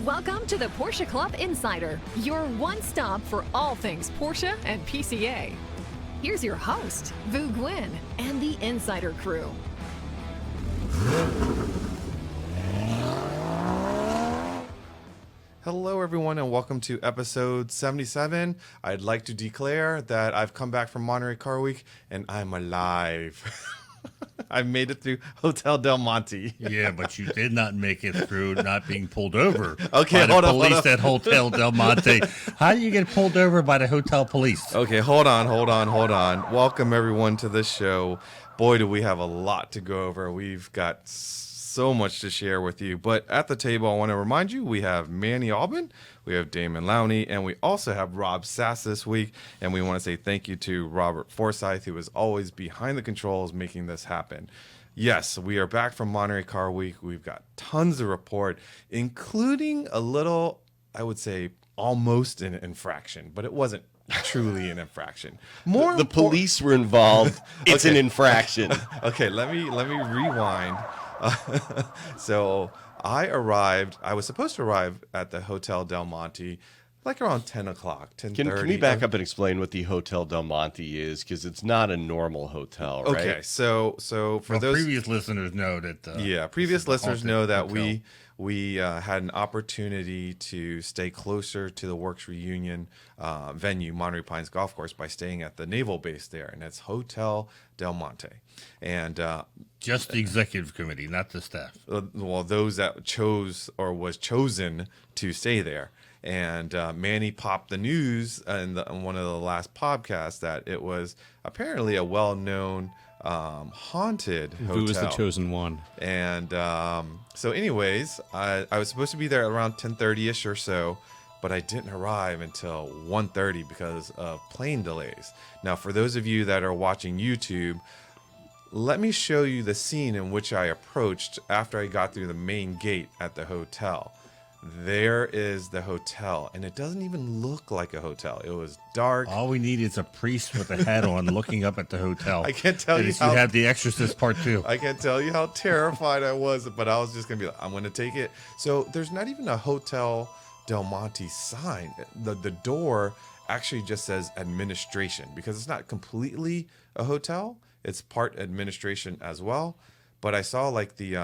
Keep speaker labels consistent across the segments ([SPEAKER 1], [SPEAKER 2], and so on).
[SPEAKER 1] Welcome to the Porsche Club Insider, your one stop for all things Porsche and PCA. Here's your host, Vu Gwyn, and the Insider crew.
[SPEAKER 2] Hello, everyone, and welcome to episode 77. I'd like to declare that I've come back from Monterey Car Week, and I'm alive. I made it through Hotel Del Monte.
[SPEAKER 3] Yeah, but you did not make it through not being pulled over
[SPEAKER 2] Okay,
[SPEAKER 3] by the police at Hotel Del Monte. How do you get pulled over by the hotel police?
[SPEAKER 2] Okay, hold on. Welcome, everyone, to this show. Boy, do we have a lot to go over. We've got so much to share with you. But at the table, I want to remind you, we have Manny Albin, we have Damon Lowney, and we also have Rob Sass this week. And we want to say thank you to Robert Forsyth, who is always behind the controls making this happen. Yes, we are back from Monterey Car Week. We've got tons to report, including a little, I would say, almost an infraction, but it wasn't truly an infraction.
[SPEAKER 4] The police were involved. It's an infraction.
[SPEAKER 2] Okay, let me rewind. So I was supposed to arrive at the Hotel Del Monte like around 10 o'clock, 10:30.
[SPEAKER 4] Can we back up and explain what the Hotel Del Monte is? Because it's not a normal hotel, right?
[SPEAKER 2] Okay, so for those
[SPEAKER 3] previous listeners know that.
[SPEAKER 2] Previous listeners know that
[SPEAKER 3] hotel.
[SPEAKER 2] we had an opportunity to stay closer to the Werks Reunion venue, Monterey Pines Golf Course, by staying at the naval base there, and it's Hotel Del Monte. And
[SPEAKER 3] Just the executive committee, not the staff.
[SPEAKER 2] well, those that chose or was chosen to stay there. And Manny popped the news in one of the last podcasts that it was apparently a well-known haunted hotel.
[SPEAKER 5] Who was the chosen one?
[SPEAKER 2] And so anyways, I was supposed to be there around 10:30ish or so, but I didn't arrive until 1:30 because of plane delays. Now, for those of you that are watching YouTube, let me show you the scene in which I approached after I got through the main gate at the hotel. There is the hotel, and it doesn't even look like a hotel. It was dark.
[SPEAKER 3] All we need is a priest with a hat on looking up at the hotel.
[SPEAKER 2] I can't tell you
[SPEAKER 3] You
[SPEAKER 2] how...
[SPEAKER 3] have the Exorcist Part 2.
[SPEAKER 2] I can't tell you how terrified I was, but I was just going to be like, I'm going to take it. So there's not even a Hotel Del Monte sign. The door actually just says administration because it's not completely a hotel. It's part administration as well. But I saw like the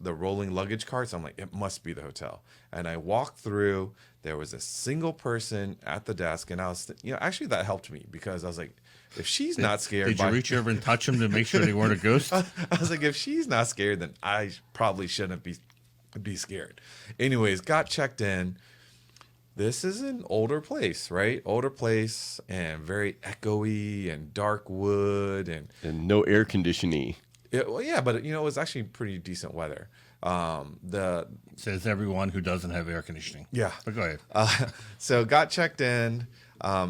[SPEAKER 2] rolling luggage carts. I'm like, it must be the hotel. And I walked through. There was a single person at the desk, and I was, actually that helped me because I was like, if she's not scared,
[SPEAKER 3] Did you reach over and touch them to make sure they weren't a ghost?
[SPEAKER 2] I was like, if she's not scared, then I probably shouldn't be scared. Anyways, got checked in. This is an older place, right? Older place and very echoey and dark wood and
[SPEAKER 4] no air conditioning.
[SPEAKER 2] But it was actually pretty decent weather.
[SPEAKER 3] Says everyone who doesn't have air conditioning.
[SPEAKER 2] Yeah.
[SPEAKER 3] But go ahead.
[SPEAKER 2] So got checked in.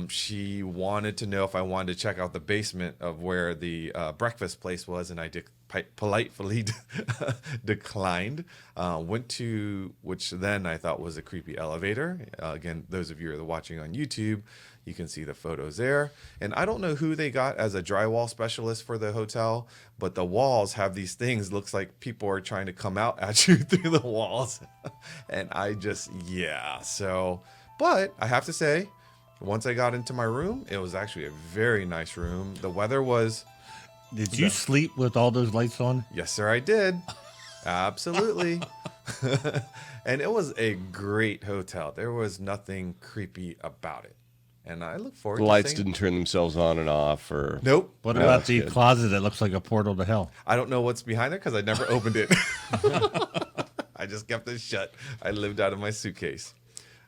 [SPEAKER 2] She wanted to know if I wanted to check out the basement of where the breakfast place was, and I politely declined. Went to, which then I thought was a creepy elevator. Again, those of you who are watching on YouTube, you can see the photos there. And I don't know who they got as a drywall specialist for the hotel, but the walls have these things. Looks like people are trying to come out at you through the walls. And I just, So, but I have to say, once I got into my room, it was actually a very nice room. The weather was...
[SPEAKER 3] Did you sleep with all those lights on?
[SPEAKER 2] Yes, sir, I did. Absolutely. And it was a great hotel. There was nothing creepy about it. And I look forward
[SPEAKER 4] The lights didn't turn themselves on and off, or...
[SPEAKER 2] Nope.
[SPEAKER 3] What about the closet that looks like a portal to hell?
[SPEAKER 2] I don't know what's behind there because I never opened it. I just kept it shut. I lived out of my suitcase.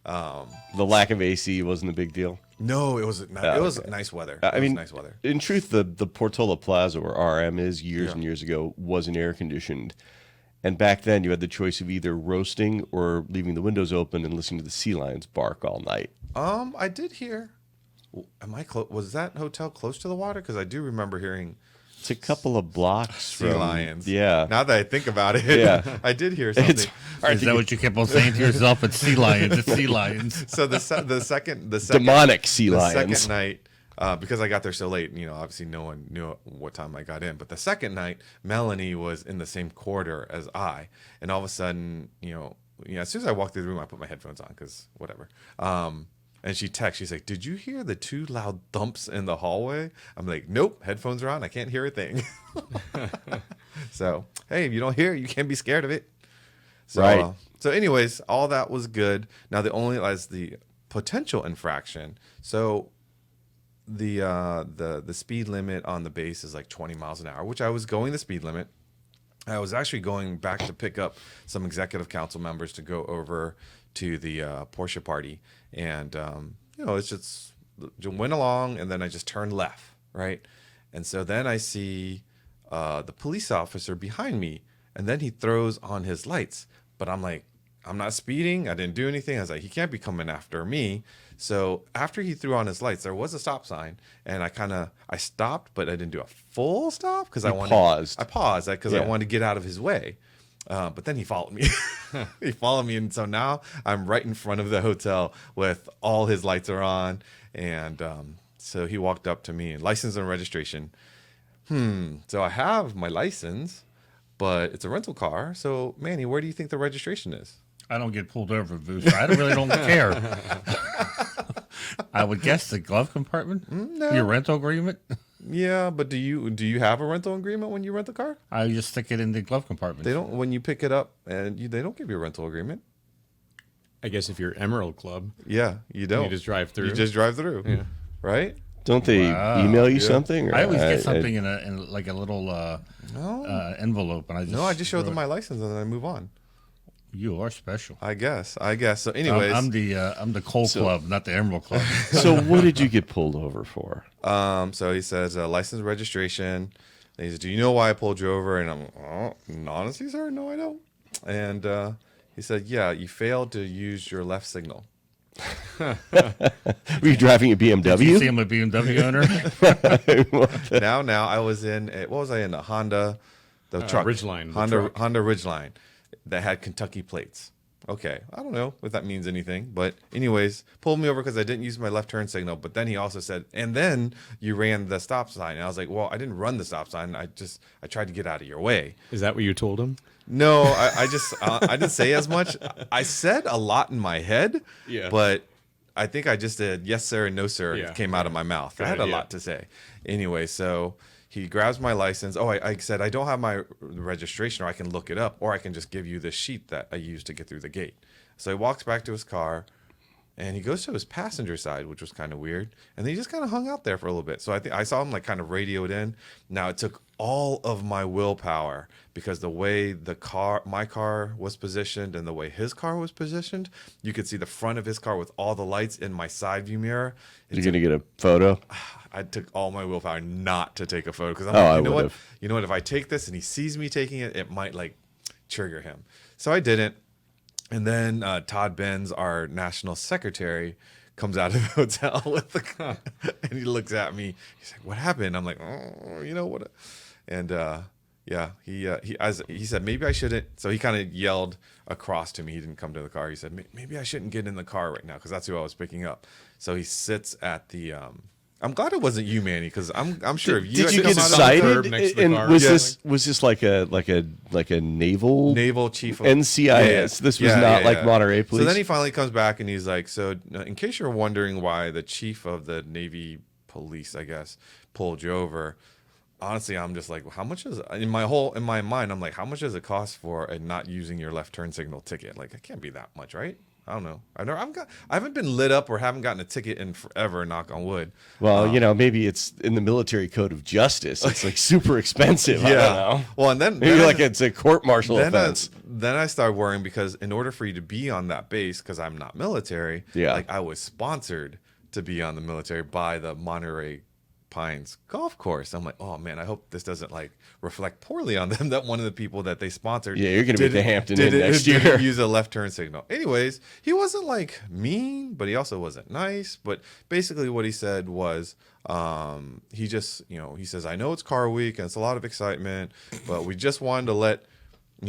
[SPEAKER 4] The lack of AC wasn't a big deal?
[SPEAKER 2] No, it was nice weather. Nice weather.
[SPEAKER 4] In truth, the Portola Plaza, where RM is, years and years ago, wasn't air conditioned. And back then, you had the choice of either roasting or leaving the windows open and listening to the sea lions bark all night.
[SPEAKER 2] I did hear. Was that hotel close to the water? Because I do remember hearing.
[SPEAKER 4] It's a couple of blocks
[SPEAKER 2] sea lions.
[SPEAKER 4] Yeah.
[SPEAKER 2] Now that I think about it, I did hear something.
[SPEAKER 3] Is that what you kept on saying to yourself? It's sea lions. It's sea lions.
[SPEAKER 2] So the second
[SPEAKER 4] demonic sea lions.
[SPEAKER 2] The second night, because I got there so late, obviously no one knew what time I got in. But the second night, Melanie was in the same corridor as I, and all of a sudden, as soon as I walked through the room, I put my headphones on because whatever. And she texts, she's like, did you hear the 2 loud thumps in the hallway? I'm like, nope, headphones are on. I can't hear a thing. So, hey, if you don't hear it, you can't be scared of it. So,
[SPEAKER 4] Right.
[SPEAKER 2] So anyways, all that was good. Now, the potential infraction. So the speed limit on the base is like 20 miles an hour, which I was going the speed limit. I was actually going back to pick up some executive council members to go over to the Porsche Party. And, it's just went along, and then I just turned left, right? And so then I see the police officer behind me, and then he throws on his lights. But I'm like, I'm not speeding. I didn't do anything. I was like, he can't be coming after me. So after he threw on his lights, there was a stop sign, and I stopped, but I didn't do a full stop because I paused. I paused because I wanted to get out of his way. But then he followed me. He followed me, and so now I'm right in front of the hotel with all his lights are on, and so he walked up to me, license and registration. So I have my license, but it's a rental car. So Manny, where do you think the registration is?
[SPEAKER 3] I don't get pulled over, Boo, so I really don't care. I would guess the glove compartment.
[SPEAKER 2] No.
[SPEAKER 3] Your rental agreement.
[SPEAKER 2] Yeah, but do you have a rental agreement when you rent the car?
[SPEAKER 3] I just stick it in the glove compartment.
[SPEAKER 2] They don't when you pick it up, and they don't give you a rental agreement.
[SPEAKER 5] I guess if you're Emerald Club,
[SPEAKER 2] Yeah, you don't.
[SPEAKER 5] you just drive through.
[SPEAKER 2] You just drive through.
[SPEAKER 5] Yeah.
[SPEAKER 2] Right?
[SPEAKER 4] Don't they email you something? Or
[SPEAKER 3] I always get something in like a little envelope, and
[SPEAKER 2] I just show them my license and then I move on.
[SPEAKER 3] You are special.
[SPEAKER 2] I guess. So, anyways,
[SPEAKER 3] I'm the Coal Club, not the Emerald Club.
[SPEAKER 4] So what did you get pulled over for?
[SPEAKER 2] So he says license registration. And he says, "Do you know why I pulled you over?" And I'm, honestly, sir, no, I don't. And he said, "Yeah, you failed to use your left signal."
[SPEAKER 4] Were you driving a BMW?
[SPEAKER 3] You see him a BMW owner.
[SPEAKER 2] now I was in what was I in a Honda, the truck
[SPEAKER 5] Ridgeline, the
[SPEAKER 2] Honda
[SPEAKER 5] truck.
[SPEAKER 2] Honda Ridgeline that had Kentucky plates. Okay, I don't know if that means anything, but anyways, pulled me over because I didn't use my left turn signal. But then he also said, and then you ran the stop sign. And I was like, well, I didn't run the stop sign. I tried to get out of your way.
[SPEAKER 5] Is that what you told him?
[SPEAKER 2] No, I just I didn't say as much. I said a lot in my head, but I think I just did yes sir and no sir.
[SPEAKER 5] Yeah.
[SPEAKER 2] Came out of my mouth. I had a lot to say. Anyway, so he grabs my license. Oh, I said I don't have my registration, or I can look it up, or I can just give you the sheet that I used to get through the gate. So he walks back to his car, and he goes to his passenger side, which was kind of weird. And then he just kind of hung out there for a little bit. So I think I saw him like kind of radioed in. Now it took all of my willpower because the way my car was positioned and the way his car was positioned, you could see the front of his car with all the lights in my side view mirror.
[SPEAKER 4] You're going to get a photo?
[SPEAKER 2] I took all my willpower not to take a photo because I'm
[SPEAKER 4] I
[SPEAKER 2] you know what?
[SPEAKER 4] would've.
[SPEAKER 2] You know what? If I take this and he sees me taking it, it might like trigger him. So I didn't. And then Todd Benz, our national secretary, comes out of the hotel with the car, and he looks at me. He's like, "What happened?" I'm like, "Oh, you know what?" And he said maybe I shouldn't. So he kind of yelled across to me. He didn't come to the car. He said maybe I shouldn't get in the car right now because that's who I was picking up. So he sits at the. I'm glad it wasn't you, Manny, because I'm sure if you
[SPEAKER 4] Did you
[SPEAKER 2] had
[SPEAKER 4] get
[SPEAKER 2] come out of the curb
[SPEAKER 4] cited?
[SPEAKER 5] next to the
[SPEAKER 4] And
[SPEAKER 5] car.
[SPEAKER 4] was this like a naval
[SPEAKER 2] chief of
[SPEAKER 4] NCIS? This was not like Monterey police.
[SPEAKER 2] So then he finally comes back and he's like, so in case you're wondering why the chief of the Navy police, I guess, pulled you over, honestly, I'm just like, how much is in my mind? I'm like, how much does it cost for a not using your left turn signal ticket? Like, it can't be that much, right? I don't know. I haven't been lit up or haven't gotten a ticket in forever. Knock on wood.
[SPEAKER 4] Well, maybe it's in the military code of justice. It's like super expensive.
[SPEAKER 2] Yeah.
[SPEAKER 4] I don't know.
[SPEAKER 2] Well, and then
[SPEAKER 4] Maybe like it's a court-martial offense.
[SPEAKER 2] Then I started worrying because in order for you to be on that base, because I'm not military, like I was sponsored to be on the military by the Monterey Pines golf course. I'm like, oh man, I hope this doesn't like reflect poorly on them that one of the people that they sponsored.
[SPEAKER 4] Yeah, you're going to be at the Hampton Inn next year.
[SPEAKER 2] Didn't use a left turn signal. Anyways, he wasn't like mean, but he also wasn't nice. But basically what he said was, he just, he says, I know it's car week and it's a lot of excitement, but we just wanted to let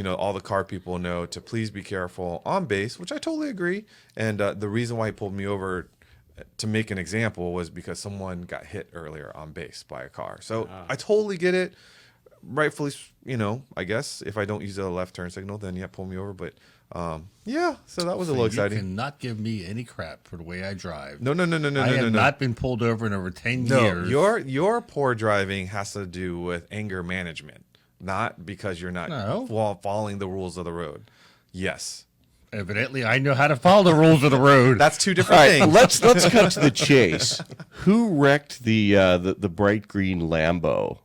[SPEAKER 2] all the car people know to please be careful on base, which I totally agree. And the reason why he pulled me over to make an example was because someone got hit earlier on base by a car. So I totally get it. rightfully, I guess if I don't use a left turn signal, then pull me over. But yeah, so that was a little exciting.
[SPEAKER 3] You cannot give me any crap for the way I drive.
[SPEAKER 2] No.
[SPEAKER 3] I have not been pulled over in over 10 years.
[SPEAKER 2] Your poor driving has to do with anger management, not because you're not following the rules of the road. Yes.
[SPEAKER 3] Evidently, I know how to follow the rules of the road.
[SPEAKER 2] That's two different things.
[SPEAKER 4] Let's cut to the chase. Who wrecked the bright green Lambo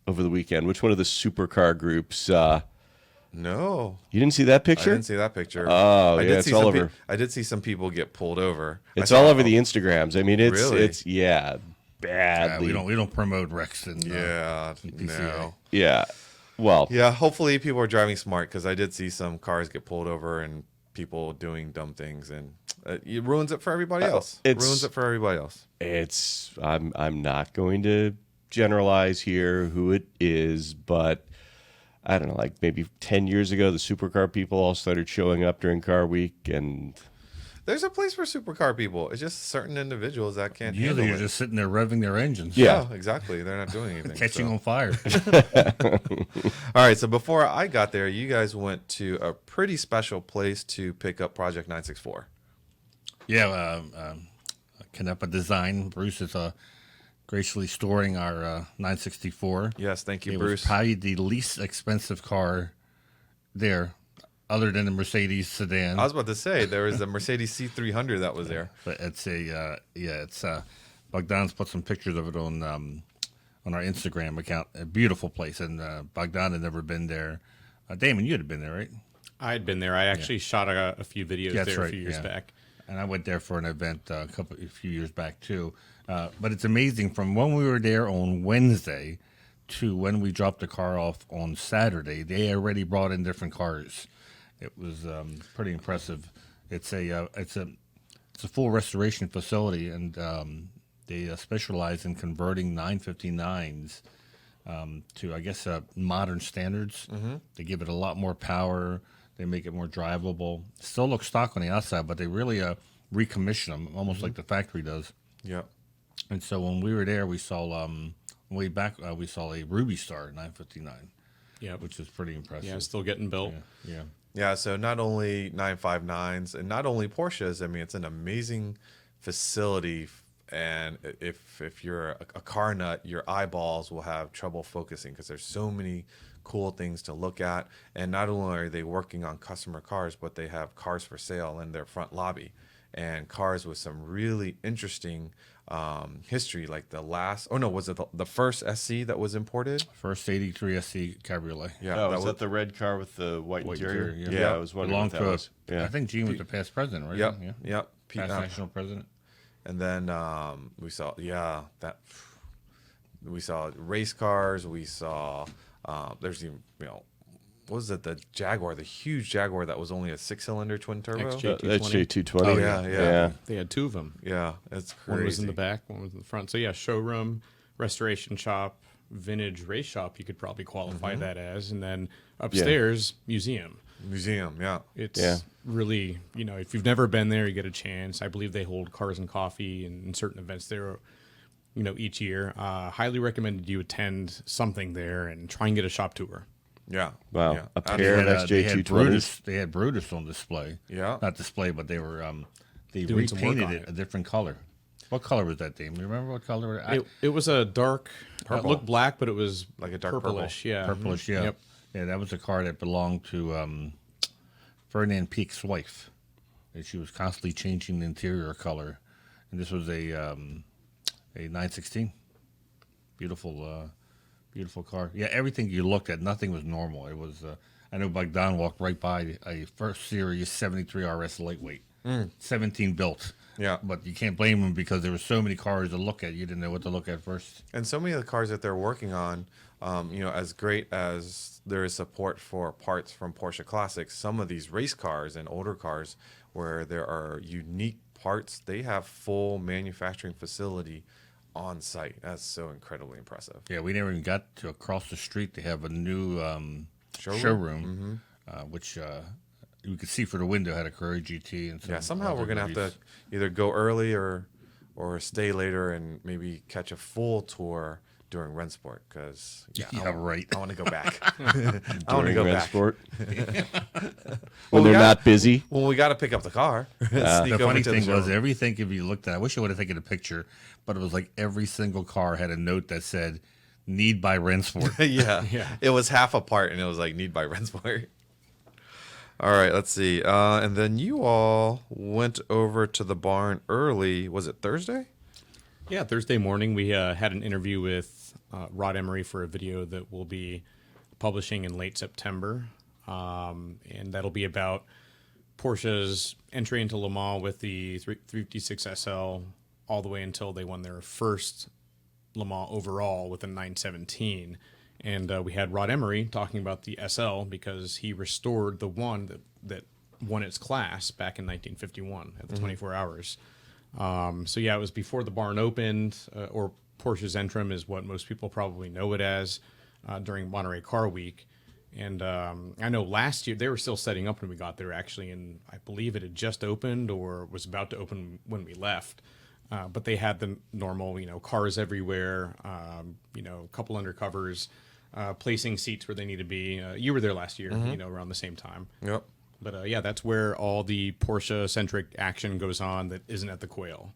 [SPEAKER 4] over the weekend? Which one of the supercar groups?
[SPEAKER 2] No.
[SPEAKER 4] You didn't see that picture?
[SPEAKER 2] I didn't see that picture.
[SPEAKER 4] Oh, it's all over.
[SPEAKER 2] I did see some people get pulled over.
[SPEAKER 4] It's all over the Instagrams. I mean,
[SPEAKER 2] Really?
[SPEAKER 4] it's badly.
[SPEAKER 3] We don't promote Rex and PCA.
[SPEAKER 2] No.
[SPEAKER 4] Yeah. Well,
[SPEAKER 2] Yeah, hopefully people are driving smart because I did see some cars get pulled over and people doing dumb things, and it ruins it for everybody else. Ruins it for everybody else.
[SPEAKER 4] I'm not going to generalize here who it is, but I don't know, like maybe 10 years ago, the supercar people all started showing up during Car Week, and
[SPEAKER 2] There's a place for supercar people. It's just certain individuals that can't handle
[SPEAKER 3] Usually you're
[SPEAKER 2] it.
[SPEAKER 3] just sitting there revving their engines.
[SPEAKER 4] Yeah.
[SPEAKER 2] Exactly. They're not doing anything.
[SPEAKER 3] Catching
[SPEAKER 2] so.
[SPEAKER 3] on fire.
[SPEAKER 2] All right, so before I got there, you guys went to a pretty special place to pick up Project 964.
[SPEAKER 3] Yeah, Kaa Design. Bruce is graciously storing our 964.
[SPEAKER 2] Yes, thank you,
[SPEAKER 3] It
[SPEAKER 2] Bruce.
[SPEAKER 3] was probably the least expensive car there, other than the Mercedes sedan.
[SPEAKER 2] I was about to say there was a Mercedes C300 that was there.
[SPEAKER 3] But it's Bogdan's put some pictures of it on our Instagram account. A beautiful place, and Bogdan had never been there. Damon, you had been there, right?
[SPEAKER 5] I had been there. I actually shot a few videos
[SPEAKER 3] That's
[SPEAKER 5] there a
[SPEAKER 3] right,
[SPEAKER 5] few years
[SPEAKER 3] yeah.
[SPEAKER 5] back.
[SPEAKER 3] And I went there for an event a few years back too. But it's amazing from when we were there on Wednesday to when we dropped the car off on Saturday. They already brought in different cars. It was pretty impressive. It's a full restoration facility, and they specialize in converting 959s to, I guess, modern standards. Mm-hmm. They give it a lot more power. They make it more drivable. Still looks stock on the outside, but they really recommission them, almost like the factory does.
[SPEAKER 2] Yep.
[SPEAKER 3] And so when we were there, we saw way back we saw a Ruby Star 959, which is pretty impressive.
[SPEAKER 5] Yeah, still getting built.
[SPEAKER 3] Yeah.
[SPEAKER 2] Yeah, so not only 959s and not only Porsches, I mean, it's an amazing facility. And if you're a car nut, your eyeballs will have trouble focusing because there's so many cool things to look at. And not only are they working on customer cars, but they have cars for sale in their front lobby, and cars with some really interesting history, like was it the first SC that was imported?
[SPEAKER 3] First 83 SC Cabriolet.
[SPEAKER 2] Yeah,
[SPEAKER 4] was that the red car with the white interior?
[SPEAKER 3] interior,
[SPEAKER 2] yeah.
[SPEAKER 4] I was wondering what that was. Yeah.
[SPEAKER 3] I think Gene was the past president, right?
[SPEAKER 2] Yep.
[SPEAKER 3] Past national president.
[SPEAKER 2] And then we saw race cars. We saw there's even what was it, the Jaguar, the huge Jaguar that was only a 6-cylinder twin turbo.
[SPEAKER 4] XJ220.
[SPEAKER 2] Oh, yeah.
[SPEAKER 5] They had two of them.
[SPEAKER 2] Yeah, it's crazy.
[SPEAKER 5] One was in the back, one was in the front. So yeah, showroom, restoration shop, vintage race shop, you could probably qualify that as. And then upstairs, museum.
[SPEAKER 2] Yeah.
[SPEAKER 5] It's really, if you've never been there, you get a chance. I believe they hold Cars and Coffee and certain events there, each year. Highly recommended you attend something there and try and get a shop tour.
[SPEAKER 2] Yeah.
[SPEAKER 4] Wow.
[SPEAKER 2] Yeah.
[SPEAKER 4] A pair of XJ220s.
[SPEAKER 3] They had Brutus on display.
[SPEAKER 2] Yeah.
[SPEAKER 3] Not display, but they were they
[SPEAKER 5] Doing some work
[SPEAKER 3] repainted
[SPEAKER 5] on
[SPEAKER 3] it
[SPEAKER 5] it.
[SPEAKER 3] a different color. What color was that, Dave? You remember what color?
[SPEAKER 5] It was a dark, it looked black, but it was
[SPEAKER 2] Like a dark
[SPEAKER 5] purplish.
[SPEAKER 2] purple.
[SPEAKER 5] Yeah.
[SPEAKER 3] Purplish, yeah.
[SPEAKER 5] Yep.
[SPEAKER 3] Yeah, that was a car that belonged to Ferdinand Peake's wife. And she was constantly changing the interior color. And this was a 916. Beautiful car. Yeah, everything you looked at, nothing was normal. It was, I know Bogdan walked right by a first series 73 RS lightweight, 17 built.
[SPEAKER 2] Yeah.
[SPEAKER 3] But you can't blame them because there were so many cars to look at. You didn't know what to look at first.
[SPEAKER 2] And so many of the cars that they're working on, as great as there is support for parts from Porsche Classics, some of these race cars and older cars where there are unique parts, they have full manufacturing facility on site. That's so incredibly impressive.
[SPEAKER 3] Yeah, we never even got to across the street. They have a new showroom which you could see through the window had a Carrera GT. And some
[SPEAKER 2] somehow
[SPEAKER 3] other
[SPEAKER 2] we're going to have
[SPEAKER 3] goodies.
[SPEAKER 2] to either go early or stay later and maybe catch a full tour during Rennsport because
[SPEAKER 3] right.
[SPEAKER 2] I want to go back. I want to
[SPEAKER 4] During
[SPEAKER 2] go back
[SPEAKER 4] Rennsport. When they're not busy.
[SPEAKER 2] When we got to pick up the car. Sneak
[SPEAKER 3] The
[SPEAKER 2] over
[SPEAKER 3] funny
[SPEAKER 2] to
[SPEAKER 3] thing was,
[SPEAKER 2] showroom.
[SPEAKER 3] everything, if you looked at it, I wish I would have taken a picture, but it was like every single car had a note that said, need by Rennsport.
[SPEAKER 2] yeah, it was half a part, and it was like need by Rennsport. All right, let's see. And then you all went over to the barn early. Was it Thursday?
[SPEAKER 5] Yeah, Thursday morning we had an interview with Rod Emory for a video that we'll be publishing in late September, and that'll be about Porsche's entry into Le Mans with the 356 SL all the way until they won their first Le Mans overall with a 917. And we had Rod Emory talking about the SL because he restored the one that won its class back in 1951 at the 24 hours. So yeah, it was before the barn opened, or Porsche's Entrum is what most people probably know it as, during Monterey Car Week. And I know last year they were still setting up when we got there, actually, and I believe it had just opened or was about to open when we left. But they had the normal, cars everywhere, a couple undercovers, placing seats where they need to be. You were there last year, around the same time.
[SPEAKER 2] Yep.
[SPEAKER 5] But yeah, that's where all the Porsche-centric action goes on that isn't at the Quail.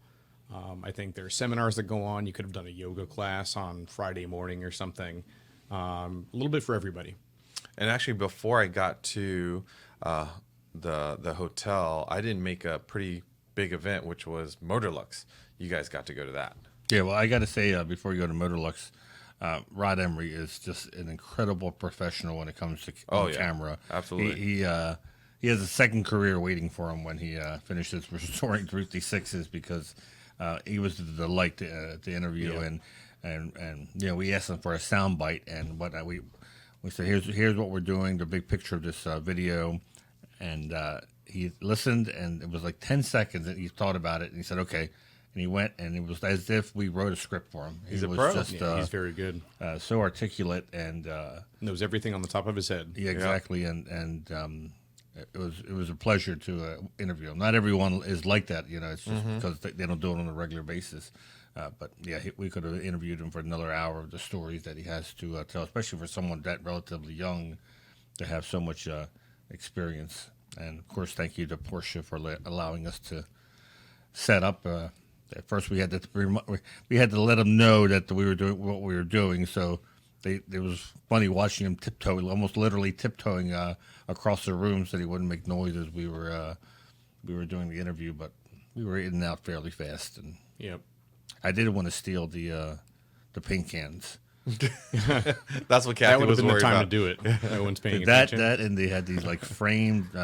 [SPEAKER 5] I think there are seminars that go on. You could have done a yoga class on Friday morning or something. A little bit for everybody.
[SPEAKER 2] And actually, before I got to the hotel, I didn't make a pretty big event, which was Motorlux. You guys got to go to that.
[SPEAKER 3] Yeah, well, I got to say, before you go to Motorlux, Rod Emory is just an incredible professional when it comes to camera.
[SPEAKER 2] Absolutely.
[SPEAKER 3] He has a second career waiting for him when he finishes restoring 356s because he was the delight to interview, and we asked him for a sound bite, and we said here's what we're doing, the big picture of this video, and he listened, and it was like 10 seconds, and he thought about it, and he said okay. And he went, and it was as if we wrote a script for him.
[SPEAKER 2] He's a
[SPEAKER 3] was
[SPEAKER 2] pro.
[SPEAKER 3] Just,
[SPEAKER 5] He's very good.
[SPEAKER 3] So articulate and
[SPEAKER 5] Knows everything on the top of his head.
[SPEAKER 3] yeah, exactly. And it was a pleasure to interview him. Not everyone is like that, It's just because they don't do it on a regular basis. But yeah, we could have interviewed him for another hour of the stories that he has to tell, especially for someone that relatively young to have so much experience. And of course, thank you to Porsche for allowing us to set up. At first, we had to let them know that we were doing what we were doing. So it was funny watching him tiptoe, almost literally tiptoeing across the room so that he wouldn't make noise as we were doing the interview. But we were in and out fairly fast. And
[SPEAKER 5] Yep.
[SPEAKER 3] I did want to steal the paint cans.
[SPEAKER 2] That's what
[SPEAKER 5] That
[SPEAKER 2] Kathy
[SPEAKER 5] would have
[SPEAKER 2] was
[SPEAKER 5] been the
[SPEAKER 2] worried
[SPEAKER 5] time
[SPEAKER 2] about.
[SPEAKER 5] to do it. No one's paying
[SPEAKER 3] That
[SPEAKER 5] attention.
[SPEAKER 3] and they had these like framed,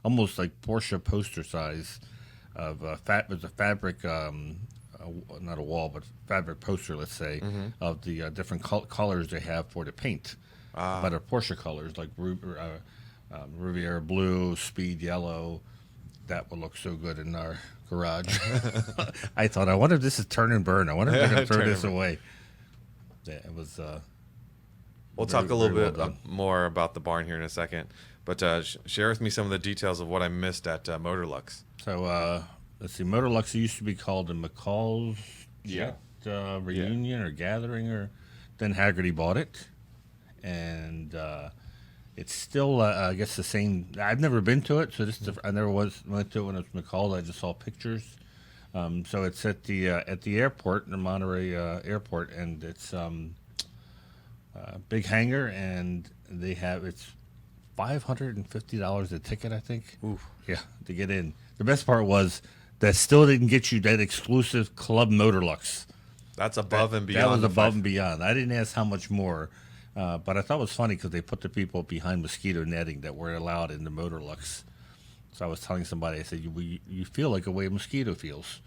[SPEAKER 3] almost like Porsche poster size of was a fabric, not a wall, but fabric poster, let's say, of the different colors they have for the paint. But are Porsche colors like Riviera blue, Speed yellow. That would look so good in our garage. I thought, I wonder if this is turn and burn. I wonder if they're going to throw
[SPEAKER 2] Turn
[SPEAKER 3] this
[SPEAKER 2] and
[SPEAKER 3] away. Yeah, it was.
[SPEAKER 2] We'll talk a little bit more about the barn here in a second. But share with me some of the details of what I missed at Motorlux.
[SPEAKER 3] So let's see. Motorlux used to be called the McCall's Reunion or Gathering, or then Haggerty bought it, and it's still I guess the same. I've never been to it, so I never went to it when it was McCall. I just saw pictures. So it's at the airport, the Monterey airport, and it's big hangar, and it's $550 a ticket, I think.
[SPEAKER 2] Oof.
[SPEAKER 3] Yeah, to get in. The best part was that still didn't get you that exclusive Club Motorlux.
[SPEAKER 2] That's above and beyond.
[SPEAKER 3] That was
[SPEAKER 2] the
[SPEAKER 3] above
[SPEAKER 2] five-
[SPEAKER 3] and beyond. I didn't ask how much more, but I thought it was funny because they put the people behind mosquito netting that were allowed in the Motorlux. So I was telling somebody, I said, you feel like a way a mosquito feels.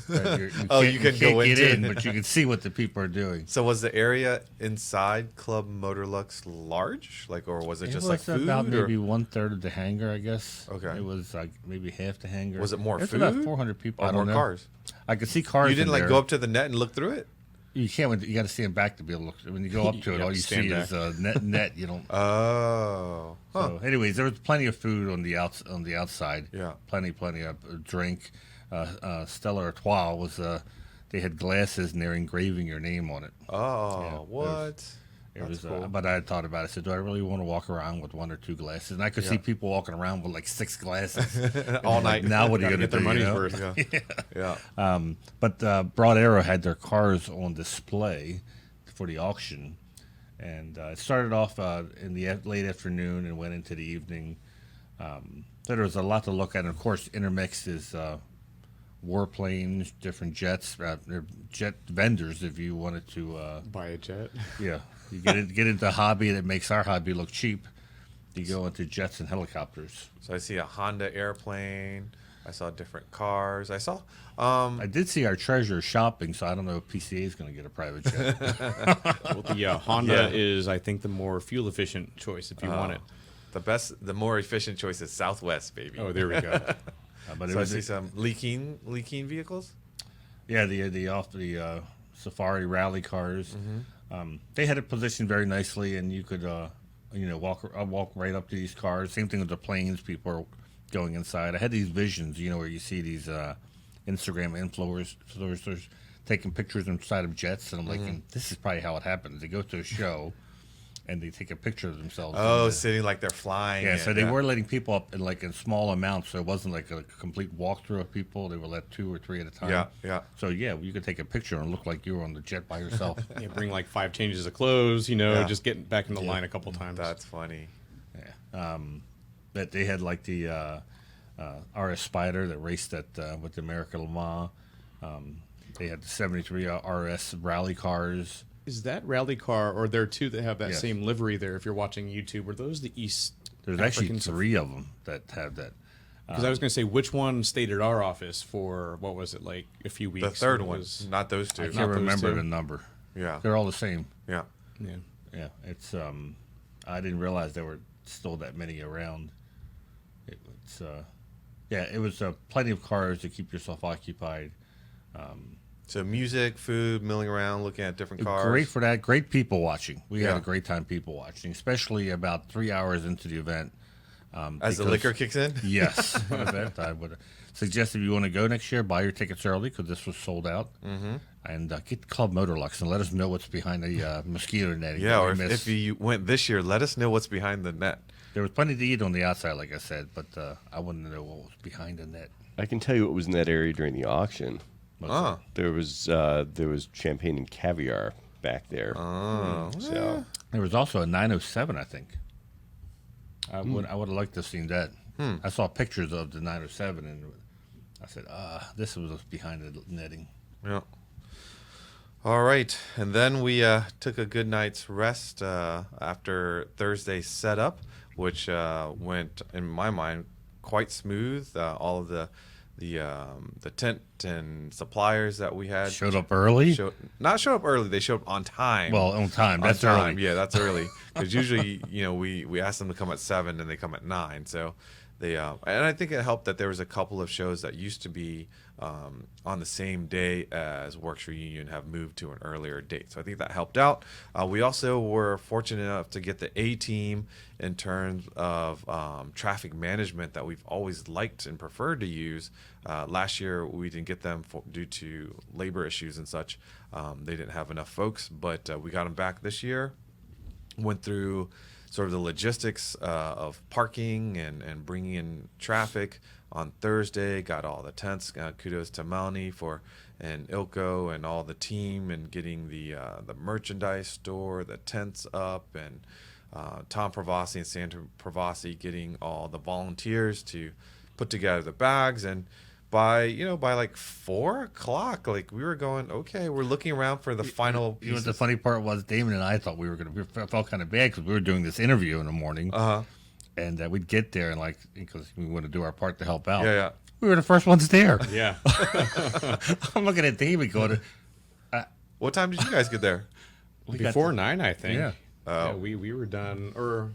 [SPEAKER 2] You can go
[SPEAKER 3] get
[SPEAKER 2] into
[SPEAKER 3] in,
[SPEAKER 2] it.
[SPEAKER 3] but you can see what the people are doing.
[SPEAKER 2] So was the area inside Club Motorlux large, or was it just like food?
[SPEAKER 3] About
[SPEAKER 2] or-
[SPEAKER 3] maybe 1/3 of the hangar, I guess.
[SPEAKER 2] Okay.
[SPEAKER 3] It was like maybe half the hangar.
[SPEAKER 2] Was it more
[SPEAKER 3] It's
[SPEAKER 2] food?
[SPEAKER 3] about 400 people.
[SPEAKER 2] Or
[SPEAKER 3] I
[SPEAKER 2] more
[SPEAKER 3] don't know.
[SPEAKER 2] cars?
[SPEAKER 3] I could see cars.
[SPEAKER 2] You didn't
[SPEAKER 3] in
[SPEAKER 2] like
[SPEAKER 3] there.
[SPEAKER 2] go up to the net and look through it?
[SPEAKER 3] You can't. You got to stand back to be able to look. When you go up to
[SPEAKER 5] You
[SPEAKER 3] it,
[SPEAKER 5] have
[SPEAKER 3] all
[SPEAKER 5] to
[SPEAKER 3] you
[SPEAKER 5] stand
[SPEAKER 3] see
[SPEAKER 5] back.
[SPEAKER 3] is net. You don't.
[SPEAKER 2] Oh. Huh.
[SPEAKER 3] So, anyways, there was plenty of food on the outside.
[SPEAKER 2] Yeah.
[SPEAKER 3] Plenty of drink. Stella Artois was they had glasses and they're engraving your name on it.
[SPEAKER 2] Oh, what?
[SPEAKER 3] It was,
[SPEAKER 2] cool.
[SPEAKER 3] but I thought about it. I said, do I really want to walk around with 1 or 2 glasses? And I could see people walking around with like 6 glasses
[SPEAKER 2] All night.
[SPEAKER 3] Now what are you
[SPEAKER 5] Gotta
[SPEAKER 3] going to
[SPEAKER 5] get their
[SPEAKER 3] do?
[SPEAKER 5] money's
[SPEAKER 3] You know?
[SPEAKER 5] worth.
[SPEAKER 2] Yeah.
[SPEAKER 3] But Broad Arrow had their cars on display for the auction, and it started off in the late afternoon and went into the evening. So there was a lot to look at, and of course, intermixed is warplanes, different jets, they're jet vendors. If you wanted to,
[SPEAKER 5] Buy a jet.
[SPEAKER 3] yeah, you get into a hobby that makes our hobby look cheap. You go into jets and helicopters.
[SPEAKER 2] So I see a Honda airplane. I saw different cars. I saw.
[SPEAKER 3] I did see our treasurer shopping, so I don't know if PCA is going to get a private jet.
[SPEAKER 5] Well, the Honda is, I think, the more fuel efficient choice if you want it.
[SPEAKER 2] The more efficient choice is Southwest, baby.
[SPEAKER 5] Oh, there we go.
[SPEAKER 3] But it
[SPEAKER 2] So I
[SPEAKER 3] was
[SPEAKER 2] see some leaking vehicles.
[SPEAKER 3] yeah, the Safari rally cars. They had it positioned very nicely, and you could walk right up to these cars. Same thing with the planes. People are going inside. I had these visions, where you see these Instagram influencers taking pictures inside of jets, and I'm like, this is probably how it happens. They go to a show, and they take a picture of themselves.
[SPEAKER 2] Oh, sitting like they're flying.
[SPEAKER 3] Yeah,
[SPEAKER 2] in.
[SPEAKER 3] so they were letting people up in small amounts, so it wasn't like a complete walkthrough of people. They were let 2 or 3 at a time.
[SPEAKER 2] Yeah.
[SPEAKER 3] So yeah, you could take a picture and look like you were on the jet by yourself.
[SPEAKER 5] Yeah, bring like 5 changes of clothes, just getting back in the line a couple times.
[SPEAKER 2] That's funny.
[SPEAKER 3] That they had like the RS Spider that raced at with the America Le Mans. They had the 73 RS rally cars.
[SPEAKER 5] Is that rally car, or there are 2 that have that
[SPEAKER 3] Yes.
[SPEAKER 5] same livery there if you're watching YouTube? Were those the East
[SPEAKER 3] There's
[SPEAKER 5] African
[SPEAKER 3] actually 3 of them that have that.
[SPEAKER 5] Because I was going to say, which one stayed at our office for, what was it, like a few weeks?
[SPEAKER 2] The third
[SPEAKER 5] It
[SPEAKER 2] one,
[SPEAKER 5] was-
[SPEAKER 2] not those
[SPEAKER 3] I
[SPEAKER 2] two.
[SPEAKER 3] can't
[SPEAKER 5] those
[SPEAKER 3] remember
[SPEAKER 5] 2.
[SPEAKER 3] the number.
[SPEAKER 2] Yeah.
[SPEAKER 3] They're all the same.
[SPEAKER 2] Yeah.
[SPEAKER 5] Yeah.
[SPEAKER 3] Yeah, it's I didn't realize there were still that many around. It was plenty of cars to keep yourself occupied.
[SPEAKER 2] So music, food, milling around, looking at different cars.
[SPEAKER 3] Great for that. Great people watching. We had
[SPEAKER 2] Yeah.
[SPEAKER 3] a great time people watching, especially about 3 hours into the event.
[SPEAKER 2] As the
[SPEAKER 3] because-
[SPEAKER 2] liquor kicks in.
[SPEAKER 3] Yes, event. I would suggest if you want to go next year, buy your tickets early because this was sold out. And get Club Motorlux and let us know what's behind the mosquito netting.
[SPEAKER 2] Yeah,
[SPEAKER 3] that we
[SPEAKER 2] or
[SPEAKER 3] missed.
[SPEAKER 2] if you went this year, let us know what's behind the net.
[SPEAKER 3] There was plenty to eat on the outside, like I said, but I wanted to know what was behind the net.
[SPEAKER 4] I can tell you what was in that area during the auction.
[SPEAKER 2] Oh,
[SPEAKER 4] There was champagne and caviar back there. So
[SPEAKER 3] There was also a 907, I think. I would have liked to have seen that. I saw pictures of the 907, and I said, this was behind the netting.
[SPEAKER 2] yeah. All right, and then we took a good night's rest after Thursday's setup, which went, in my mind, quite smooth. All of the tent and suppliers that we had
[SPEAKER 3] Showed up early?
[SPEAKER 2] not showed up early. They showed up on time.
[SPEAKER 3] Well, on time.
[SPEAKER 2] On
[SPEAKER 3] That's
[SPEAKER 2] time.
[SPEAKER 3] early.
[SPEAKER 2] Yeah, that's early. Because usually, we ask them to come at 7 and they come at 9. So they and I think it helped that there was a couple of shows that used to be on the same day as Werks Reunion have moved to an earlier date. So I think that helped out. We also were fortunate enough to get the A team in terms of traffic management that we've always liked and preferred to use. Last year we didn't get them due to labor issues and such. They didn't have enough folks, but we got them back this year. Went through sort of the logistics of parking and bringing in traffic on Thursday. Got all the tents. Kudos to Manny and Ilko and all the team and getting the merchandise store, the tents up, and Tom Pravasi and Sandra Pravasi getting all the volunteers to put together the bags. And by like 4 o'clock, like we were going, okay, we're looking around for the final
[SPEAKER 3] You know what
[SPEAKER 2] pieces.
[SPEAKER 3] the funny part was? Damon and I thought we felt kind of bad because we were doing this interview in the morning. And we'd get there and because we want to do our part to help out.
[SPEAKER 2] Yeah.
[SPEAKER 3] We were the first ones there.
[SPEAKER 5] Yeah.
[SPEAKER 3] I'm looking at David going,
[SPEAKER 2] What time did you guys get there?
[SPEAKER 5] Before 9, I think.
[SPEAKER 3] Yeah.
[SPEAKER 5] Yeah, we were done, or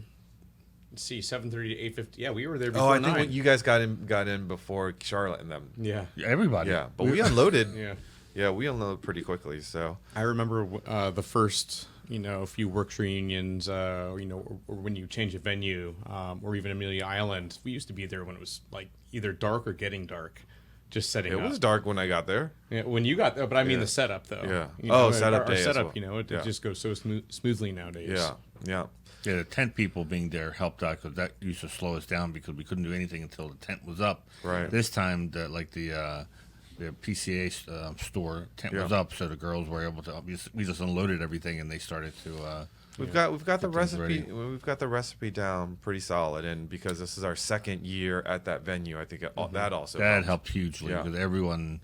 [SPEAKER 5] let's see, 7:30 to 8:50. Yeah, we were there before
[SPEAKER 2] Oh, I
[SPEAKER 5] 9.
[SPEAKER 2] think you guys got in before Charlotte and them.
[SPEAKER 5] Yeah.
[SPEAKER 3] everybody.
[SPEAKER 2] Yeah, but we unloaded.
[SPEAKER 5] Yeah.
[SPEAKER 2] Yeah, we unloaded pretty quickly. So
[SPEAKER 5] I remember the first, few Werks reunions, or when you change a venue, or even Amelia Island. We used to be there when it was like either dark or getting dark. just setting
[SPEAKER 2] It
[SPEAKER 5] up.
[SPEAKER 2] was dark when I got there.
[SPEAKER 5] Yeah, when you got there, but I mean
[SPEAKER 2] Yeah.
[SPEAKER 5] the setup though.
[SPEAKER 2] Yeah.
[SPEAKER 5] You know,
[SPEAKER 2] Setup
[SPEAKER 5] our
[SPEAKER 2] day as
[SPEAKER 5] setup.
[SPEAKER 2] well.
[SPEAKER 5] You know, it
[SPEAKER 2] Yeah.
[SPEAKER 5] just goes so smoothly nowadays.
[SPEAKER 2] Yeah. Yeah.
[SPEAKER 3] Yeah, the tent people being there helped out because that used to slow us down because we couldn't do anything until the tent was up.
[SPEAKER 2] Right.
[SPEAKER 3] This time, the PCA store tent was
[SPEAKER 2] Yeah.
[SPEAKER 3] up, so the girls were able to. We just unloaded everything, and they started to.
[SPEAKER 2] We've got the
[SPEAKER 3] Get things
[SPEAKER 2] recipe.
[SPEAKER 3] ready.
[SPEAKER 2] We've got the recipe down pretty solid, and because this is our second year at that venue, I think that also
[SPEAKER 3] That helped hugely
[SPEAKER 2] Yeah.
[SPEAKER 3] because everyone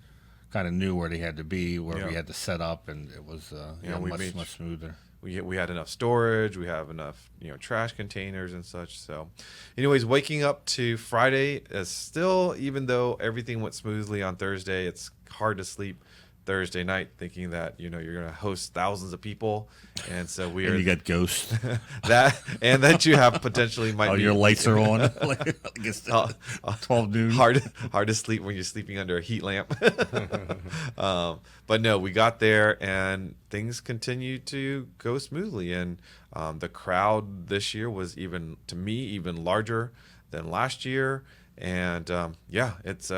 [SPEAKER 3] kind of knew where they had to be, where
[SPEAKER 2] Yeah.
[SPEAKER 3] we had to set up, and it was
[SPEAKER 2] we
[SPEAKER 3] much
[SPEAKER 2] made-
[SPEAKER 3] smoother.
[SPEAKER 2] We had enough storage. We have enough trash containers and such. So, anyways, waking up to Friday is still, even though everything went smoothly on Thursday, it's hard to sleep Thursday night thinking that you're going to host thousands of people, and so we
[SPEAKER 3] And
[SPEAKER 2] are
[SPEAKER 3] you got ghosts.
[SPEAKER 2] that you have potentially might
[SPEAKER 3] Oh,
[SPEAKER 2] be
[SPEAKER 3] your lights are on. Like it's 12 noon.
[SPEAKER 2] hard to sleep when you're sleeping under a heat lamp. But no, we got there and things continued to go smoothly, and the crowd this year was even larger than last year, and it's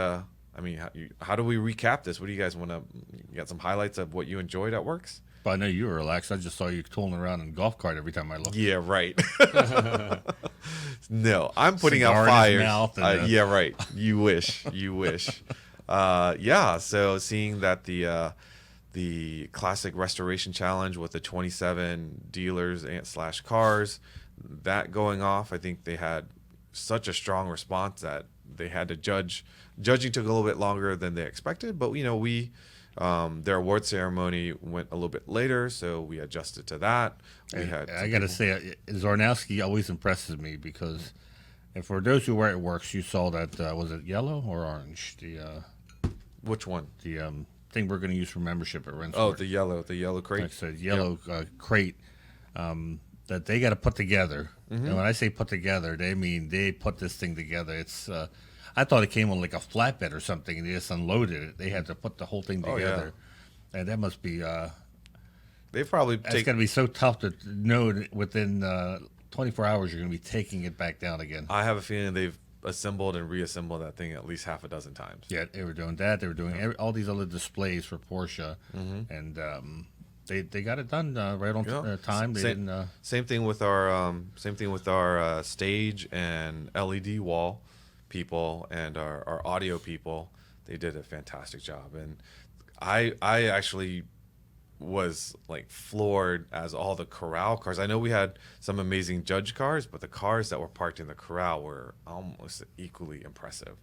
[SPEAKER 2] I mean, how do we recap this? What do you guys want to? You got some highlights of what you enjoyed at Werks?
[SPEAKER 3] But I know you were relaxed. I just saw you tooling around in a golf cart every time I looked.
[SPEAKER 2] Yeah, right. No, I'm putting
[SPEAKER 3] Cigar
[SPEAKER 2] out
[SPEAKER 3] in his
[SPEAKER 2] fires.
[SPEAKER 3] mouth and,
[SPEAKER 2] Yeah, right. You wish. Yeah. So seeing that the classic restoration challenge with the 27 dealers / cars, that going off, I think they had such a strong response that they had to judge. Judging took a little bit longer than they expected, but their award ceremony went a little bit later, so we adjusted to that. We had
[SPEAKER 3] I got to say, Zarnowski always impresses me because, and for those who were at Werks, you saw that was it yellow or orange?
[SPEAKER 2] which one?
[SPEAKER 3] The thing we're going to use for membership at Rensport.
[SPEAKER 2] Oh, the yellow crate.
[SPEAKER 3] Like I said, yellow crate that they got to put together.
[SPEAKER 2] Mm-hmm.
[SPEAKER 3] And when I say put together, they mean they put this thing together. It's I thought it came on like a flatbed or something, and they just unloaded it. They had to put the whole thing
[SPEAKER 2] Oh, yeah.
[SPEAKER 3] together, and that must be
[SPEAKER 2] They probably
[SPEAKER 3] it's
[SPEAKER 2] take.
[SPEAKER 3] got to be so tough to know that within 24 hours you're going to be taking it back down again.
[SPEAKER 2] I have a feeling they've assembled and reassembled that thing at least half a dozen times.
[SPEAKER 3] Yeah, they were doing that. They were doing all these other displays for Porsche,
[SPEAKER 2] Mm-hmm.
[SPEAKER 3] and they got it done right on
[SPEAKER 2] Yeah.
[SPEAKER 3] time. They
[SPEAKER 2] Same-
[SPEAKER 3] didn't.
[SPEAKER 2] Same thing with our stage and LED wall people and our audio people. They did a fantastic job, and I actually was like floored as all the corral cars. I know we had some amazing judge cars, but the cars that were parked in the corral were almost equally impressive.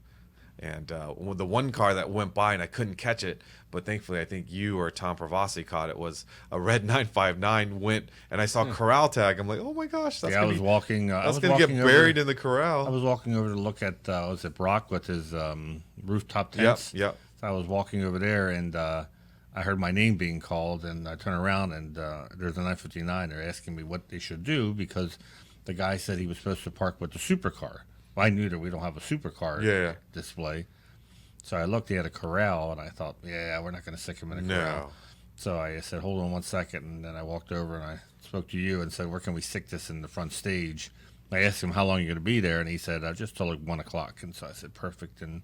[SPEAKER 2] And the one car that went by and I couldn't catch it, but thankfully I think you or Tom Pravasi caught it, was a red 959 went, and I saw corral tag. I'm like, oh my gosh, that's
[SPEAKER 3] I was walking. I
[SPEAKER 2] that's
[SPEAKER 3] was
[SPEAKER 2] gonna get
[SPEAKER 3] walking
[SPEAKER 2] buried
[SPEAKER 3] over,
[SPEAKER 2] in the corral.
[SPEAKER 3] I was walking over to look at was it Brock with his rooftop
[SPEAKER 2] Yep,
[SPEAKER 3] tents.
[SPEAKER 2] yep.
[SPEAKER 3] So I was walking over there, and I heard my name being called, and I turn around, and there's a 959. They're asking me what they should do because the guy said he was supposed to park with the supercar. Well, I knew that we don't have a supercar
[SPEAKER 2] Yeah.
[SPEAKER 3] display. So I looked, he had a corral, and I thought, yeah, we're not going to stick him in a corral.
[SPEAKER 2] No.
[SPEAKER 3] So I said, hold on 1 second, and then I walked over and I spoke to you and said, where can we stick this in the front stage? I asked him, how long are you going to be there? And he said, just till like 1 o'clock. And so I said, perfect. And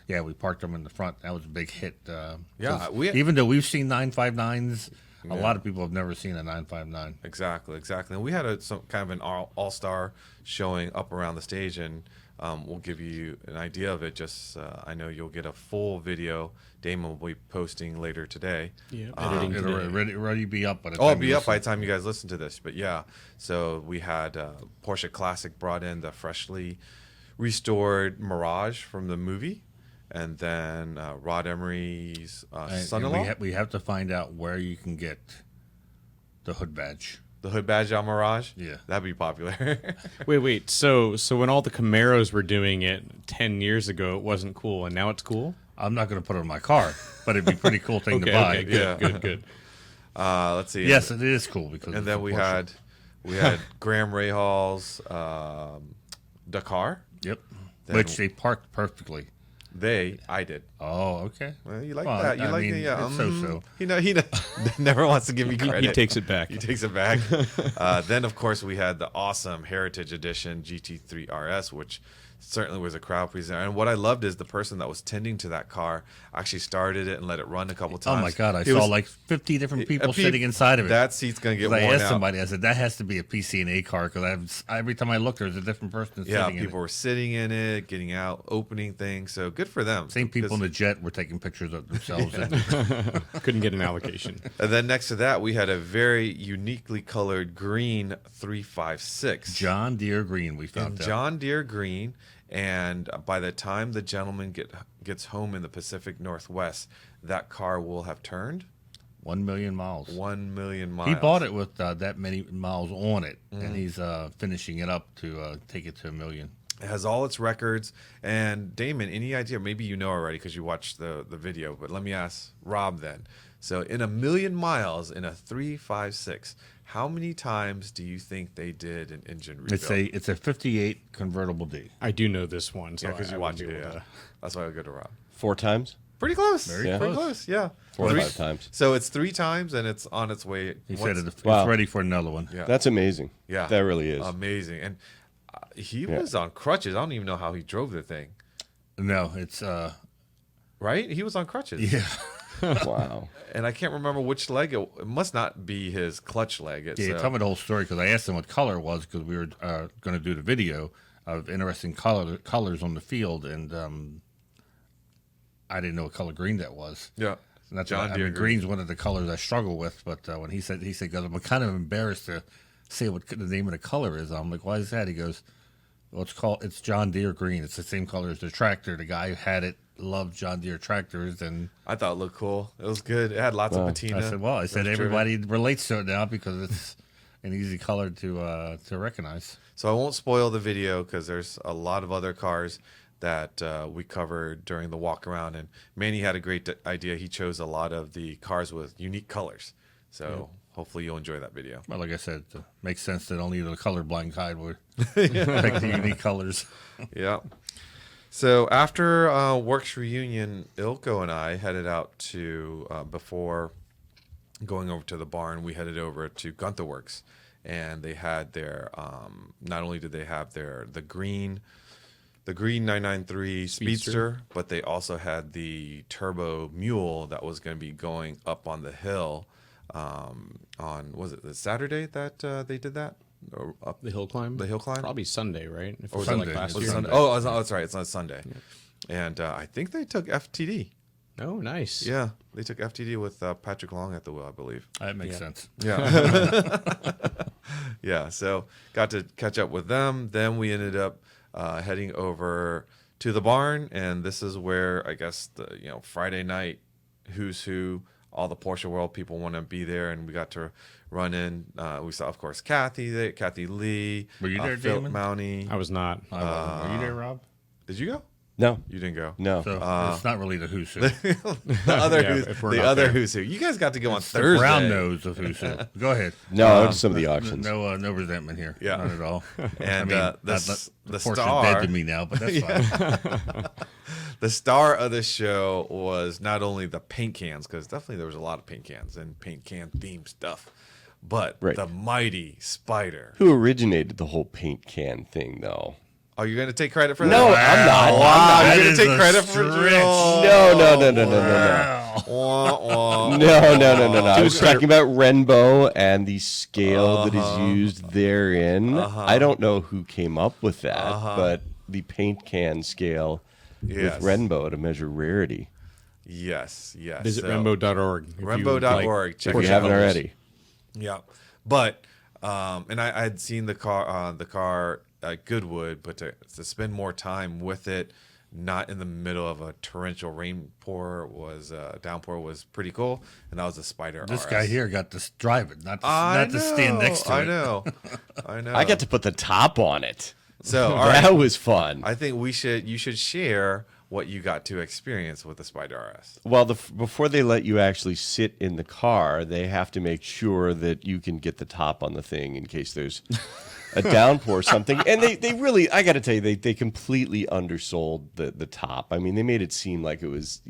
[SPEAKER 3] yeah, we parked them in the front. That was a big hit.
[SPEAKER 2] Yeah,
[SPEAKER 3] 'cause even though we've seen 959s, a lot of people have never seen a 959.
[SPEAKER 2] Exactly. And we had some kind of an all-star showing up around the stage, and we'll give you an idea of it. Just I know you'll get a full video. Damon will be posting later today.
[SPEAKER 5] Yeah,
[SPEAKER 3] It'll
[SPEAKER 5] editing
[SPEAKER 3] already be up by the time
[SPEAKER 2] It'll be
[SPEAKER 3] you
[SPEAKER 2] up by the
[SPEAKER 3] listen.
[SPEAKER 2] time you guys listen to this. But yeah, so we had Porsche Classic brought in the freshly restored Mirage from the movie, and then Rod Emory's
[SPEAKER 3] And
[SPEAKER 2] son-in-law.
[SPEAKER 3] we have to find out where you can get the hood badge.
[SPEAKER 2] The hood badge on Mirage.
[SPEAKER 3] Yeah.
[SPEAKER 2] That'd be popular.
[SPEAKER 5] Wait. So when all the Camaros were doing it 10 years ago, it wasn't cool, and now it's cool.
[SPEAKER 3] I'm not going to put it on my car, but it'd be a pretty cool thing to buy.
[SPEAKER 5] Okay,
[SPEAKER 2] Yeah.
[SPEAKER 5] good.
[SPEAKER 2] Let's see.
[SPEAKER 3] Yes, it is cool because.
[SPEAKER 2] And
[SPEAKER 3] it's
[SPEAKER 2] then
[SPEAKER 3] a
[SPEAKER 2] we
[SPEAKER 3] Porsche.
[SPEAKER 2] had Graham Rahall's Dakar.
[SPEAKER 3] Yep.
[SPEAKER 2] Then-
[SPEAKER 3] Which they parked perfectly.
[SPEAKER 2] I did.
[SPEAKER 3] Oh, okay.
[SPEAKER 2] Well, you like
[SPEAKER 3] Well,
[SPEAKER 2] that? You
[SPEAKER 3] I
[SPEAKER 2] like
[SPEAKER 3] mean,
[SPEAKER 2] it? Yeah.
[SPEAKER 3] it's so-so.
[SPEAKER 2] He never wants to give me credit.
[SPEAKER 5] He takes it back.
[SPEAKER 2] He takes it back. Then, of course, we had the awesome Heritage Edition GT3 RS, which certainly was a crowd pleaser. And what I loved is the person that was tending to that car actually started it and let it run a couple times.
[SPEAKER 3] Oh my God! I
[SPEAKER 2] It
[SPEAKER 3] saw
[SPEAKER 2] was-
[SPEAKER 3] like 50 different people sitting inside of it.
[SPEAKER 2] That seat's gonna get
[SPEAKER 3] 'Cause
[SPEAKER 2] worn
[SPEAKER 3] I asked
[SPEAKER 2] out.
[SPEAKER 3] somebody, I said, that has to be a PCA car because every time I looked, there was a different person
[SPEAKER 2] Yeah,
[SPEAKER 3] sitting in
[SPEAKER 2] people
[SPEAKER 3] it.
[SPEAKER 2] were sitting in it, getting out, opening things. So good for them.
[SPEAKER 3] Same people in
[SPEAKER 2] Because-
[SPEAKER 3] the jet were taking pictures of themselves.
[SPEAKER 5] Couldn't get an allocation.
[SPEAKER 2] And then next to that, we had a very uniquely colored green 356.
[SPEAKER 3] John Deere Green, we found out.
[SPEAKER 2] John Deere green. And by the time the gentleman gets home in the Pacific Northwest, that car will have turned
[SPEAKER 3] 1 million miles.
[SPEAKER 2] 1 million miles.
[SPEAKER 3] He bought it with that many miles on it, and he's finishing it up to take it to 1 million.
[SPEAKER 2] It has all its records. And Damon, any idea? Maybe you know already because you watched the video, but let me ask Rob then. So in 1 million miles in a 356, how many times do you think they did an engine rebuild?
[SPEAKER 3] It's a 58 convertible D.
[SPEAKER 5] I do know this one. So
[SPEAKER 2] Yeah, because
[SPEAKER 5] I
[SPEAKER 2] you watched
[SPEAKER 5] wouldn't
[SPEAKER 2] it.
[SPEAKER 5] be able
[SPEAKER 2] Yeah.
[SPEAKER 5] to-
[SPEAKER 2] That's why I go to Rob.
[SPEAKER 4] 4 times?
[SPEAKER 2] Pretty close.
[SPEAKER 3] Very
[SPEAKER 2] Pretty
[SPEAKER 3] close.
[SPEAKER 2] close. Yeah.
[SPEAKER 4] 4 or
[SPEAKER 2] Three-
[SPEAKER 4] 5 times.
[SPEAKER 2] So it's 3 times and it's on its way.
[SPEAKER 3] He
[SPEAKER 2] Once-
[SPEAKER 3] said it's
[SPEAKER 4] Wow.
[SPEAKER 3] ready for another one.
[SPEAKER 2] Yeah.
[SPEAKER 4] That's amazing.
[SPEAKER 2] Yeah.
[SPEAKER 4] That really is.
[SPEAKER 2] Amazing. And he was on crutches. I don't even know how he drove the thing.
[SPEAKER 3] No, it's
[SPEAKER 2] Right? He was on crutches.
[SPEAKER 3] yeah.
[SPEAKER 4] Wow.
[SPEAKER 2] And I can't remember which leg. It must not be his clutch leg. It's,
[SPEAKER 3] Yeah, tell me the whole story because I asked him what color it was because we were going to do the video of interesting colors on the field, and I didn't know what color green that was.
[SPEAKER 2] Yeah.
[SPEAKER 3] And that's
[SPEAKER 2] John
[SPEAKER 3] I
[SPEAKER 2] Deere
[SPEAKER 3] mean, green's one of the colors I struggle with, but when he said, "God, I'm kind of embarrassed to say what the name of the color is." I'm like, "Why is that?" He goes, "Well, it's John Deere green. It's the same color as the tractor. The guy who had it loved John Deere tractors." And
[SPEAKER 2] I thought it looked cool. It was good. It had lots of patina.
[SPEAKER 3] I said, "Well, I said
[SPEAKER 2] It was
[SPEAKER 3] everybody relates to it now because it's an easy color to recognize."
[SPEAKER 2] So I won't spoil the video because there's a lot of other cars that we covered during the walk around. And Manny had a great idea. He chose a lot of the cars with unique colors. So hopefully you'll enjoy that video.
[SPEAKER 3] Well, like I said, it makes sense that only the colorblind guy would pick the unique colors.
[SPEAKER 2] Yeah. So after Werks Reunion, Ilko and I headed out to, before going over to the barn, we headed over to Gunther Works. And they had their, not only did they have the green 993 Speedster, but they also had the turbo mule that was going to be going up on the hill on, was it the Saturday that they did that? Or up
[SPEAKER 5] The hill climb?
[SPEAKER 2] The hill climb?
[SPEAKER 5] Probably Sunday, right? If it
[SPEAKER 2] Or
[SPEAKER 5] was
[SPEAKER 3] Sunday.
[SPEAKER 5] like last
[SPEAKER 3] Was
[SPEAKER 5] year.
[SPEAKER 3] Sunday.
[SPEAKER 2] Oh, that's right. It's on Sunday. And I think they took FTD.
[SPEAKER 5] Oh, nice.
[SPEAKER 2] Yeah, they took FTD with Patrick Long at the wheel, I believe.
[SPEAKER 3] That makes sense.
[SPEAKER 2] Yeah. Yeah, so got to catch up with them. Then we ended up heading over to the barn, and this is where I guess the Friday night who's who, all the Porsche world people want to be there, and we got to run in. We saw, of course, Kathy Lee.
[SPEAKER 3] Were you there,
[SPEAKER 2] Philip
[SPEAKER 3] Damon?
[SPEAKER 2] Mounty.
[SPEAKER 5] I was not.
[SPEAKER 3] Were you there, Rob?
[SPEAKER 2] Did you go?
[SPEAKER 4] No.
[SPEAKER 2] You didn't go.
[SPEAKER 4] No.
[SPEAKER 3] So it's not really the who's who.
[SPEAKER 2] The other
[SPEAKER 5] Yeah,
[SPEAKER 2] who's
[SPEAKER 5] if we're
[SPEAKER 2] the
[SPEAKER 5] not
[SPEAKER 2] other
[SPEAKER 5] there.
[SPEAKER 2] who's who. You guys got to go on
[SPEAKER 3] The
[SPEAKER 2] Thursday.
[SPEAKER 3] brown nose of who's who. Go ahead.
[SPEAKER 4] No, just some of the auctions.
[SPEAKER 3] No resentment here.
[SPEAKER 2] Yeah.
[SPEAKER 3] Not at all.
[SPEAKER 2] And
[SPEAKER 3] the Porsche is dead to me now, but that's fine.
[SPEAKER 2] The star of the show was not only the paint cans, because definitely there was a lot of paint cans and paint can themed stuff, but
[SPEAKER 4] Right.
[SPEAKER 2] the mighty Spider.
[SPEAKER 4] Who originated the whole paint can thing, though?
[SPEAKER 2] Are you going to take credit for
[SPEAKER 4] No,
[SPEAKER 2] that?
[SPEAKER 4] I'm not.
[SPEAKER 2] Wow,
[SPEAKER 3] That
[SPEAKER 2] you're going
[SPEAKER 3] is
[SPEAKER 2] to take
[SPEAKER 3] a
[SPEAKER 2] credit for it?
[SPEAKER 3] stretch.
[SPEAKER 4] No.
[SPEAKER 2] Wah, wah.
[SPEAKER 4] No. I was talking about Renbow and the scale that is used therein. I don't know who came up with that, but the paint can scale
[SPEAKER 2] Yes.
[SPEAKER 4] with Renbow to measure rarity.
[SPEAKER 2] Yes.
[SPEAKER 5] Visit
[SPEAKER 2] So,
[SPEAKER 5] Renbow.org. if you
[SPEAKER 2] Renbow.org. Check
[SPEAKER 4] If you
[SPEAKER 2] it
[SPEAKER 4] haven't
[SPEAKER 2] out.
[SPEAKER 4] already.
[SPEAKER 2] Yeah, but and I had seen the car at Goodwood, but to spend more time with it, not in the middle of a torrential downpour was pretty cool, and that was a Spider
[SPEAKER 3] This
[SPEAKER 2] RS.
[SPEAKER 3] guy here got to drive it, not to stand next to it.
[SPEAKER 2] I know.
[SPEAKER 4] I got to put the top on it.
[SPEAKER 2] So all
[SPEAKER 4] That
[SPEAKER 2] right,
[SPEAKER 4] was fun.
[SPEAKER 2] I think you should share what you got to experience with the Spider RS.
[SPEAKER 4] Well, before they let you actually sit in the car, they have to make sure that you can get the top on the thing in case there's a downpour or something. And they really, I got to tell you, they completely undersold the top. I mean, they made it seem like it was,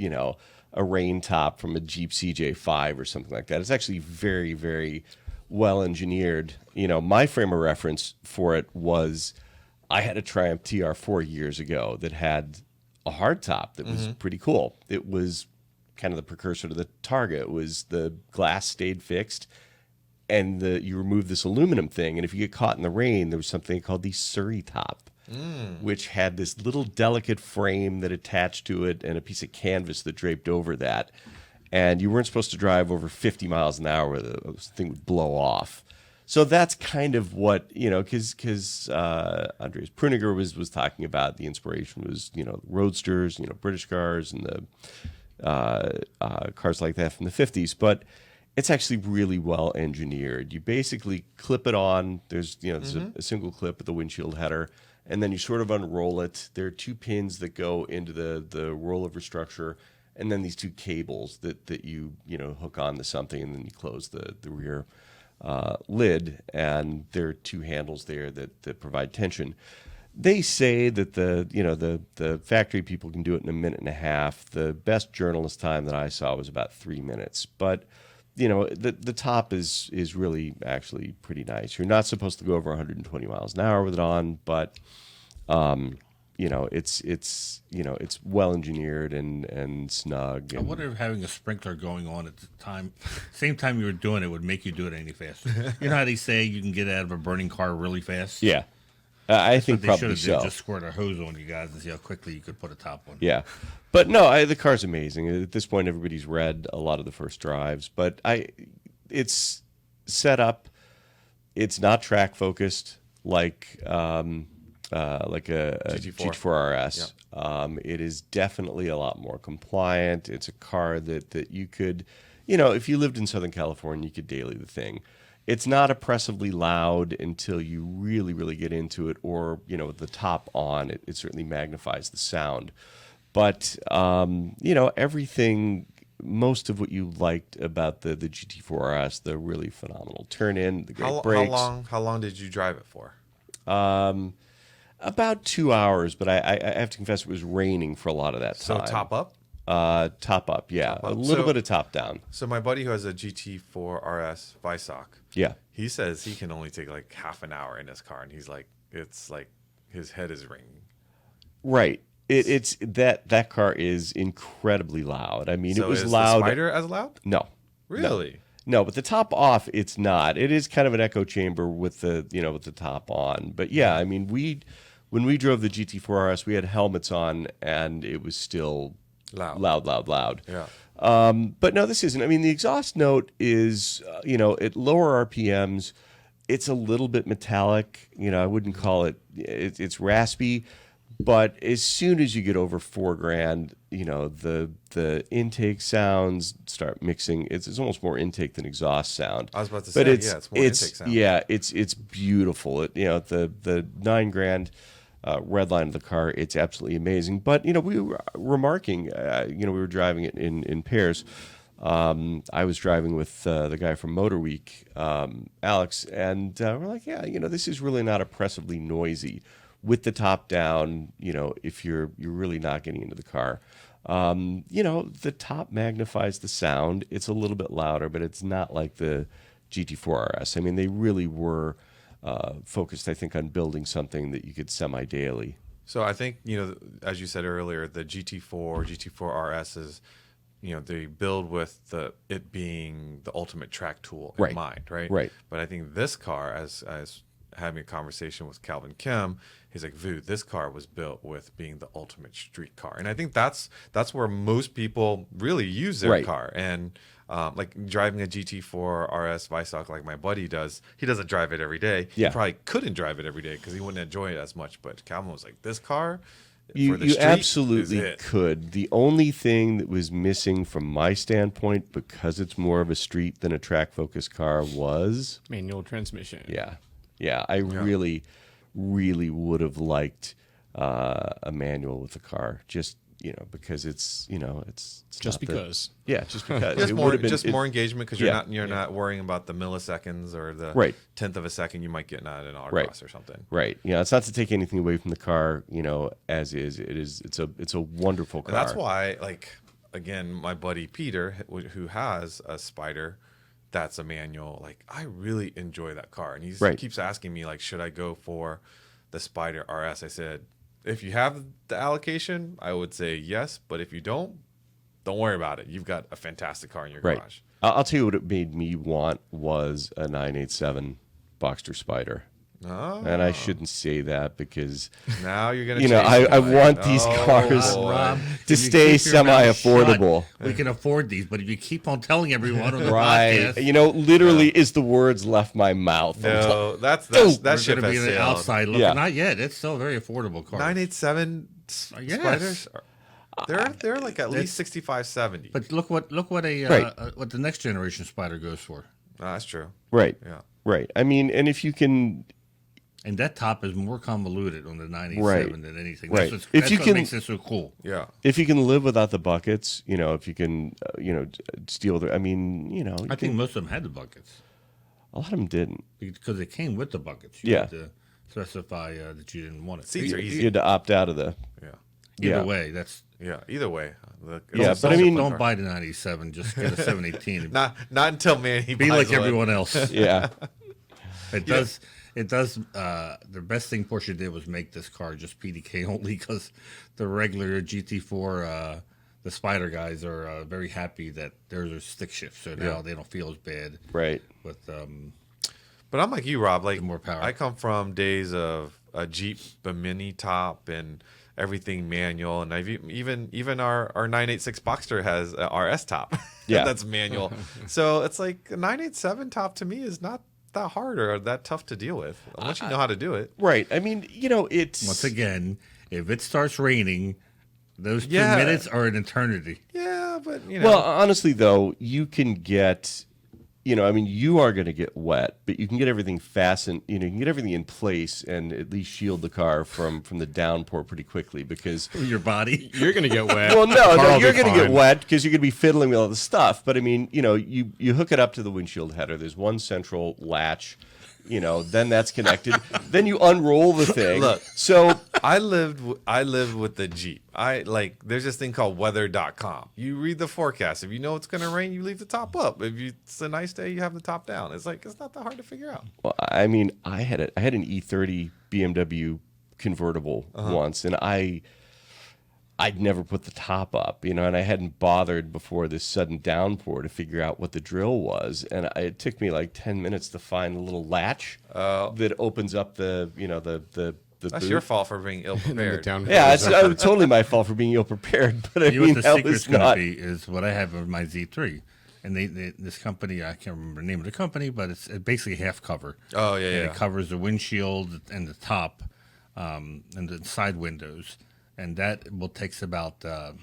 [SPEAKER 4] a rain top from a Jeep CJ5 or something like that. It's actually very, very well engineered. My frame of reference for it was I had a Triumph TR 4 years ago that had a hardtop that was pretty cool. It was kind of the precursor to the Targa. It was the glass stayed fixed, and you remove this aluminum thing, and if you get caught in the rain, there was something called the Surrey top, which had this little delicate frame that attached to it and a piece of canvas that draped over that. And you weren't supposed to drive over 50 miles an hour where the thing would blow off. So that's kind of what, because Andreas Pruniger was talking about, the inspiration was, roadsters, British cars and the cars like that from the 50s. But it's actually really well engineered. You basically clip it on. There's a single clip at the windshield header, and then you sort of unroll it. There are 2 pins that go into the rollover structure, and then these 2 cables that you hook onto something, and then you close the rear lid, and there are 2 handles there that provide tension. They say that the factory people can do it in a minute and a half. The best journalist time that I saw was about 3 minutes, but the top is really actually pretty nice. You're not supposed to go over 120 miles an hour with it on, but it's well engineered and snug.
[SPEAKER 3] I wonder if having a sprinkler going on at the same time you were doing it, would make you do it any faster. You know how they say you can get out of a burning car really fast?
[SPEAKER 4] Yeah, I think
[SPEAKER 3] they
[SPEAKER 4] probably
[SPEAKER 3] should have
[SPEAKER 4] so.
[SPEAKER 3] just squirt a hose on you guys and see how quickly you could put a top on.
[SPEAKER 4] Yeah, but no, the car's amazing. At this point, everybody's read a lot of the first drives, but it's set up. It's not track focused like a GT4 RS. Yeah. It is definitely a lot more compliant. It's a car that you could, if you lived in Southern California, you could daily the thing. It's not oppressively loud until you really, really get into it, or, with the top on, it certainly magnifies the sound. But, everything, most of what you liked about the GT4 RS, the really phenomenal turn-in, the great brakes.
[SPEAKER 2] How long did you drive it for?
[SPEAKER 4] About 2 hours, but I have to confess it was raining for a lot of that time.
[SPEAKER 2] So top up?
[SPEAKER 4] Top up, yeah.
[SPEAKER 2] Top up.
[SPEAKER 4] A little bit of top down.
[SPEAKER 2] So my buddy who has a GT4 RS Visoc,
[SPEAKER 4] yeah,
[SPEAKER 2] he says he can only take like half an hour in his car, and he's like, it's like his head is ringing.
[SPEAKER 4] Right. It's that car is incredibly loud. I mean,
[SPEAKER 2] so
[SPEAKER 4] it was
[SPEAKER 2] is
[SPEAKER 4] loud.
[SPEAKER 2] The Spider as loud?
[SPEAKER 4] No.
[SPEAKER 2] Really?
[SPEAKER 4] No, but the top off, it's not. It is kind of an echo chamber with the top on. But yeah, I mean, when we drove the GT4 RS, we had helmets on, and it was still loud.
[SPEAKER 2] Yeah.
[SPEAKER 4] But no, this isn't. I mean, the exhaust note is, at lower RPMs, it's a little bit metallic. I wouldn't call it, it's raspy. But as soon as you get over $4,000, the intake sounds start mixing. It's almost more intake than exhaust sound.
[SPEAKER 2] I was about to say, it's more intake sound.
[SPEAKER 4] Yeah, it's beautiful. The $9,000 red line of the car, it's absolutely amazing. But we were remarking, we were driving it in pairs. I was driving with the guy from Motor Week, Alex, and we're like, this is really not oppressively noisy. With the top down, if you're really not getting into the car, the top magnifies the sound. It's a little bit louder, but it's not like the GT4 RS. I mean, they really were focused, I think, on building something that you could semi-daily.
[SPEAKER 2] So I think, as you said earlier, the GT4 RS is, they build with it being the ultimate track tool in mind, right?
[SPEAKER 4] Right.
[SPEAKER 2] But I think this car, as having a conversation with Calvin Kim, he's like, Vu, this car was built with being the ultimate street car. And I think that's where most people really use their car. And like driving a GT4 RS Visoc like my buddy does, he doesn't drive it every day.
[SPEAKER 4] Yeah.
[SPEAKER 2] He probably couldn't drive it every day because he wouldn't enjoy it as much. But Calvin was like, this car,
[SPEAKER 4] You absolutely
[SPEAKER 2] is it.
[SPEAKER 4] could. The only thing that was missing from my standpoint, because it's more of a street than a track-focused car, was
[SPEAKER 5] manual transmission.
[SPEAKER 4] Yeah, I really, really would have liked a manual with the car, just because it's
[SPEAKER 5] Just
[SPEAKER 4] not
[SPEAKER 5] because.
[SPEAKER 4] just because
[SPEAKER 2] Just
[SPEAKER 4] it
[SPEAKER 2] more,
[SPEAKER 4] would have been
[SPEAKER 2] just more engagement because you're
[SPEAKER 4] Yeah.
[SPEAKER 2] not worrying about the milliseconds or the tenth of a second you might get at an autocross or something.
[SPEAKER 4] Right. It's not to take anything away from the car, as is. It's a wonderful car.
[SPEAKER 2] And that's why, like, again, my buddy Peter, who has a Spider, that's a manual. Like, I really enjoy that car, and he keeps asking me, like, should I go for the Spider RS. I said, if you have the allocation, I would say yes. But if you don't worry about it. You've got a fantastic car in your garage.
[SPEAKER 4] I'll tell you what it made me want was a 987 Boxster Spider.
[SPEAKER 2] Oh.
[SPEAKER 4] And I shouldn't say that because
[SPEAKER 2] Now you're going to
[SPEAKER 4] you know, I want these cars
[SPEAKER 3] Rob,
[SPEAKER 4] to
[SPEAKER 3] if you
[SPEAKER 4] stay
[SPEAKER 3] keep your mouth
[SPEAKER 4] semi-affordable.
[SPEAKER 3] shut, we can afford these, but if you keep on telling everyone on the
[SPEAKER 4] Right.
[SPEAKER 3] podcast,
[SPEAKER 4] You know, literally is the words left my mouth.
[SPEAKER 2] No, that
[SPEAKER 3] we're
[SPEAKER 2] ship
[SPEAKER 3] going to be
[SPEAKER 2] has
[SPEAKER 3] on the
[SPEAKER 2] sailed.
[SPEAKER 3] outside looking.
[SPEAKER 4] Yeah.
[SPEAKER 3] Not yet. It's still a very affordable car.
[SPEAKER 2] 987
[SPEAKER 3] Yes.
[SPEAKER 2] Spiders. They're like at least 65, 70.
[SPEAKER 3] But look what
[SPEAKER 4] Right.
[SPEAKER 3] what the next generation Spider goes for,
[SPEAKER 2] That's true.
[SPEAKER 4] Right.
[SPEAKER 2] Yeah.
[SPEAKER 4] Right. I mean, and if you can,
[SPEAKER 3] and that top is more convoluted on the 987
[SPEAKER 4] Right.
[SPEAKER 3] than anything.
[SPEAKER 4] Right.
[SPEAKER 3] That's,
[SPEAKER 4] If
[SPEAKER 3] that's
[SPEAKER 4] you
[SPEAKER 3] what
[SPEAKER 4] can-
[SPEAKER 3] makes it so cool.
[SPEAKER 2] Yeah.
[SPEAKER 4] if you can live without the buckets, you know, if you can, steal the, I mean, you know,
[SPEAKER 3] I think most of them had the buckets
[SPEAKER 4] a lot of them didn't.
[SPEAKER 3] because they came with the buckets. You
[SPEAKER 4] Yeah.
[SPEAKER 3] had to specify that you didn't want it.
[SPEAKER 2] Seats are
[SPEAKER 4] You
[SPEAKER 2] easy.
[SPEAKER 4] had to opt out of the,
[SPEAKER 2] Yeah.
[SPEAKER 3] Either
[SPEAKER 4] yeah.
[SPEAKER 3] way, that's
[SPEAKER 2] Yeah. Either way.
[SPEAKER 4] Yeah, but I mean-
[SPEAKER 3] don't buy the 987. Just get a 718.
[SPEAKER 2] not until Manny
[SPEAKER 3] Be
[SPEAKER 2] buys
[SPEAKER 3] like
[SPEAKER 2] one.
[SPEAKER 3] everyone else.
[SPEAKER 4] yeah.
[SPEAKER 3] It does. It does. The best thing Porsche did was make this car just PDK only because the regular GT4, the Spider guys are very happy that there's a stick shift, so now they don't feel as bad.
[SPEAKER 4] Right.
[SPEAKER 3] With
[SPEAKER 2] But I'm like you, Rob. Like
[SPEAKER 3] more power.
[SPEAKER 2] I come from days of a Jeep, a mini top, and everything manual. And I've even our 986 Boxster has a RS top.
[SPEAKER 4] Yeah.
[SPEAKER 2] That's manual. So it's like a 987 top to me is not that hard or that tough to deal with once you know how to do it.
[SPEAKER 4] Right. I mean, you know, it's
[SPEAKER 3] once again, if it starts raining, those 2
[SPEAKER 2] Yeah.
[SPEAKER 3] minutes are an eternity.
[SPEAKER 2] Yeah, but you know.
[SPEAKER 4] Well, honestly, though, you can get, you know, I mean, you are going to get wet, but you can get everything fastened, you know, you can get everything in place and at least shield the car from the downpour pretty quickly because,
[SPEAKER 3] Your body.
[SPEAKER 5] You're going to get wet.
[SPEAKER 4] well, no,
[SPEAKER 5] The car
[SPEAKER 4] no,
[SPEAKER 5] will
[SPEAKER 4] you're
[SPEAKER 5] be
[SPEAKER 4] going to get
[SPEAKER 5] fine.
[SPEAKER 4] wet because you're going to be fiddling with all the stuff. But I mean, you know, you hook it up to the windshield header. There's one central latch, you know, then that's connected. Then you unroll the thing.
[SPEAKER 2] Look.
[SPEAKER 4] So
[SPEAKER 2] I lived with the Jeep. There's this thing called weather.com. You read the forecast. If you know it's going to rain, you leave the top up. If it's a nice day, you have the top down. It's not that hard to figure out.
[SPEAKER 4] well, I mean, I had an E30 BMW convertible once, and I'd never put the top up, you know, and I hadn't bothered before this sudden downpour to figure out what the drill was, and it took me like 10 minutes to find the little latch that opens up the
[SPEAKER 2] That's
[SPEAKER 4] boot.
[SPEAKER 2] your fault for being ill
[SPEAKER 5] And then the
[SPEAKER 2] prepared.
[SPEAKER 5] down-
[SPEAKER 4] Yeah, it's totally my fault for being ill prepared, but I
[SPEAKER 3] You know
[SPEAKER 4] mean
[SPEAKER 3] what the
[SPEAKER 4] that
[SPEAKER 3] secret's
[SPEAKER 4] was
[SPEAKER 3] going to
[SPEAKER 4] not.
[SPEAKER 3] be is what I have with my Z3. And this company, I can't remember the name of the company, but it's basically half cover.
[SPEAKER 2] Oh, yeah,
[SPEAKER 3] And
[SPEAKER 2] yeah.
[SPEAKER 3] it covers the windshield and the top and the side windows. And that takes about
[SPEAKER 2] 30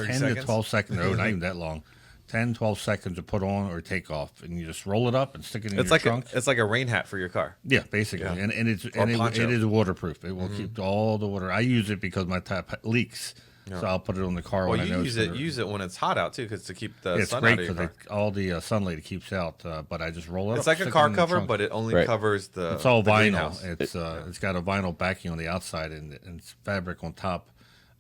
[SPEAKER 3] 10
[SPEAKER 2] seconds?
[SPEAKER 3] to 12 seconds. No, not even that long. 10, 12 seconds to put on or take off. And you just roll it up and stick it in
[SPEAKER 2] It's
[SPEAKER 3] your
[SPEAKER 2] like
[SPEAKER 3] trunk.
[SPEAKER 2] it's like a rain hat for your car.
[SPEAKER 3] Yeah, basically,
[SPEAKER 2] Yeah.
[SPEAKER 3] and it
[SPEAKER 2] poncho.
[SPEAKER 3] is waterproof. It will keep all the water. I use it because my tap leaks, so I'll put it on the car
[SPEAKER 2] Well,
[SPEAKER 3] when I
[SPEAKER 2] you
[SPEAKER 3] know
[SPEAKER 2] use it when it's hot out too, because to keep the
[SPEAKER 3] it's
[SPEAKER 2] sun
[SPEAKER 3] great
[SPEAKER 2] out of your
[SPEAKER 3] because
[SPEAKER 2] car.
[SPEAKER 3] all the sunlight it keeps out. But I just roll it.
[SPEAKER 2] It's
[SPEAKER 3] up,
[SPEAKER 2] like a
[SPEAKER 3] stick it
[SPEAKER 2] car
[SPEAKER 3] in the
[SPEAKER 2] cover,
[SPEAKER 3] trunk.
[SPEAKER 2] but it only
[SPEAKER 4] Right.
[SPEAKER 2] covers the.
[SPEAKER 3] it's all
[SPEAKER 2] the
[SPEAKER 3] vinyl.
[SPEAKER 2] greenhouse.
[SPEAKER 3] It's got a vinyl backing on the outside and it's fabric on top.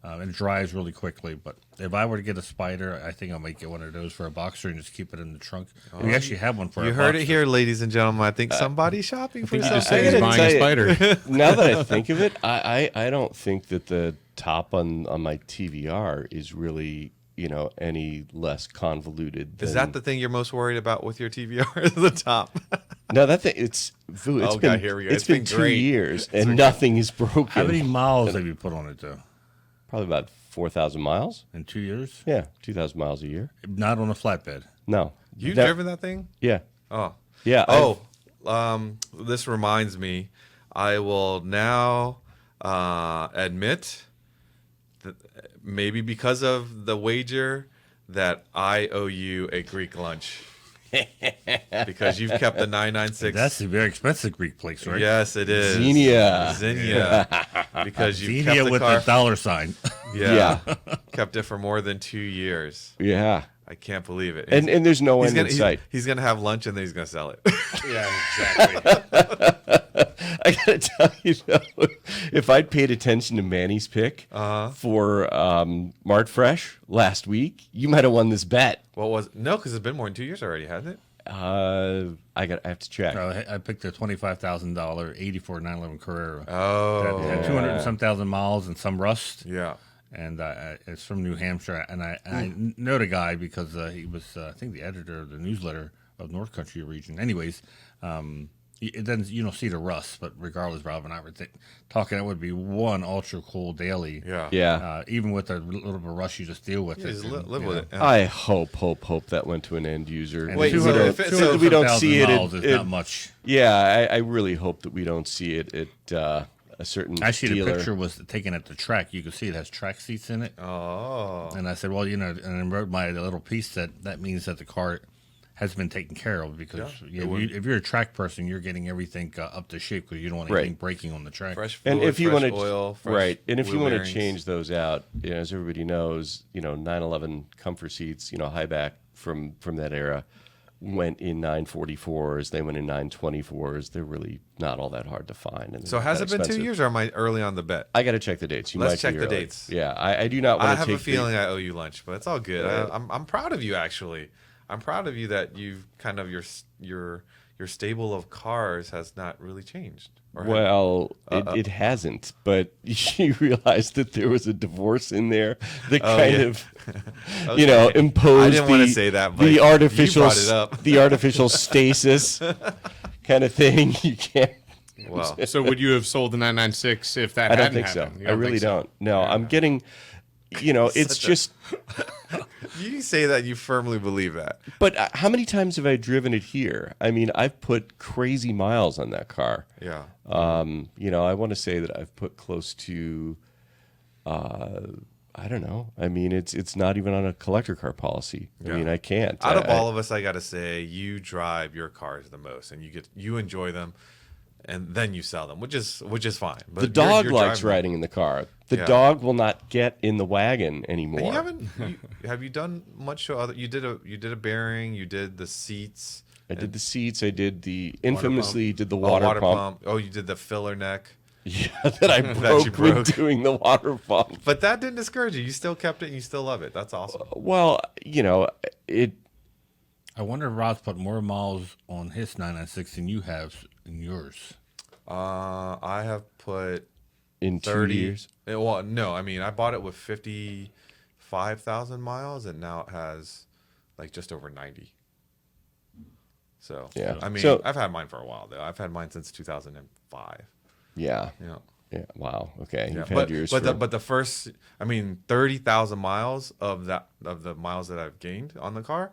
[SPEAKER 3] And it dries really quickly. But if I were to get a Spider, I think I might get one of those for a Boxster and just keep it in the trunk. We actually have one for
[SPEAKER 2] You
[SPEAKER 3] a
[SPEAKER 2] heard
[SPEAKER 3] Boxster.
[SPEAKER 2] it here, ladies and gentlemen. I think somebody's shopping for
[SPEAKER 5] You
[SPEAKER 2] something.
[SPEAKER 5] just said
[SPEAKER 4] I
[SPEAKER 5] he's
[SPEAKER 4] gotta
[SPEAKER 5] buying
[SPEAKER 4] tell
[SPEAKER 5] a
[SPEAKER 4] you-
[SPEAKER 5] Spider.
[SPEAKER 4] Now that I think of it, I don't think that the top on my TVR is really, you know, any less convoluted.
[SPEAKER 2] Is
[SPEAKER 4] than-
[SPEAKER 2] that the thing you're most worried about with your TVR? The top.
[SPEAKER 4] No, that thing it's
[SPEAKER 2] Oh,
[SPEAKER 4] been
[SPEAKER 2] God, here we go.
[SPEAKER 4] it's been
[SPEAKER 2] It's been
[SPEAKER 4] 2
[SPEAKER 2] great.
[SPEAKER 4] years and nothing is broken.
[SPEAKER 3] How many miles have you put on it though?
[SPEAKER 4] Probably about 4,000 miles.
[SPEAKER 3] In 2 years?
[SPEAKER 4] Yeah, 2,000 miles a year.
[SPEAKER 3] Not on a flatbed.
[SPEAKER 4] No,
[SPEAKER 2] You
[SPEAKER 4] That-
[SPEAKER 2] driven that thing?
[SPEAKER 4] Yeah,
[SPEAKER 2] Oh.
[SPEAKER 4] yeah.
[SPEAKER 2] This reminds me. I will now admit that maybe because of the wager that I owe you a Greek lunch. Because you've kept the 996.
[SPEAKER 3] That's a very expensive Greek place, right?
[SPEAKER 2] Yes, it is.
[SPEAKER 4] Xenia.
[SPEAKER 2] Xenia. Because you've
[SPEAKER 3] Xenia
[SPEAKER 2] kept the
[SPEAKER 3] with
[SPEAKER 2] car.
[SPEAKER 3] the dollar sign.
[SPEAKER 2] Yeah. Kept it for more than 2 years.
[SPEAKER 4] Yeah,
[SPEAKER 2] I can't believe it.
[SPEAKER 4] and there's no
[SPEAKER 2] he's
[SPEAKER 4] end
[SPEAKER 2] gonna,
[SPEAKER 4] in sight.
[SPEAKER 2] he's gonna have lunch and then he's gonna sell it.
[SPEAKER 3] Yeah, exactly.
[SPEAKER 4] I gotta tell you though, if I'd paid attention to Manny's pick for Mart Fresh last week, you might have won this bet.
[SPEAKER 2] What was no? Because it's been more than 2 years already, hasn't it?
[SPEAKER 4] I have to check.
[SPEAKER 3] I picked a $25,000 '84 911 Carrera.
[SPEAKER 2] Oh,
[SPEAKER 3] That had 200 and some thousand miles and some rust.
[SPEAKER 2] yeah.
[SPEAKER 3] And it's from New Hampshire. And I know the guy because he was, I think, the editor of the newsletter of North Country region. Anyways, it doesn't, you don't see the rust, but regardless, Rob and I were talking, it would be one ultra cool daily.
[SPEAKER 2] Yeah.
[SPEAKER 4] Yeah.
[SPEAKER 3] Even with a little bit of rust, you just deal with it.
[SPEAKER 2] Just
[SPEAKER 3] and,
[SPEAKER 2] live
[SPEAKER 3] you
[SPEAKER 2] with
[SPEAKER 3] know.
[SPEAKER 2] it. Yeah.
[SPEAKER 4] I hope that went to an end user.
[SPEAKER 3] And
[SPEAKER 2] Wait,
[SPEAKER 4] we
[SPEAKER 2] so
[SPEAKER 4] don't,
[SPEAKER 2] if it-
[SPEAKER 4] so
[SPEAKER 2] so-
[SPEAKER 4] we don't see it.
[SPEAKER 3] miles is not much.
[SPEAKER 4] Yeah, I really hope that we don't see it at a certain
[SPEAKER 3] Actually,
[SPEAKER 4] dealer.
[SPEAKER 3] the picture was taken at the track. You can see it has track seats in it.
[SPEAKER 2] Oh.
[SPEAKER 3] And I said, well, and I wrote my little piece that means that the car has been taken care of because if you're a track person, you're getting everything up to shape because you don't want anything breaking on the track.
[SPEAKER 2] Fresh
[SPEAKER 4] And
[SPEAKER 2] fluid,
[SPEAKER 4] if you
[SPEAKER 2] fresh
[SPEAKER 4] want to
[SPEAKER 2] oil, fresh
[SPEAKER 4] right, and if you
[SPEAKER 2] wheel
[SPEAKER 4] want to
[SPEAKER 2] bearings.
[SPEAKER 4] change those out, as everybody knows, 911 comfort seats, high back from that era went in 944s. They went in 924s. They're really not all that hard to find. And
[SPEAKER 2] So
[SPEAKER 4] they're
[SPEAKER 2] has
[SPEAKER 4] not
[SPEAKER 2] it been 2
[SPEAKER 4] expensive.
[SPEAKER 2] years or am I early on the bet?
[SPEAKER 4] I got to check the dates. You
[SPEAKER 2] Let's
[SPEAKER 4] might
[SPEAKER 2] check
[SPEAKER 4] be
[SPEAKER 2] the
[SPEAKER 4] early.
[SPEAKER 2] dates.
[SPEAKER 4] Yeah, I do not want
[SPEAKER 2] I
[SPEAKER 4] to
[SPEAKER 2] have
[SPEAKER 4] take
[SPEAKER 2] a feeling I owe you lunch, but it's all good. I'm proud of you actually. I'm proud of you that you've kind of your stable of cars has not really changed. Or
[SPEAKER 4] Well, it hasn't, but you realize that there was a divorce in there that kind of, imposed.
[SPEAKER 2] I didn't want to say that, but
[SPEAKER 4] the
[SPEAKER 2] you
[SPEAKER 4] artificial,
[SPEAKER 2] brought it up.
[SPEAKER 4] the artificial stasis kind of thing. You can't.
[SPEAKER 2] Well,
[SPEAKER 5] So would you have sold the 996 if that
[SPEAKER 4] I don't
[SPEAKER 5] hadn't
[SPEAKER 4] think so.
[SPEAKER 5] happened? You
[SPEAKER 4] I really
[SPEAKER 5] think so?
[SPEAKER 4] don't. No, I'm getting. It's just.
[SPEAKER 2] you say that you firmly believe that.
[SPEAKER 4] But how many times have I driven it here? I mean, I've put crazy miles on that car.
[SPEAKER 2] Yeah.
[SPEAKER 4] I want to say that I've put close to, I don't know. I mean, it's not even on a collector car policy. I
[SPEAKER 2] Yeah.
[SPEAKER 4] mean, I can't.
[SPEAKER 2] Out of all of us, I got to say you drive your cars the most, and you enjoy them, and then you sell them, which is fine. But
[SPEAKER 4] the dog
[SPEAKER 2] you're
[SPEAKER 4] likes
[SPEAKER 2] driving them.
[SPEAKER 4] riding in the car. The
[SPEAKER 2] Yeah.
[SPEAKER 4] dog will not get in the wagon anymore.
[SPEAKER 2] And you haven't. Have you done much other? You did a bearing. You did the seats.
[SPEAKER 4] I did the seats. I did the
[SPEAKER 2] water
[SPEAKER 4] infamously
[SPEAKER 2] pump.
[SPEAKER 4] did the
[SPEAKER 2] Oh,
[SPEAKER 4] water pump.
[SPEAKER 2] Oh, you did the filler neck.
[SPEAKER 4] Yeah, that I broke,
[SPEAKER 2] broke.
[SPEAKER 4] with doing the water pump.
[SPEAKER 2] But that didn't discourage you. You still kept it and you still love it. That's awesome.
[SPEAKER 4] Well, it.
[SPEAKER 3] I wonder if Rod's put more miles on his 996 than you have in yours.
[SPEAKER 2] I have put
[SPEAKER 4] In 2
[SPEAKER 2] 30
[SPEAKER 4] years.
[SPEAKER 2] Well, no, I mean I bought it with 55,000 miles, and now it has like just over 90. So
[SPEAKER 4] Yeah.
[SPEAKER 2] I mean
[SPEAKER 4] So-
[SPEAKER 2] I've had mine for a while though. I've had mine since 2005.
[SPEAKER 4] Yeah.
[SPEAKER 2] Yeah.
[SPEAKER 4] Yeah. Wow. Okay.
[SPEAKER 2] Yeah,
[SPEAKER 4] You've had yours.
[SPEAKER 2] but
[SPEAKER 4] for,
[SPEAKER 2] the first, I mean, 30,000 miles of the miles that I've gained on the car,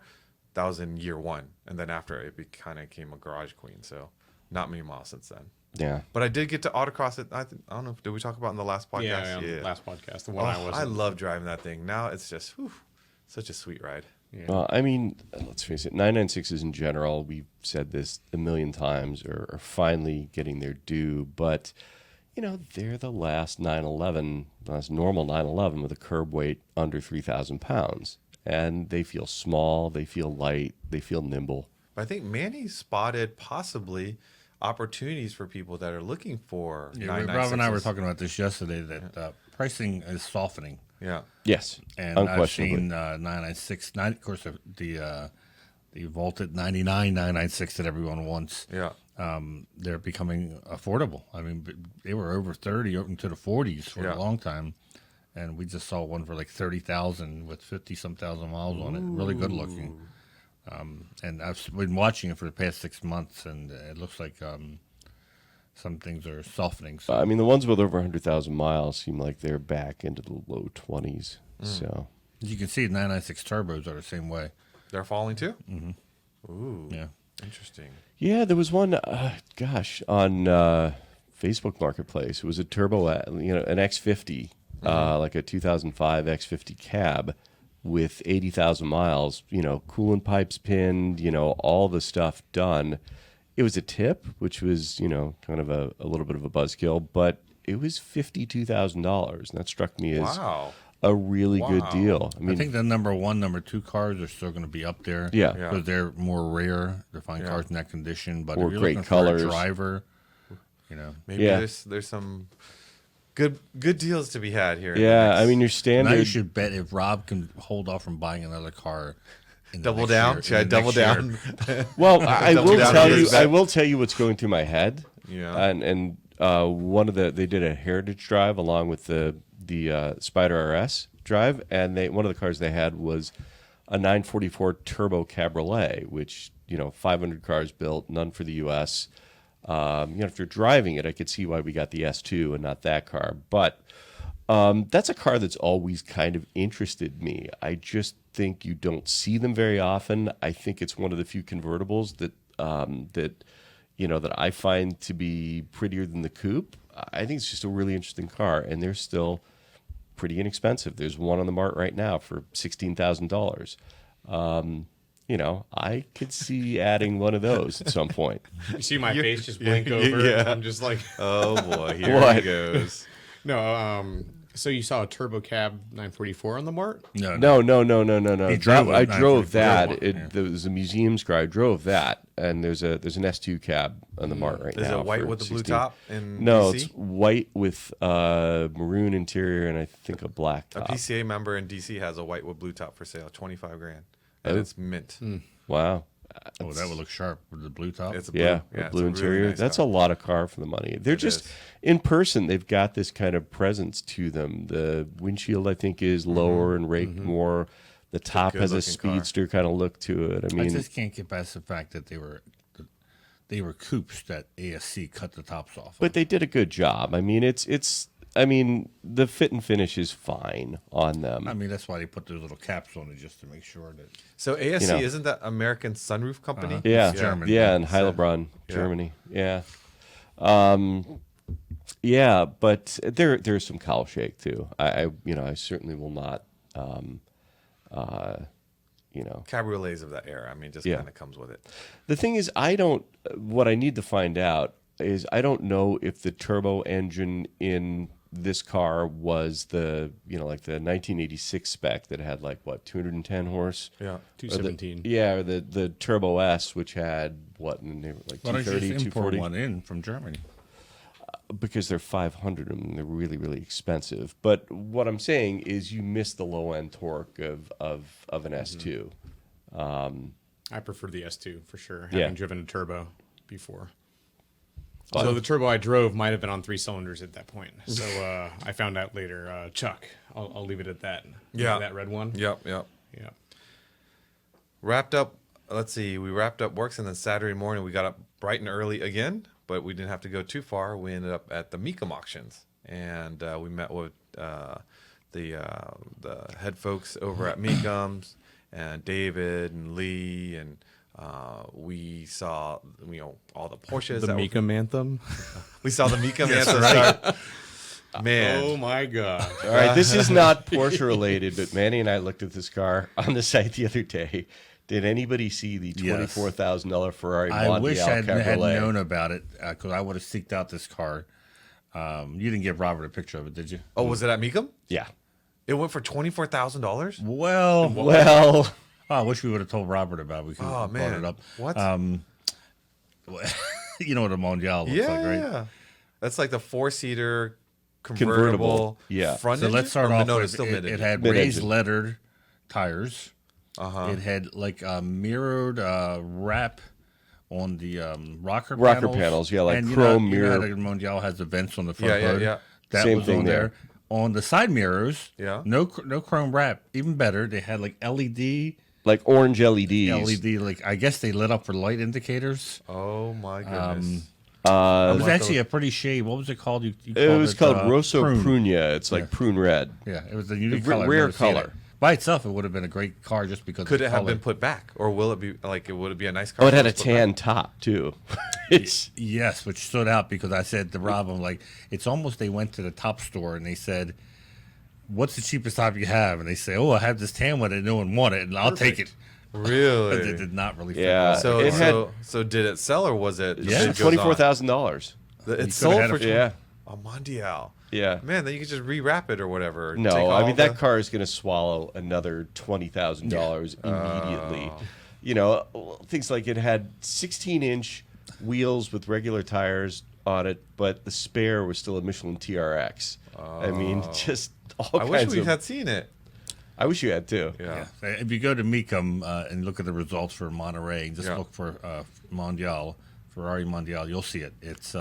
[SPEAKER 2] that was in year one, and then after it kind of became a garage queen. So not many miles since then.
[SPEAKER 4] yeah.
[SPEAKER 2] But I did get to autocross it. I don't know. Did we talk about it in the last podcast?
[SPEAKER 5] Yeah, yeah, last podcast, the one
[SPEAKER 2] Oh,
[SPEAKER 5] I was.
[SPEAKER 2] I love driving that thing. Now it's just such a sweet ride.
[SPEAKER 4] Well, I mean, let's face it, 996s in general, we've said this a million times, are finally getting their due. But, they're the last normal 911 with a curb weight under 3,000 pounds. And they feel small, they feel light, they feel nimble.
[SPEAKER 2] But I think Manny spotted possibly opportunities for people that are looking for
[SPEAKER 3] Yeah, Rob and I were
[SPEAKER 2] 996s.
[SPEAKER 3] talking about this yesterday that pricing is softening.
[SPEAKER 2] Yeah.
[SPEAKER 4] Yes,
[SPEAKER 3] And I've
[SPEAKER 4] unquestionably.
[SPEAKER 3] seen 996, of course, the vaulted 99 996 that everyone wants.
[SPEAKER 2] Yeah.
[SPEAKER 3] They're becoming affordable. I mean, they were over 30, up into the 40s for
[SPEAKER 2] Yeah.
[SPEAKER 3] a long time. And we just saw one for like 30,000 with 50-some thousand miles on it. Really good looking. And I've been watching it for the past 6 months, and it looks like some things are softening. So
[SPEAKER 4] I mean, the ones with over 100,000 miles seem like they're back into the low 20s. So,
[SPEAKER 3] as you can see, 996 turbos are the same way.
[SPEAKER 2] They're falling too? Mm-hmm. Ooh.
[SPEAKER 3] Yeah.
[SPEAKER 2] Interesting.
[SPEAKER 4] yeah, there was one, on Facebook Marketplace. It was a turbo, an X50, like a 2005 X50 cab with 80,000 miles, coolant pipes pinned, all the stuff done. It was a tip, which was, kind of a little bit of a buzzkill, but it was $52,000. And that struck me as
[SPEAKER 2] Wow.
[SPEAKER 4] a really good
[SPEAKER 2] Wow.
[SPEAKER 4] deal.
[SPEAKER 3] I think the number one, number two cars are still going to be up there.
[SPEAKER 4] Yeah.
[SPEAKER 2] Yeah.
[SPEAKER 3] Because they're more rare to find
[SPEAKER 2] Yeah.
[SPEAKER 3] cars in that condition. But
[SPEAKER 4] Or
[SPEAKER 3] if you're
[SPEAKER 4] great
[SPEAKER 3] looking
[SPEAKER 4] colors.
[SPEAKER 3] for a driver,
[SPEAKER 2] Maybe
[SPEAKER 4] Yeah.
[SPEAKER 2] there's some good deals to be had here. in the
[SPEAKER 4] Yeah,
[SPEAKER 2] next-
[SPEAKER 4] I mean, your
[SPEAKER 3] now you
[SPEAKER 4] standard.
[SPEAKER 3] should bet if Rob can hold off from buying another car in the
[SPEAKER 2] Double
[SPEAKER 3] next
[SPEAKER 2] down?
[SPEAKER 3] year-
[SPEAKER 2] Should I
[SPEAKER 3] in the
[SPEAKER 2] double
[SPEAKER 3] next
[SPEAKER 2] down?
[SPEAKER 3] year.
[SPEAKER 4] Well, I
[SPEAKER 2] Double
[SPEAKER 4] will
[SPEAKER 2] down
[SPEAKER 4] tell
[SPEAKER 2] years
[SPEAKER 4] you.
[SPEAKER 2] back.
[SPEAKER 4] I will tell you what's going through my head.
[SPEAKER 2] Yeah.
[SPEAKER 4] And one of they did a heritage drive along with the Spider RS drive, and one of the cars they had was a 944 Turbo Cabriolet, which 500 cars built, none for the U.S. If you're driving it, I could see why we got the S2 and not that car, but. That's a car that's always kind of interested me. I just think you don't see them very often. I think it's one of the few convertibles that I find to be prettier than the coupe. I think it's just a really interesting car, and they're still pretty inexpensive. There's one on the mart right now for $16,000. I could see adding one of those at some point.
[SPEAKER 5] You see my face just blink over.
[SPEAKER 2] yeah.
[SPEAKER 5] I'm just like,
[SPEAKER 2] Oh boy, here
[SPEAKER 4] What?
[SPEAKER 2] he goes.
[SPEAKER 5] no. So you saw a turbo cab 944 on the mart?
[SPEAKER 4] No. He
[SPEAKER 3] drove
[SPEAKER 4] I
[SPEAKER 3] a
[SPEAKER 4] drove
[SPEAKER 3] 944
[SPEAKER 4] that.
[SPEAKER 3] one, yeah.
[SPEAKER 4] There was a museum's car. I drove that, and there's an S2 cab on the mart right
[SPEAKER 2] Is
[SPEAKER 4] now.
[SPEAKER 2] it white
[SPEAKER 4] for
[SPEAKER 2] with the blue
[SPEAKER 4] 16.
[SPEAKER 2] top? In
[SPEAKER 4] No,
[SPEAKER 2] DC?
[SPEAKER 4] it's white with maroon interior and I think a black
[SPEAKER 2] A
[SPEAKER 4] top.
[SPEAKER 2] PCA member in DC has a white with blue top for sale, $25,000, and
[SPEAKER 4] Oh.
[SPEAKER 2] it's mint.
[SPEAKER 4] Wow.
[SPEAKER 3] Oh, that would look sharp with the blue top.
[SPEAKER 2] It's a blue,
[SPEAKER 4] Yeah,
[SPEAKER 2] yeah,
[SPEAKER 4] a
[SPEAKER 2] it's
[SPEAKER 4] blue
[SPEAKER 2] a really
[SPEAKER 4] interior.
[SPEAKER 2] nice
[SPEAKER 4] That's
[SPEAKER 2] car.
[SPEAKER 4] a lot of car for the money. They're
[SPEAKER 2] It
[SPEAKER 4] just
[SPEAKER 2] is.
[SPEAKER 4] in person. They've got this kind of presence to them. The windshield, I think, is lower and raked more. The top has a
[SPEAKER 2] good-looking car.
[SPEAKER 4] speedster kind of look to it. I
[SPEAKER 3] I
[SPEAKER 4] mean,
[SPEAKER 3] just can't get past the fact that they were coupes that ASC cut the tops off.
[SPEAKER 4] but they did a good job. I mean, the fit and finish is fine on them.
[SPEAKER 3] I mean, that's why they put those little caps on it, just to make sure that.
[SPEAKER 2] So ASC
[SPEAKER 4] You know.
[SPEAKER 2] isn't that American Sunroof Company?
[SPEAKER 4] Yeah,
[SPEAKER 3] It's German.
[SPEAKER 4] yeah, in Heilbronn,
[SPEAKER 2] Yeah.
[SPEAKER 4] Germany. Yeah, yeah, but there's some cowl shake too. I certainly will not.
[SPEAKER 2] Cabriolets of that era. I mean, just
[SPEAKER 4] Yeah.
[SPEAKER 2] kind of comes with it.
[SPEAKER 4] The thing is, what I need to find out is I don't know if the turbo engine in this car was the 1986 spec that had 210 horse.
[SPEAKER 2] Yeah.
[SPEAKER 5] 217.
[SPEAKER 4] Or the Turbo S, which had and they were
[SPEAKER 3] Why don't you
[SPEAKER 4] 230,
[SPEAKER 3] just import
[SPEAKER 4] 240.
[SPEAKER 3] one in from Germany?
[SPEAKER 4] Because they're 500 and they're really, really expensive. But what I'm saying is you miss the low end torque of an S2.
[SPEAKER 5] I prefer the S2 for sure,
[SPEAKER 4] Yeah.
[SPEAKER 5] having driven a turbo before. So the turbo I drove might have been on 3 cylinders at that point. So I found out later. Chuck, I'll leave it at that.
[SPEAKER 2] Yeah.
[SPEAKER 5] That red one.
[SPEAKER 2] Yep.
[SPEAKER 5] Yeah.
[SPEAKER 2] Wrapped up. Let's see. We wrapped up Works, and then Saturday morning we got up bright and early again, but we didn't have to go too far. We ended up at the Mumm Auctions, and we met with the head folks over at Mumm's, and David and Lee, and we saw all the Porsches.
[SPEAKER 5] The Meekum anthem.
[SPEAKER 2] We saw the Mumm anthem start. Man,
[SPEAKER 5] Oh my god.
[SPEAKER 4] All right, this is not Porsche related, but Manny and I looked at this car on the site the other day. Did anybody see the
[SPEAKER 3] Yes.
[SPEAKER 4] $24,000 Ferrari
[SPEAKER 3] I
[SPEAKER 4] Mondial
[SPEAKER 3] wish I had
[SPEAKER 4] Cabriolet?
[SPEAKER 3] known about it because I would have seeked out this car. You didn't give Robert a picture of it, did you?
[SPEAKER 2] oh, was it at Mumm?
[SPEAKER 4] Yeah.
[SPEAKER 2] It went for $24,000.
[SPEAKER 3] Well,
[SPEAKER 4] Well,
[SPEAKER 3] I wish we would have told Robert about it. We could
[SPEAKER 2] Oh
[SPEAKER 3] have
[SPEAKER 2] man,
[SPEAKER 3] brought it up.
[SPEAKER 2] what?
[SPEAKER 3] You know what a Mondial looks
[SPEAKER 2] Yeah,
[SPEAKER 3] like, right?
[SPEAKER 2] yeah. That's like the 4-seater
[SPEAKER 4] Convertible,
[SPEAKER 2] convertible.
[SPEAKER 4] yeah.
[SPEAKER 2] Front
[SPEAKER 3] So
[SPEAKER 2] engine?
[SPEAKER 3] let's start
[SPEAKER 2] Or
[SPEAKER 3] off
[SPEAKER 2] no,
[SPEAKER 3] with
[SPEAKER 2] it's still
[SPEAKER 3] it,
[SPEAKER 2] mid-engine.
[SPEAKER 3] it had
[SPEAKER 4] Mid-engine.
[SPEAKER 3] raised lettered tires. It had mirrored wrap on the rocker
[SPEAKER 4] panels, yeah, like
[SPEAKER 3] and
[SPEAKER 4] chrome
[SPEAKER 3] you know how
[SPEAKER 4] mirror.
[SPEAKER 3] the Mondial has the vents on the front
[SPEAKER 2] Yeah, yeah,
[SPEAKER 3] hood.
[SPEAKER 2] yeah.
[SPEAKER 3] That
[SPEAKER 4] Same
[SPEAKER 3] was
[SPEAKER 4] thing
[SPEAKER 3] on there. On the side mirrors,
[SPEAKER 2] Yeah.
[SPEAKER 3] no chrome wrap. Even better, they had like LED,
[SPEAKER 4] like orange LEDs.
[SPEAKER 3] like I guess they lit up for light indicators.
[SPEAKER 2] Oh my goodness.
[SPEAKER 3] It was
[SPEAKER 2] like
[SPEAKER 3] actually
[SPEAKER 2] the-
[SPEAKER 3] a pretty shade. What was it called? You
[SPEAKER 4] It was called Rosso
[SPEAKER 3] prune.
[SPEAKER 4] Pruna. It's like prune red.
[SPEAKER 3] Yeah, it was a unique
[SPEAKER 4] A
[SPEAKER 3] color. I've
[SPEAKER 4] rare
[SPEAKER 3] never seen it.
[SPEAKER 4] color.
[SPEAKER 3] By itself, it would have been a great car just because
[SPEAKER 2] Could
[SPEAKER 3] of
[SPEAKER 2] it
[SPEAKER 3] the
[SPEAKER 2] have
[SPEAKER 3] color.
[SPEAKER 2] been put back, or will it be like would it be a nice car?
[SPEAKER 4] Oh, it had
[SPEAKER 2] to
[SPEAKER 4] a
[SPEAKER 2] put
[SPEAKER 4] tan
[SPEAKER 2] back?
[SPEAKER 4] top too. It's
[SPEAKER 3] Yes, which stood out because I said to Rob, I'm like, it's almost they went to the top store and they said, what's the cheapest top you have? And they say, oh, I have this tan one that no one wanted, and I'll take it. But it
[SPEAKER 2] Really?
[SPEAKER 3] did not really fit.
[SPEAKER 4] Yeah.
[SPEAKER 3] well.
[SPEAKER 2] So
[SPEAKER 4] It had-
[SPEAKER 2] so did it sell, or was it?
[SPEAKER 3] Yeah.
[SPEAKER 2] it goes on?
[SPEAKER 4] $24,000.
[SPEAKER 2] It
[SPEAKER 3] You
[SPEAKER 2] sold
[SPEAKER 3] coulda
[SPEAKER 2] for
[SPEAKER 3] had
[SPEAKER 4] Yeah.
[SPEAKER 2] a Mondial.
[SPEAKER 4] Yeah.
[SPEAKER 2] Man, then you could just rewrap it or whatever.
[SPEAKER 4] No,
[SPEAKER 2] Take
[SPEAKER 4] I
[SPEAKER 2] all
[SPEAKER 4] mean
[SPEAKER 2] the-
[SPEAKER 4] that car is going to swallow another $20,000 immediately. You know, things like it had 16-inch wheels with regular tires on it, but the spare was still a Michelin TRX. I mean, just all
[SPEAKER 2] I wish
[SPEAKER 4] kinds
[SPEAKER 2] we
[SPEAKER 4] of.
[SPEAKER 2] had seen it.
[SPEAKER 4] I wish you had too.
[SPEAKER 2] Yeah.
[SPEAKER 3] If you go to Mecum and look at the results for Monterey, just
[SPEAKER 2] Yeah.
[SPEAKER 3] look for Ferrari Mondial, you'll see it. It's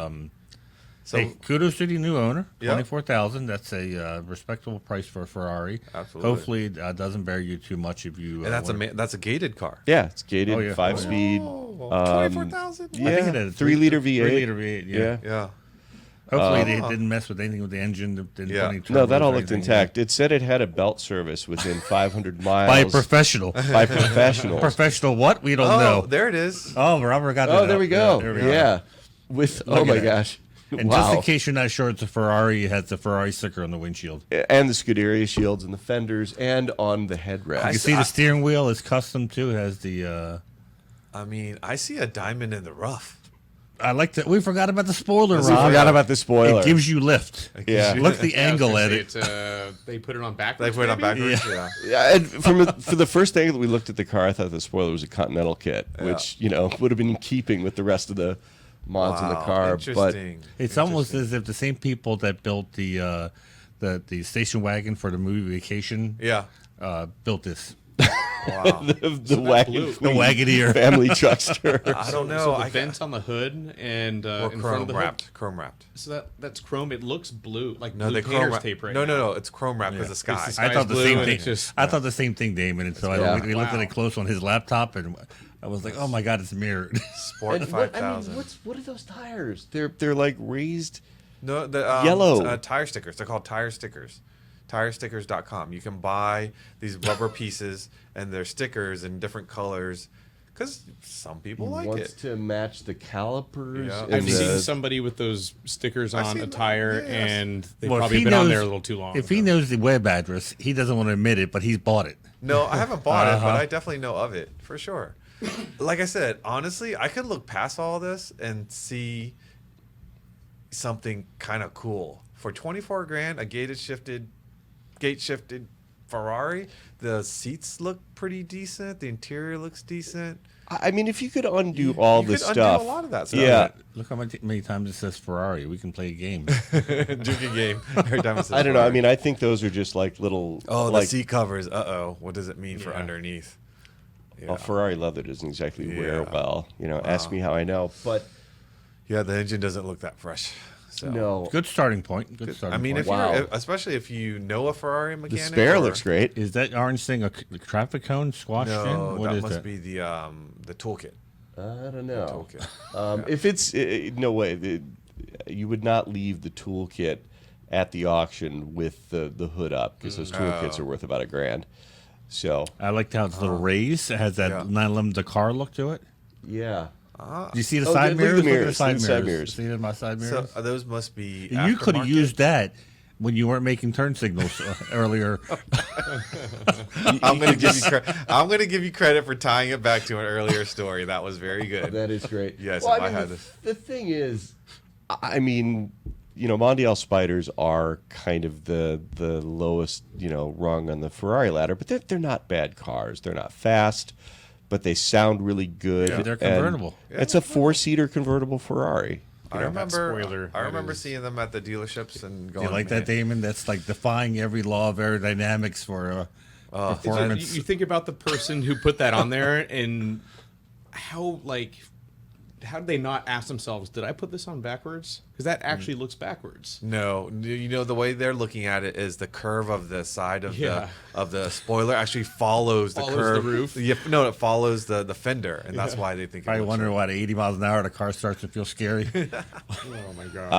[SPEAKER 2] So
[SPEAKER 3] hey, kudos to the new owner,
[SPEAKER 2] Yeah.
[SPEAKER 3] 24,000. That's a respectable price for a Ferrari.
[SPEAKER 2] Absolutely.
[SPEAKER 3] Hopefully, it doesn't bear you too much if you.
[SPEAKER 2] and that's a gated car.
[SPEAKER 4] Yeah, it's gated,
[SPEAKER 3] Oh, yeah.
[SPEAKER 4] 5-speed.
[SPEAKER 2] 24,000.
[SPEAKER 4] Yeah,
[SPEAKER 3] I think it had a
[SPEAKER 4] 3-liter V8.
[SPEAKER 3] 3-liter V8. Yeah.
[SPEAKER 4] Yeah.
[SPEAKER 2] Yeah.
[SPEAKER 3] Hopefully, they didn't mess with anything with the engine. Didn't
[SPEAKER 2] Yeah.
[SPEAKER 3] put any
[SPEAKER 4] No, that
[SPEAKER 3] turbos
[SPEAKER 4] all
[SPEAKER 3] or
[SPEAKER 4] looked
[SPEAKER 3] anything.
[SPEAKER 4] intact. It said it had a belt service within 500 miles
[SPEAKER 3] By a professional.
[SPEAKER 4] by professionals.
[SPEAKER 3] Professional what? We don't
[SPEAKER 2] Oh,
[SPEAKER 3] know.
[SPEAKER 2] there it is.
[SPEAKER 3] Oh, Robert got that.
[SPEAKER 4] Oh, there we go.
[SPEAKER 3] There we
[SPEAKER 4] Yeah. With
[SPEAKER 3] Look
[SPEAKER 4] oh
[SPEAKER 3] at
[SPEAKER 4] my
[SPEAKER 3] that.
[SPEAKER 4] gosh.
[SPEAKER 3] And
[SPEAKER 4] wow.
[SPEAKER 3] just in case you're not sure, it's a Ferrari. It has the Ferrari sticker on the windshield.
[SPEAKER 4] And the Scuderia shields and the fenders and on the headrest.
[SPEAKER 3] You see the steering wheel is custom too. It has the.
[SPEAKER 2] I mean, I see a diamond in the rough.
[SPEAKER 3] I like that. We forgot about the spoiler,
[SPEAKER 4] We
[SPEAKER 3] Rob.
[SPEAKER 4] forgot about the spoiler.
[SPEAKER 3] It gives you lift.
[SPEAKER 4] Yeah.
[SPEAKER 3] Look the angle at it.
[SPEAKER 5] It's, they put it on
[SPEAKER 2] They
[SPEAKER 5] backwards.
[SPEAKER 2] put it on
[SPEAKER 5] maybe?
[SPEAKER 2] backwards. Yeah.
[SPEAKER 4] Yeah, and for the first angle that we looked at the car, I thought the spoiler was a Continental kit, which would have been in keeping with the rest of the mods in the car. But
[SPEAKER 2] Interesting.
[SPEAKER 3] It's almost as if the same people that built the station wagon for the movie Vacation
[SPEAKER 2] Yeah.
[SPEAKER 3] built this.
[SPEAKER 2] Wow.
[SPEAKER 4] the wagon
[SPEAKER 5] blue.
[SPEAKER 3] The Wagoneer.
[SPEAKER 4] family truckster.
[SPEAKER 2] I don't know.
[SPEAKER 5] So the
[SPEAKER 2] I
[SPEAKER 5] vents on the hood and
[SPEAKER 2] or
[SPEAKER 5] in front of
[SPEAKER 2] chrome
[SPEAKER 5] the
[SPEAKER 2] wrapped.
[SPEAKER 5] hood.
[SPEAKER 2] Chrome wrapped.
[SPEAKER 5] So that's chrome. It looks blue, like
[SPEAKER 2] No,
[SPEAKER 5] blue
[SPEAKER 2] they chrome
[SPEAKER 5] painter's
[SPEAKER 2] wrapped.
[SPEAKER 5] tape right
[SPEAKER 2] no,
[SPEAKER 5] now.
[SPEAKER 2] no. It's chrome wrapped because the sky.
[SPEAKER 5] It's the
[SPEAKER 3] I
[SPEAKER 5] sky's
[SPEAKER 3] thought the
[SPEAKER 5] blue
[SPEAKER 3] same
[SPEAKER 5] and
[SPEAKER 3] thing.
[SPEAKER 5] it's just-
[SPEAKER 3] I thought the same thing, Damon. And so
[SPEAKER 4] Yeah.
[SPEAKER 3] we looked at
[SPEAKER 5] Wow.
[SPEAKER 3] it close on his laptop, and I was like, "Oh my God, it's mirrored."
[SPEAKER 2] Sport
[SPEAKER 4] And
[SPEAKER 2] 5000.
[SPEAKER 4] what are those tires? They're like raised.
[SPEAKER 2] No, the
[SPEAKER 4] Yellow.
[SPEAKER 2] tire stickers. They're called tire stickers. Tirestickers.com. You can buy these rubber pieces and they're stickers in different colors because some people like
[SPEAKER 4] wants
[SPEAKER 2] it.
[SPEAKER 4] to match the calipers.
[SPEAKER 2] Yeah.
[SPEAKER 4] and
[SPEAKER 5] I've
[SPEAKER 4] the-
[SPEAKER 5] seen somebody with those stickers
[SPEAKER 2] I've
[SPEAKER 5] on
[SPEAKER 2] seen
[SPEAKER 5] a
[SPEAKER 2] them,
[SPEAKER 5] tire,
[SPEAKER 2] yes.
[SPEAKER 5] and they've
[SPEAKER 3] Well, if
[SPEAKER 5] probably
[SPEAKER 3] he
[SPEAKER 5] been on
[SPEAKER 3] knows-
[SPEAKER 5] there a little too long.
[SPEAKER 3] If he knows the web address, he doesn't want to admit it, but he's bought it.
[SPEAKER 2] No, I haven't bought it, but I definitely know of it for sure. Like I said, honestly, I could look past all this and see something kind of cool for 24 grand. A gate shifted Ferrari. The seats look pretty decent. The interior looks decent.
[SPEAKER 4] I mean, if you could undo all
[SPEAKER 2] you
[SPEAKER 4] this
[SPEAKER 2] could undo
[SPEAKER 4] stuff,
[SPEAKER 2] a lot of that stuff.
[SPEAKER 4] Yeah,
[SPEAKER 3] Look how many times it says Ferrari. We can play a game.
[SPEAKER 2] Drinking game every time it says
[SPEAKER 4] I don't know. I
[SPEAKER 2] Ferrari.
[SPEAKER 4] mean, I think those are just like little.
[SPEAKER 2] Oh,
[SPEAKER 4] like,
[SPEAKER 2] the seat covers. What does it mean for
[SPEAKER 5] Yeah.
[SPEAKER 2] underneath? Yeah.
[SPEAKER 4] Well, Ferrari leather doesn't exactly wear
[SPEAKER 2] Yeah.
[SPEAKER 4] well. Ask me how I know. But
[SPEAKER 2] Yeah, the engine doesn't look that fresh. So.
[SPEAKER 4] no,
[SPEAKER 3] Good starting point. Good starting
[SPEAKER 2] I mean,
[SPEAKER 3] point.
[SPEAKER 2] if
[SPEAKER 4] Wow.
[SPEAKER 2] you're, especially if you know a Ferrari
[SPEAKER 4] the
[SPEAKER 2] mechanic.
[SPEAKER 4] spare
[SPEAKER 2] or-
[SPEAKER 4] looks great.
[SPEAKER 3] Is that orange thing a traffic cone squashed
[SPEAKER 2] No,
[SPEAKER 3] in? What
[SPEAKER 2] that
[SPEAKER 3] is
[SPEAKER 2] must
[SPEAKER 3] that?
[SPEAKER 2] be the toolkit.
[SPEAKER 4] I don't know.
[SPEAKER 2] Toolkit.
[SPEAKER 4] If it's no way, you would not leave the toolkit at the auction with the hood up because those toolkits are worth about $1,000. So
[SPEAKER 3] I liked how it's a little raised. It has that
[SPEAKER 2] Yeah.
[SPEAKER 3] 911 Dakar look to it.
[SPEAKER 4] yeah,
[SPEAKER 3] Do you see the
[SPEAKER 4] Oh,
[SPEAKER 3] side
[SPEAKER 4] look at the
[SPEAKER 3] mirrors? Look at the
[SPEAKER 4] mirrors.
[SPEAKER 3] side
[SPEAKER 4] See the side
[SPEAKER 3] mirrors.
[SPEAKER 4] mirrors.
[SPEAKER 3] See my side
[SPEAKER 2] So
[SPEAKER 3] mirrors?
[SPEAKER 2] those must be.
[SPEAKER 3] You could have
[SPEAKER 2] aftermarket?
[SPEAKER 3] used that when you weren't making turn signals earlier.
[SPEAKER 2] I'm gonna give you. I'm gonna give you credit for tying it back to an earlier story. That was very good.
[SPEAKER 4] that is great.
[SPEAKER 2] Yes,
[SPEAKER 4] well,
[SPEAKER 2] if I
[SPEAKER 4] I mean,
[SPEAKER 2] had this.
[SPEAKER 4] the thing is, I mean, Mondial Spiders are kind of the lowest, rung on the Ferrari ladder, but they're not bad cars. They're not fast, but they sound really good.
[SPEAKER 3] Yeah, they're
[SPEAKER 4] and
[SPEAKER 3] convertible.
[SPEAKER 4] It's a 4-seater convertible Ferrari.
[SPEAKER 2] I
[SPEAKER 5] that
[SPEAKER 2] remember.
[SPEAKER 5] spoiler,
[SPEAKER 2] I
[SPEAKER 5] that
[SPEAKER 2] remember
[SPEAKER 5] is-
[SPEAKER 2] seeing them at the dealerships and
[SPEAKER 3] Do
[SPEAKER 2] going.
[SPEAKER 3] you like that,
[SPEAKER 2] "Man,
[SPEAKER 3] Damon? That's like defying every law of aerodynamics for performance.
[SPEAKER 5] You think about the person who put that on there and how did they not ask themselves, did I put this on backwards? Because that actually looks backwards.
[SPEAKER 2] No, the way they're looking at it is the curve of the side of
[SPEAKER 5] Yeah.
[SPEAKER 2] the spoiler actually follows the
[SPEAKER 5] Follows
[SPEAKER 2] curve.
[SPEAKER 5] the roof.
[SPEAKER 2] Yeah, no, it follows the fender, and that's why they think.
[SPEAKER 3] Probably
[SPEAKER 2] it looks
[SPEAKER 3] wonder
[SPEAKER 2] right.
[SPEAKER 3] why at 80 miles an hour the car starts to feel scary.
[SPEAKER 5] Oh my god.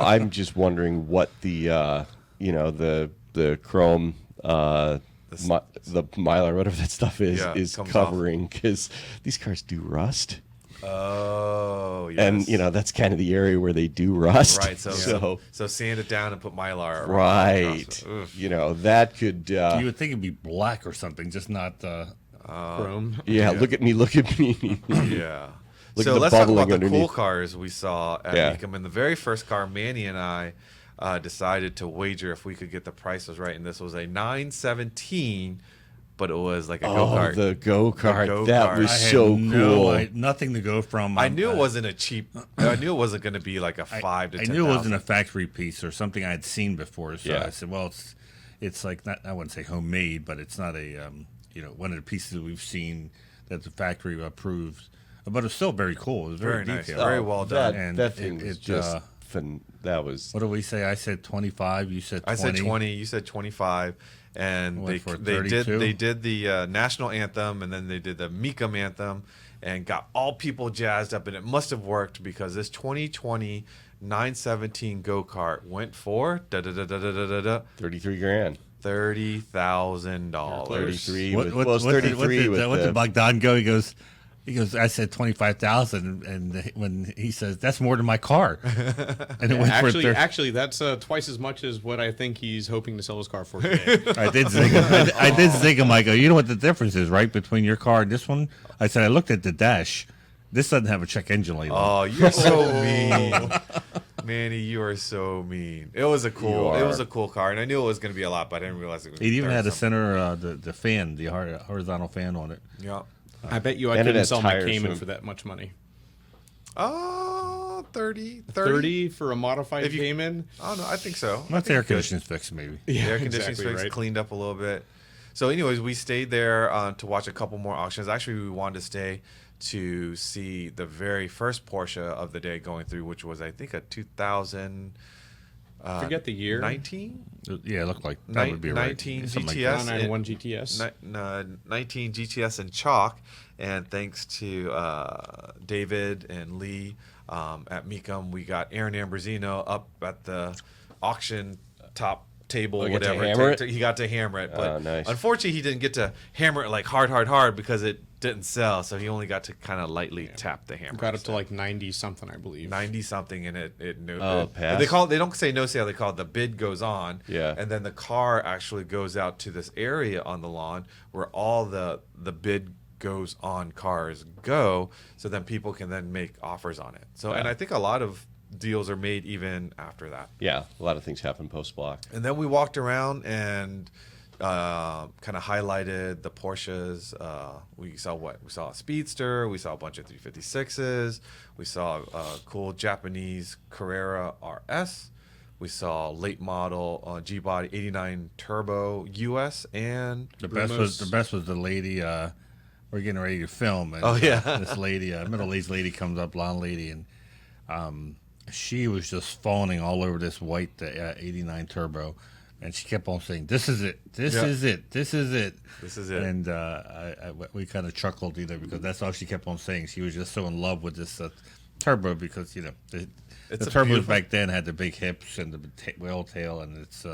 [SPEAKER 4] I'm just wondering what the chrome the mylar, whatever that stuff is
[SPEAKER 2] Yeah,
[SPEAKER 4] is
[SPEAKER 2] comes
[SPEAKER 4] covering, because these cars do rust.
[SPEAKER 2] Oh, yes.
[SPEAKER 4] And that's kind of the area where they do rust.
[SPEAKER 2] right. So sand it down and put mylar. around
[SPEAKER 4] right,
[SPEAKER 2] across it. Oof.
[SPEAKER 4] that could.
[SPEAKER 3] you would think it'd be black or something, just not.
[SPEAKER 5] Chrome.
[SPEAKER 4] Yeah, look at me.
[SPEAKER 2] Yeah.
[SPEAKER 4] Look
[SPEAKER 2] So
[SPEAKER 4] at the
[SPEAKER 2] let's talk
[SPEAKER 4] bubbling
[SPEAKER 2] about the cool
[SPEAKER 4] underneath.
[SPEAKER 2] cars we saw at
[SPEAKER 4] Yeah.
[SPEAKER 2] Mecum. And the very first car, Manny and I decided to wager if we could get the prices right. And this was a 917, but it was like a go-kart.
[SPEAKER 4] the go-kart.
[SPEAKER 2] go-kart.
[SPEAKER 4] That was
[SPEAKER 3] I had
[SPEAKER 4] so
[SPEAKER 3] no
[SPEAKER 4] cool.
[SPEAKER 3] nothing to go from.
[SPEAKER 2] I knew it wasn't a cheap. I knew it wasn't going to be like a 5 to
[SPEAKER 3] I
[SPEAKER 2] 10.
[SPEAKER 3] knew it wasn't a factory piece or something I had seen before. So
[SPEAKER 4] Yeah.
[SPEAKER 3] I said, well, it's like not, I wouldn't say homemade, but it's not a one of the pieces that we've seen that the factory approved. But it's still very cool. It was very
[SPEAKER 2] nice,
[SPEAKER 3] detailed.
[SPEAKER 2] very well done.
[SPEAKER 3] And
[SPEAKER 4] that thing was just fun. That was.
[SPEAKER 3] What did we say? I said 25. You said 20.
[SPEAKER 2] I said 20. You said 25. And
[SPEAKER 3] Went for
[SPEAKER 2] they
[SPEAKER 3] 32?
[SPEAKER 2] did the national anthem, and then they did the Mumm anthem, and got all people jazzed up. And it must have worked because this 2020 917 go-kart went for
[SPEAKER 4] 33 grand.
[SPEAKER 2] $30,000.
[SPEAKER 4] 33.
[SPEAKER 3] What,
[SPEAKER 4] with,
[SPEAKER 3] what,
[SPEAKER 4] well, it's
[SPEAKER 3] what,
[SPEAKER 4] 33
[SPEAKER 3] did,
[SPEAKER 4] with
[SPEAKER 3] what
[SPEAKER 4] the,
[SPEAKER 3] did Bogdan go? He goes, I said 25,000, and when he says that's more than my car, and it went for 30.
[SPEAKER 5] Actually, that's twice as much as what I think he's hoping to sell his car for today.
[SPEAKER 3] I did zig him. I did zig him. I go, you know what the difference is, right, between your car and this one? I said, I looked at the dash. This doesn't have a check engine light.
[SPEAKER 2] Oh, you're so mean, Manny. You are so mean. It was a cool car, and I knew it was going to be a lot, but I didn't realize it was.
[SPEAKER 3] It even had a center, the fan, the horizontal fan on it.
[SPEAKER 2] Yeah.
[SPEAKER 5] I bet you I
[SPEAKER 4] And it
[SPEAKER 5] couldn't
[SPEAKER 4] has
[SPEAKER 5] sell my
[SPEAKER 4] tires
[SPEAKER 5] Cayman
[SPEAKER 4] from-
[SPEAKER 5] for that much money.
[SPEAKER 2] 30.
[SPEAKER 5] 30 for a modified
[SPEAKER 2] If you-
[SPEAKER 5] Cayman?
[SPEAKER 2] Oh no, I think so.
[SPEAKER 3] Well, it's air conditioning's fixed, maybe.
[SPEAKER 2] The air conditioning
[SPEAKER 5] exactly
[SPEAKER 2] fixed,
[SPEAKER 5] right.
[SPEAKER 2] cleaned up a little bit. So, anyways, we stayed there to watch a couple more auctions. Actually, we wanted to stay to see the very first Porsche of the day going through, which was, I think, a 2000.
[SPEAKER 5] Forget the year.
[SPEAKER 2] 19?
[SPEAKER 3] Yeah, it looked like that would be right.
[SPEAKER 2] 19
[SPEAKER 3] Something like
[SPEAKER 2] GTS.
[SPEAKER 3] that.
[SPEAKER 5] 991 GTS.
[SPEAKER 2] 19 GTS in chalk, and thanks to David and Lee at Mumm, we got Aaron Ambrosino up at the auction top table,
[SPEAKER 4] he got to
[SPEAKER 2] whatever.
[SPEAKER 4] hammer it?
[SPEAKER 2] He got to hammer it, but
[SPEAKER 4] Nice.
[SPEAKER 2] unfortunately, he didn't get to hammer it like hard because it didn't sell. So he only got to kind of lightly tap the hammer.
[SPEAKER 5] Got up to like 90 something, I believe.
[SPEAKER 2] 90 something, and it no bid.
[SPEAKER 4] passed?
[SPEAKER 2] They don't say no sale, they call it the bid goes on.
[SPEAKER 4] Yeah.
[SPEAKER 2] And then the car actually goes out to this area on the lawn where all the bid goes on cars go, so then people can then make offers on it. So and I think a lot of deals are made even after that.
[SPEAKER 4] Yeah, a lot of things happen post block.
[SPEAKER 2] And then we walked around and kind of highlighted the Porsches. We saw a Speedster. We saw a bunch of 356s. We saw a cool Japanese Carrera RS. We saw late model G-Body 89 Turbo US, and
[SPEAKER 3] The best was the lady. We're getting ready to film, and this lady, middle-aged lady, comes up, blonde lady, and she was just fawning all over this white 89 Turbo, and she kept on saying, "This is it. This is it. This is it.
[SPEAKER 2] This is it."
[SPEAKER 3] And we kind of chuckled because that's all she kept on saying. She was just so in love with this Turbo because the
[SPEAKER 2] It's a
[SPEAKER 3] turbos
[SPEAKER 2] beautiful-
[SPEAKER 3] back then had the big hips and the whale tail, and it's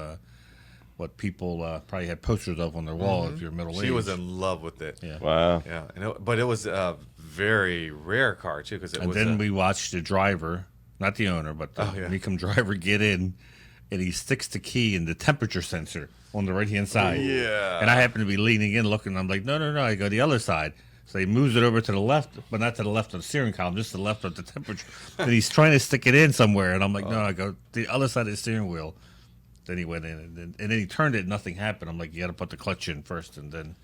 [SPEAKER 3] what people probably had posters of on their wall if you're middle-aged.
[SPEAKER 2] she was in love with it.
[SPEAKER 3] Yeah.
[SPEAKER 4] Wow.
[SPEAKER 2] Yeah, but it was a very rare car too, because it
[SPEAKER 3] And
[SPEAKER 2] was.
[SPEAKER 3] then we watched the driver, not the owner, but the Mumm driver get in, and he sticks the key in the temperature sensor on the right-hand side.
[SPEAKER 2] Yeah.
[SPEAKER 3] And I happen to be leaning in looking, and I'm like, no. I go the other side. So he moves it over to the left, but not to the left of the steering column, just to the left of the temperature. And he's trying to stick it in somewhere, and I'm like, no. I go the other side of the steering wheel. Then he went in, and then he turned it, and nothing happened. I'm like, you got to put the clutch in first, and then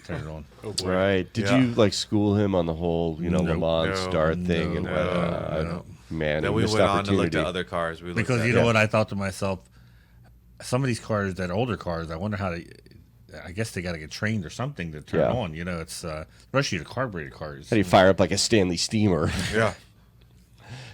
[SPEAKER 3] turn it on.
[SPEAKER 5] Oh, boy.
[SPEAKER 4] Right. Did
[SPEAKER 2] Yeah.
[SPEAKER 4] you like school him on the whole, Le Mans
[SPEAKER 2] No.
[SPEAKER 4] start thing and
[SPEAKER 3] No.
[SPEAKER 4] whatnot?
[SPEAKER 2] No.
[SPEAKER 4] Man,
[SPEAKER 2] Then
[SPEAKER 4] he
[SPEAKER 2] we
[SPEAKER 4] missed
[SPEAKER 2] went on to look
[SPEAKER 4] opportunity.
[SPEAKER 2] at other cars. We looked
[SPEAKER 3] Because
[SPEAKER 2] at,
[SPEAKER 3] you know what, I thought to myself, some of these cars that are older cars, I wonder how they. I guess they got to get trained or something to turn
[SPEAKER 4] Yeah.
[SPEAKER 3] on. It's especially the carbureted cars.
[SPEAKER 4] How do you fire up like a Stanley steamer?
[SPEAKER 2] Yeah.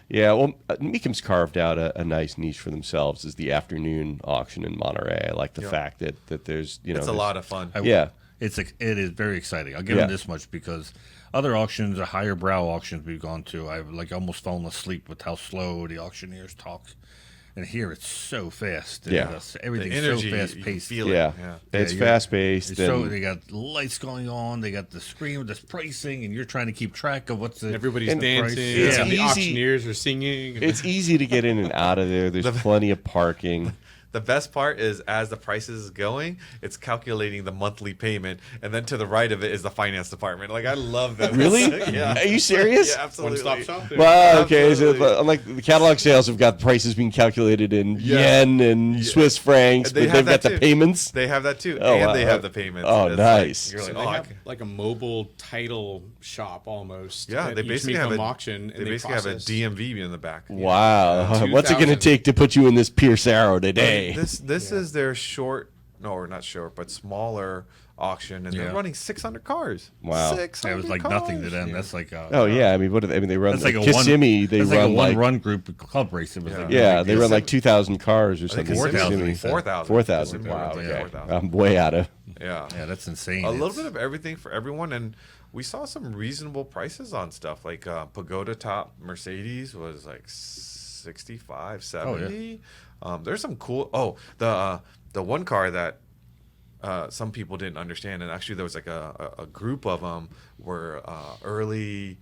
[SPEAKER 4] Yeah, well, Mumm's carved out a nice niche for themselves as the afternoon auction in Monterey. I like the fact that there's,
[SPEAKER 2] It's a lot of fun.
[SPEAKER 4] Yeah.
[SPEAKER 3] It is very exciting. I'll give
[SPEAKER 4] Yeah.
[SPEAKER 3] them this much because other auctions, the higher brow auctions we've gone to, I've like almost fallen asleep with how slow the auctioneers talk. And here it's so fast.
[SPEAKER 4] Yeah.
[SPEAKER 3] Everything's
[SPEAKER 2] The energy,
[SPEAKER 3] so fast
[SPEAKER 2] you
[SPEAKER 3] paced.
[SPEAKER 2] feel it.
[SPEAKER 4] Yeah.
[SPEAKER 2] Yeah.
[SPEAKER 4] It's
[SPEAKER 3] you're-
[SPEAKER 4] fast paced.
[SPEAKER 3] So they got lights going on. They got the screen, this pricing, and you're trying to keep track of what's the
[SPEAKER 5] Everybody's
[SPEAKER 3] and the
[SPEAKER 5] dancing,
[SPEAKER 3] price.
[SPEAKER 4] It's
[SPEAKER 5] and the
[SPEAKER 4] easy.
[SPEAKER 5] auctioneers are singing.
[SPEAKER 4] It's easy to get in and out of there. There's plenty of parking.
[SPEAKER 2] The best part is as the price is going, it's calculating the monthly payment, and then to the right of it is the finance department. Like I love that.
[SPEAKER 4] Really?
[SPEAKER 2] Yeah.
[SPEAKER 4] Are you serious?
[SPEAKER 2] Yeah, absolutely.
[SPEAKER 5] One-stop shop there.
[SPEAKER 4] Wow, okay. So,
[SPEAKER 2] Absolutely.
[SPEAKER 4] unlike the catalog sales, have got prices being calculated in yen and Swiss francs,
[SPEAKER 2] They
[SPEAKER 4] but
[SPEAKER 2] have
[SPEAKER 4] they've got
[SPEAKER 2] that
[SPEAKER 4] the
[SPEAKER 2] too.
[SPEAKER 4] payments.
[SPEAKER 2] They have that too,
[SPEAKER 4] Oh,
[SPEAKER 2] and
[SPEAKER 4] wow.
[SPEAKER 2] they have the payments.
[SPEAKER 4] Oh,
[SPEAKER 2] And it's
[SPEAKER 4] nice.
[SPEAKER 2] Like, you're
[SPEAKER 5] So
[SPEAKER 2] like,
[SPEAKER 5] they
[SPEAKER 2] oh,
[SPEAKER 5] have like a mobile title shop almost.
[SPEAKER 2] yeah.
[SPEAKER 5] at
[SPEAKER 2] They
[SPEAKER 5] each
[SPEAKER 2] basically have
[SPEAKER 5] Mumm
[SPEAKER 2] a
[SPEAKER 5] auction.
[SPEAKER 2] They basically have a
[SPEAKER 5] process-
[SPEAKER 2] DMV in the back.
[SPEAKER 4] Wow. What's it going to
[SPEAKER 5] 2,000.
[SPEAKER 4] take to put you in this Pierce Arrow today?
[SPEAKER 2] This is their short not short, but smaller auction, and they're
[SPEAKER 3] Yeah.
[SPEAKER 2] running 600 cars.
[SPEAKER 4] Wow.
[SPEAKER 2] 600
[SPEAKER 3] It was like
[SPEAKER 2] cars.
[SPEAKER 3] nothing to them. That's like
[SPEAKER 4] Oh yeah, I mean, what? They run
[SPEAKER 3] that's
[SPEAKER 4] like
[SPEAKER 3] like a one.
[SPEAKER 4] Kissimmee. They
[SPEAKER 3] That's
[SPEAKER 4] run
[SPEAKER 3] like a
[SPEAKER 4] like
[SPEAKER 3] one-run group club race. It was like
[SPEAKER 4] yeah, they run
[SPEAKER 2] Kissimmee-
[SPEAKER 4] like 2,000 cars or
[SPEAKER 2] I think
[SPEAKER 4] something.
[SPEAKER 3] Kissimmee- 4,000,
[SPEAKER 4] Kissimmee.
[SPEAKER 3] he said.
[SPEAKER 2] 4,000.
[SPEAKER 4] 4,000.
[SPEAKER 2] Kissimmee
[SPEAKER 4] Wow.
[SPEAKER 2] runs like
[SPEAKER 4] Okay.
[SPEAKER 2] 4,000.
[SPEAKER 4] I'm way out of.
[SPEAKER 2] Yeah.
[SPEAKER 3] Yeah, that's insane.
[SPEAKER 2] A little
[SPEAKER 3] It's-
[SPEAKER 2] bit of everything for everyone, and we saw some reasonable prices on stuff like Pagoda top Mercedes was like 65, 70. There's some cool. The one car that some people didn't understand, and actually there was like a group of them were early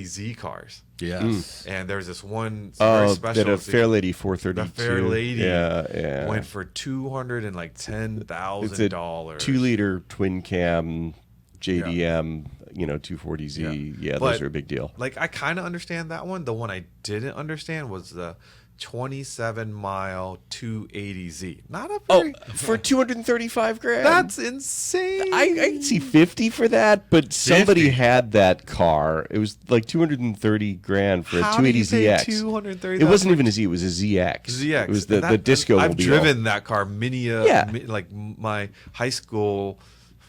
[SPEAKER 2] Z cars,
[SPEAKER 3] Yes.
[SPEAKER 2] and there's this one very
[SPEAKER 4] Oh,
[SPEAKER 2] special.
[SPEAKER 4] that a Fairlady 432.
[SPEAKER 2] The Fair Lady
[SPEAKER 4] Yeah.
[SPEAKER 2] went for $210,000.
[SPEAKER 4] It's a 2-liter twin cam JDM, 240Z. Yeah,
[SPEAKER 2] But,
[SPEAKER 4] those are a big deal.
[SPEAKER 2] Like, I kind of understand that one. The one I didn't understand was the 27-mile 280Z. Not a
[SPEAKER 4] Oh,
[SPEAKER 2] very.
[SPEAKER 4] for 235 grand.
[SPEAKER 2] That's insane.
[SPEAKER 4] I can see 50 for that, but somebody had that car. It was like 230 grand for
[SPEAKER 2] How
[SPEAKER 4] a
[SPEAKER 2] do you say
[SPEAKER 4] 280ZX.
[SPEAKER 2] 230?
[SPEAKER 4] It wasn't even a Z, it was a ZX.
[SPEAKER 2] ZX.
[SPEAKER 4] It was the
[SPEAKER 2] And
[SPEAKER 4] disco
[SPEAKER 2] I've
[SPEAKER 4] mobile.
[SPEAKER 2] driven that car many
[SPEAKER 4] Yeah.
[SPEAKER 2] like my high school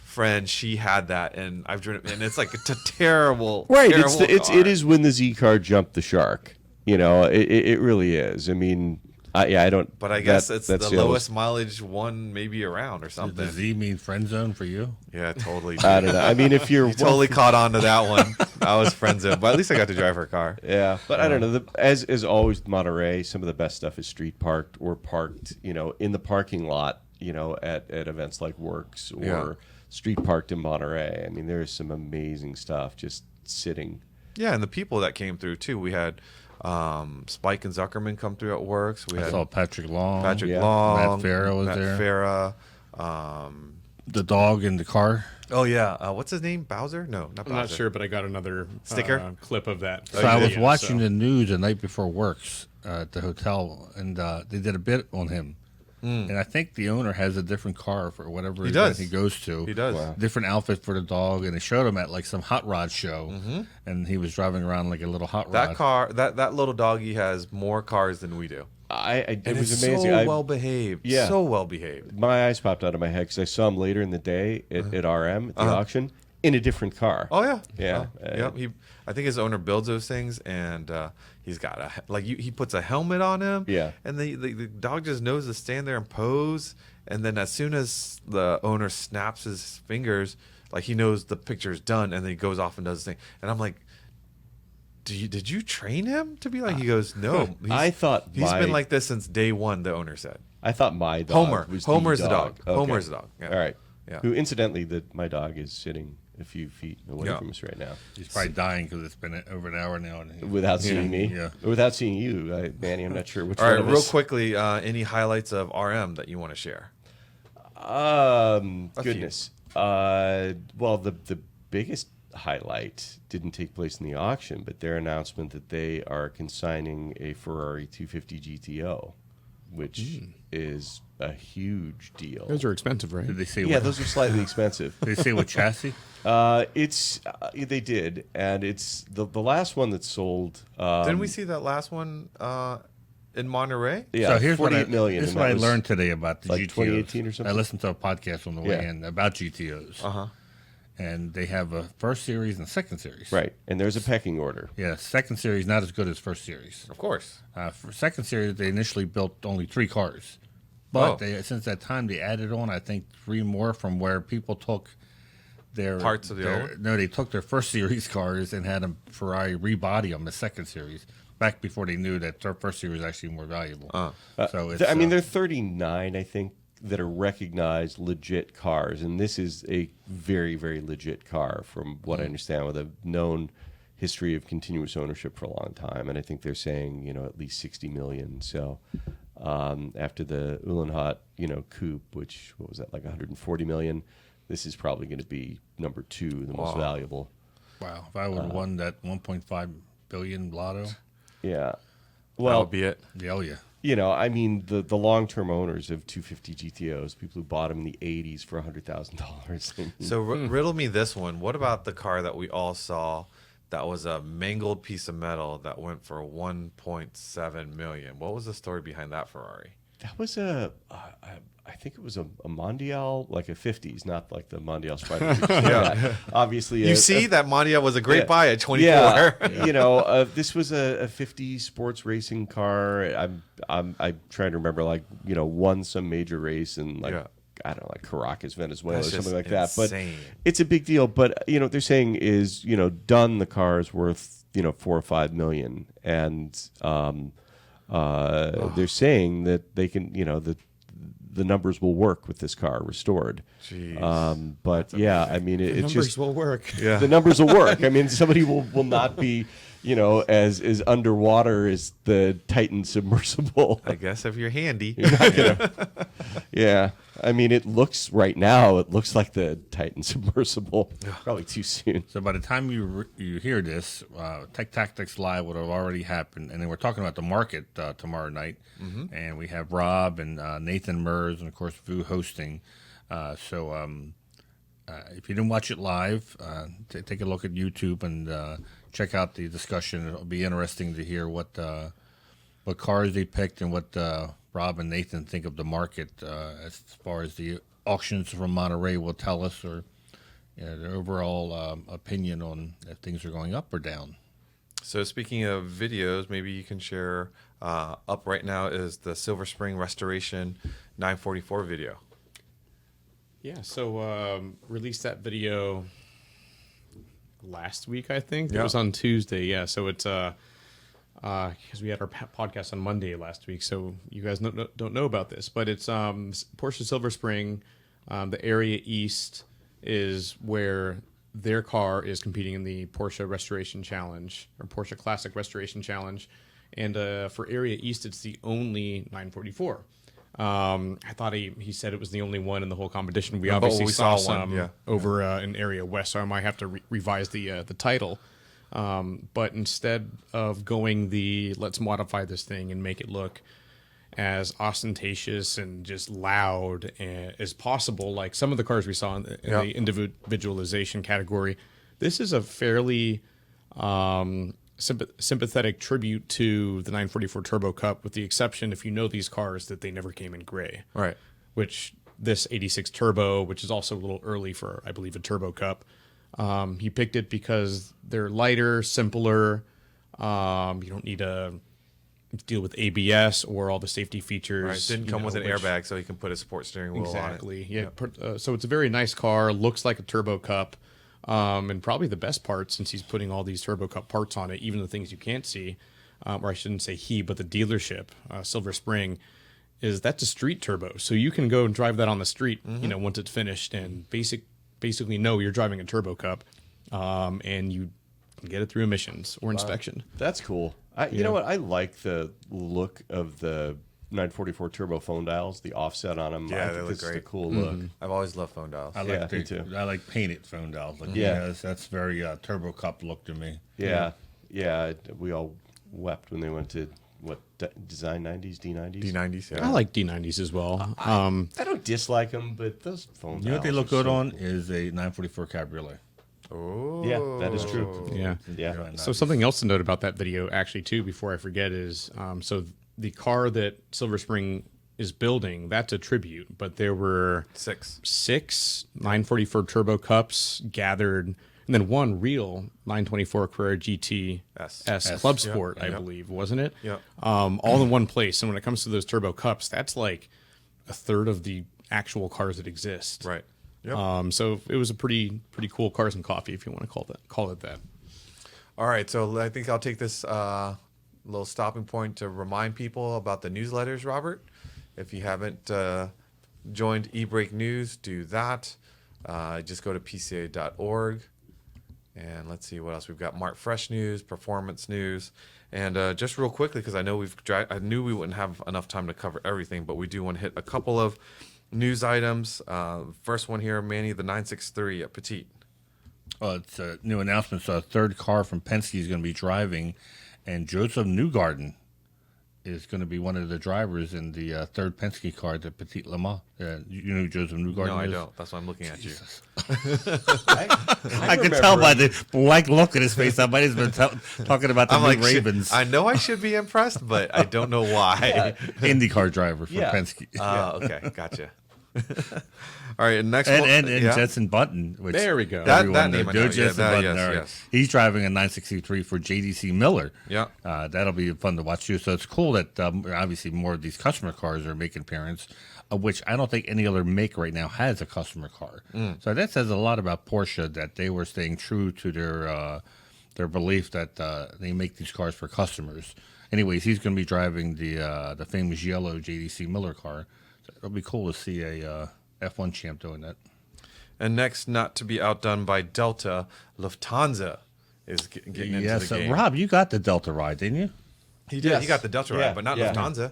[SPEAKER 2] friend, she had that, and I've driven, and it's like a terrible,
[SPEAKER 4] Right,
[SPEAKER 2] terrible car.
[SPEAKER 4] it is when the Z car jumped the shark. It really is. I mean, I don't.
[SPEAKER 2] But I guess it's the
[SPEAKER 4] that's
[SPEAKER 2] lowest mileage one maybe around or something.
[SPEAKER 3] Does Z mean friend zone for you?
[SPEAKER 2] Yeah, totally.
[SPEAKER 4] I don't know. I mean, if you're
[SPEAKER 2] You totally caught on to that one. I was friends with, but at least I got to drive her car.
[SPEAKER 4] Yeah, but I don't know. As always, Monterey, some of the best stuff is street parked or parked, in the parking lot, at events like Werks or
[SPEAKER 2] Yeah.
[SPEAKER 4] street parked in Monterey. I mean, there is some amazing stuff just sitting.
[SPEAKER 2] Yeah, and the people that came through too. We had Spike and Zuckerman come through at Works. We
[SPEAKER 3] I
[SPEAKER 2] had
[SPEAKER 3] saw Patrick Long.
[SPEAKER 2] Patrick
[SPEAKER 4] Yeah.
[SPEAKER 2] Long,
[SPEAKER 3] Matt Farah was
[SPEAKER 2] Matt
[SPEAKER 3] there.
[SPEAKER 2] Farah.
[SPEAKER 3] The dog in the car.
[SPEAKER 2] Oh yeah, what's his name? Bowser? No, not Bowser.
[SPEAKER 5] I'm not sure, but I got another
[SPEAKER 2] Sticker?
[SPEAKER 5] clip of that.
[SPEAKER 3] So I was
[SPEAKER 5] video,
[SPEAKER 3] watching
[SPEAKER 5] so-
[SPEAKER 3] the news the night before Works at the hotel, and they did a bit on him. And I think the owner has a different car for whatever
[SPEAKER 2] He
[SPEAKER 3] event
[SPEAKER 2] does.
[SPEAKER 3] he goes to.
[SPEAKER 2] He does. Wow.
[SPEAKER 3] Different outfit for the dog, and they showed him at like some hot rod show, and he was driving around like a little hot rod.
[SPEAKER 2] That car, that little doggy has more cars than we do.
[SPEAKER 4] It
[SPEAKER 2] And
[SPEAKER 4] was
[SPEAKER 2] it's
[SPEAKER 4] amazing.
[SPEAKER 2] so well behaved.
[SPEAKER 4] Yeah.
[SPEAKER 2] So well behaved.
[SPEAKER 4] My eyes popped out of my head because I saw him later in the day at RM at the auction in a different car.
[SPEAKER 2] Oh yeah.
[SPEAKER 4] Yeah.
[SPEAKER 2] Yep. I think his owner builds those things, and he's got he puts a helmet on him.
[SPEAKER 4] Yeah.
[SPEAKER 2] And the dog just knows to stand there and pose, and then as soon as the owner snaps his fingers, like he knows the picture's done, and then he goes off and does his thing. And I'm like, did you train him to be like? He goes, no.
[SPEAKER 4] I thought
[SPEAKER 2] he's been like this since day one. The owner said.
[SPEAKER 4] I thought my dog was
[SPEAKER 2] Homer's
[SPEAKER 4] the
[SPEAKER 2] the dog.
[SPEAKER 4] Okay.
[SPEAKER 2] Homer's the dog. Yeah.
[SPEAKER 4] All right.
[SPEAKER 2] Yeah.
[SPEAKER 4] Who, incidentally, my dog is sitting a few feet away
[SPEAKER 2] Yeah.
[SPEAKER 4] from us right now.
[SPEAKER 3] He's probably dying because it's been over an hour now. And
[SPEAKER 4] Without seeing me,
[SPEAKER 3] Yeah.
[SPEAKER 4] without seeing you, Manny, I'm not sure which
[SPEAKER 2] All
[SPEAKER 4] one
[SPEAKER 2] right,
[SPEAKER 4] of
[SPEAKER 2] real
[SPEAKER 4] us.
[SPEAKER 2] quickly, any highlights of RM that you want to share?
[SPEAKER 4] Goodness. Well, the biggest highlight didn't take place in the auction, but their announcement that they are consigning a Ferrari 250 GTO, which is a huge deal.
[SPEAKER 5] Those are expensive, right?
[SPEAKER 3] Did they say
[SPEAKER 4] Yeah,
[SPEAKER 3] what?
[SPEAKER 4] those are slightly expensive.
[SPEAKER 3] Did they say what chassis?
[SPEAKER 4] They did, and it's the last one that sold.
[SPEAKER 2] Didn't we see that last one in Monterey?
[SPEAKER 4] Yeah,
[SPEAKER 3] So here's
[SPEAKER 4] 48 million.
[SPEAKER 3] This is
[SPEAKER 4] and
[SPEAKER 3] what
[SPEAKER 4] that
[SPEAKER 3] I
[SPEAKER 4] was
[SPEAKER 3] learned today about the
[SPEAKER 4] like
[SPEAKER 3] GTOs.
[SPEAKER 4] 2018 or something?
[SPEAKER 3] I listened to a podcast on the way
[SPEAKER 4] Yeah.
[SPEAKER 3] in about GTOs. And they have a first series and a second series.
[SPEAKER 4] Right, and there's a pecking order.
[SPEAKER 3] Yeah, second series not as good as first series.
[SPEAKER 2] Of course.
[SPEAKER 3] For second series, they initially built only 3 cars, but
[SPEAKER 2] Oh.
[SPEAKER 3] since that time they added on, I think 3 more from where people took their
[SPEAKER 2] Parts of the
[SPEAKER 3] their-
[SPEAKER 2] old?
[SPEAKER 3] No, they took their first series cars and had them Ferrari rebody them the second series back before they knew that their first series was actually more valuable. So it's,
[SPEAKER 4] I mean, there are 39, I think, that are recognized legit cars, and this is a very, very legit car from what I understand, with a known history of continuous ownership for a long time. And I think they're saying, at least 60 million. So after the Uhlenhaut, coupe, which, what was that, like 140 million, this is probably going to be number 2, the most valuable.
[SPEAKER 3] wow. If I would have won that 1.5 billion lotto,
[SPEAKER 4] Yeah.
[SPEAKER 2] Well,
[SPEAKER 4] Well,
[SPEAKER 2] be it.
[SPEAKER 3] yeah, oh yeah.
[SPEAKER 4] I mean, the long-term owners of 250 GTOs, people who bought them in the 80s for $100,000.
[SPEAKER 2] So riddle me this one. What about the car that we all saw that was a mangled piece of metal that went for 1.7 million? What was the story behind that Ferrari?
[SPEAKER 4] That was I think it was a Mondial, like a 50s, not like the Mondial Spider. Yeah, obviously.
[SPEAKER 2] You see that Mondial was a great buy at 24.
[SPEAKER 4] Yeah, this was a 50s sports racing car. I'm trying to remember, like, won some major race and like. Yeah. I don't know, like Caracas, Venezuela,
[SPEAKER 2] That's
[SPEAKER 4] or something like
[SPEAKER 2] insane.
[SPEAKER 4] that. But it's a big deal. But what they're saying is, done, the car is worth $4 or $5 million, and they're saying that they can, the numbers will work with this car restored.
[SPEAKER 2] Jeez.
[SPEAKER 4] But yeah, I mean,
[SPEAKER 5] The numbers
[SPEAKER 4] just
[SPEAKER 5] will work.
[SPEAKER 2] Yeah.
[SPEAKER 4] the numbers will work. I mean, somebody will not be, as underwater as the Titan submersible.
[SPEAKER 2] I guess if you're handy.
[SPEAKER 4] Yeah. I mean, it looks like the Titan submersible. Probably too soon.
[SPEAKER 3] So by the time you hear this, Tech Tactics Live would have already happened, and then we're talking about the market tomorrow night, and we have Rob and Nathan Mers, and of course Vu hosting. So if you didn't watch it live, take a look at YouTube and check out the discussion. It'll be interesting to hear what cars they picked and what Rob and Nathan think of the market as far as the auctions from Monterey will tell us, or their overall opinion on if things are going up or down.
[SPEAKER 2] So speaking of videos, maybe you can share up right now is the Silver Spring Restoration 944 video.
[SPEAKER 5] Yeah, so released that video last week, I think.
[SPEAKER 2] Yeah.
[SPEAKER 5] It was on Tuesday, yeah. So it's because we had our podcast on Monday last week, so you guys don't know about this. But it's Porsche Silver Spring. The area east is where their car is competing in the Porsche Restoration Challenge, or Porsche Classic Restoration Challenge. And for area east, it's the only 944. I thought he said it was the only one in the whole competition. We obviously saw some over in area west, so I might have to revise the title. But instead of going let's modify this thing and make it look as ostentatious and just loud as possible, like some of the cars we saw in the individualization category, this is a fairly sympathetic tribute to the 944 Turbo Cup, with the exception, if you know these cars, that they never came in gray.
[SPEAKER 2] Right.
[SPEAKER 5] Which this 86 Turbo, which is also a little early for, I believe, a Turbo Cup, he picked it because they're lighter, simpler. You don't need to deal with ABS or all the safety features.
[SPEAKER 2] Right. Didn't come with an airbag, so you can put a sports steering wheel on it.
[SPEAKER 5] Exactly. Yeah. So it's a very nice car. Looks like a Turbo Cup. And probably the best part, since he's putting all these Turbo Cup parts on it, even the things you can't see, or I shouldn't say he, but the dealership, Silver Spring, is that's a street turbo. So you can go and drive that on the street, once it's finished, and basically know you're driving a Turbo Cup, and you can get it through emissions or inspection.
[SPEAKER 4] That's cool. You know what? I like the look of the 944 Turbo phone dials, the offset on them.
[SPEAKER 2] Yeah,
[SPEAKER 4] I
[SPEAKER 2] they
[SPEAKER 4] think
[SPEAKER 2] look
[SPEAKER 4] this is
[SPEAKER 2] great.
[SPEAKER 4] a cool look.
[SPEAKER 2] I've always loved phone dials.
[SPEAKER 3] I like
[SPEAKER 4] me too.
[SPEAKER 3] I like painted phone dials. Like,
[SPEAKER 4] Yeah.
[SPEAKER 3] that's very Turbo Cup look to me.
[SPEAKER 4] Yeah. We all wept when they went to Design 90s, D90s.
[SPEAKER 2] D90s, yeah.
[SPEAKER 5] I like D90s as well.
[SPEAKER 4] I don't dislike them, but those phone dials.
[SPEAKER 3] You know what they look
[SPEAKER 4] are
[SPEAKER 3] good
[SPEAKER 4] so
[SPEAKER 3] on
[SPEAKER 4] cool.
[SPEAKER 3] is a 944 Cabriolet.
[SPEAKER 2] Oh.
[SPEAKER 4] Yeah, that is true.
[SPEAKER 5] Yeah.
[SPEAKER 4] Yeah.
[SPEAKER 5] So something else to note about that video, actually, too, before I forget, is so the car that Silver Spring is building, that's a tribute, but there were six 944 Turbo Cups gathered, and then one real 924 Carrera GT S Club Sport, I believe, wasn't it?
[SPEAKER 2] Yeah.
[SPEAKER 5] All in one place. And when it comes to those Turbo Cups, that's like a third of the actual cars that exist.
[SPEAKER 2] Right. Yep.
[SPEAKER 5] So it was a pretty cool Cars and Coffee, if you want to call it that.
[SPEAKER 2] All right, so I think I'll take this little stopping point to remind people about the newsletters, Robert. If you haven't joined eBreak News, do that. Just go to PCA.org. And let's see what else we've got. Mart Fresh News, Performance News. And just real quickly, because I know I knew we wouldn't have enough time to cover everything, but we do want to hit a couple of news items. First one here, Manny, the 963 at Petite.
[SPEAKER 3] Oh, it's a new announcement. So a third car from Penske is going to be driving, and Joseph Newgarden is going to be one of the drivers in the third Penske car, the Petit Le Mans. You know who Joseph Newgarden
[SPEAKER 2] No, I
[SPEAKER 3] is?
[SPEAKER 2] don't. That's why I'm looking at you.
[SPEAKER 3] I can tell by the blank look in his face. Somebody's been talking about the
[SPEAKER 2] I'm
[SPEAKER 3] new
[SPEAKER 2] like,
[SPEAKER 3] Ravens.
[SPEAKER 2] I know I should be impressed, but I don't know why.
[SPEAKER 3] IndyCar driver for
[SPEAKER 4] Yeah.
[SPEAKER 3] Penske.
[SPEAKER 2] Okay, gotcha. All right, next
[SPEAKER 3] And,
[SPEAKER 2] one.
[SPEAKER 3] and
[SPEAKER 2] yeah.
[SPEAKER 3] Jensen Button. Which
[SPEAKER 5] There we go.
[SPEAKER 3] everyone
[SPEAKER 2] That name
[SPEAKER 3] knows.
[SPEAKER 2] I know.
[SPEAKER 3] Joe
[SPEAKER 2] Yeah,
[SPEAKER 3] Jensen
[SPEAKER 2] that-
[SPEAKER 3] Button.
[SPEAKER 2] yes,
[SPEAKER 3] all right.
[SPEAKER 2] yes.
[SPEAKER 3] He's driving a 963 for JDC Miller.
[SPEAKER 2] Yeah.
[SPEAKER 3] That'll be fun to watch too. So it's cool that obviously more of these customer cars are making appearance, of which I don't think any other make right now has a customer car. So that says a lot about Porsche, that they were staying true to their belief that they make these cars for customers. Anyways, he's going to be driving the famous yellow JDC Miller car. So it'll be cool to see a F1 champ doing that.
[SPEAKER 2] And next, not to be outdone by Delta, Lufthansa is getting into
[SPEAKER 3] Yes,
[SPEAKER 2] the game.
[SPEAKER 3] Rob, you got the Delta ride, didn't you?
[SPEAKER 2] He did.
[SPEAKER 4] Yes.
[SPEAKER 2] He got the Delta
[SPEAKER 4] Yeah,
[SPEAKER 2] ride, but not
[SPEAKER 4] yeah.
[SPEAKER 2] Lufthansa.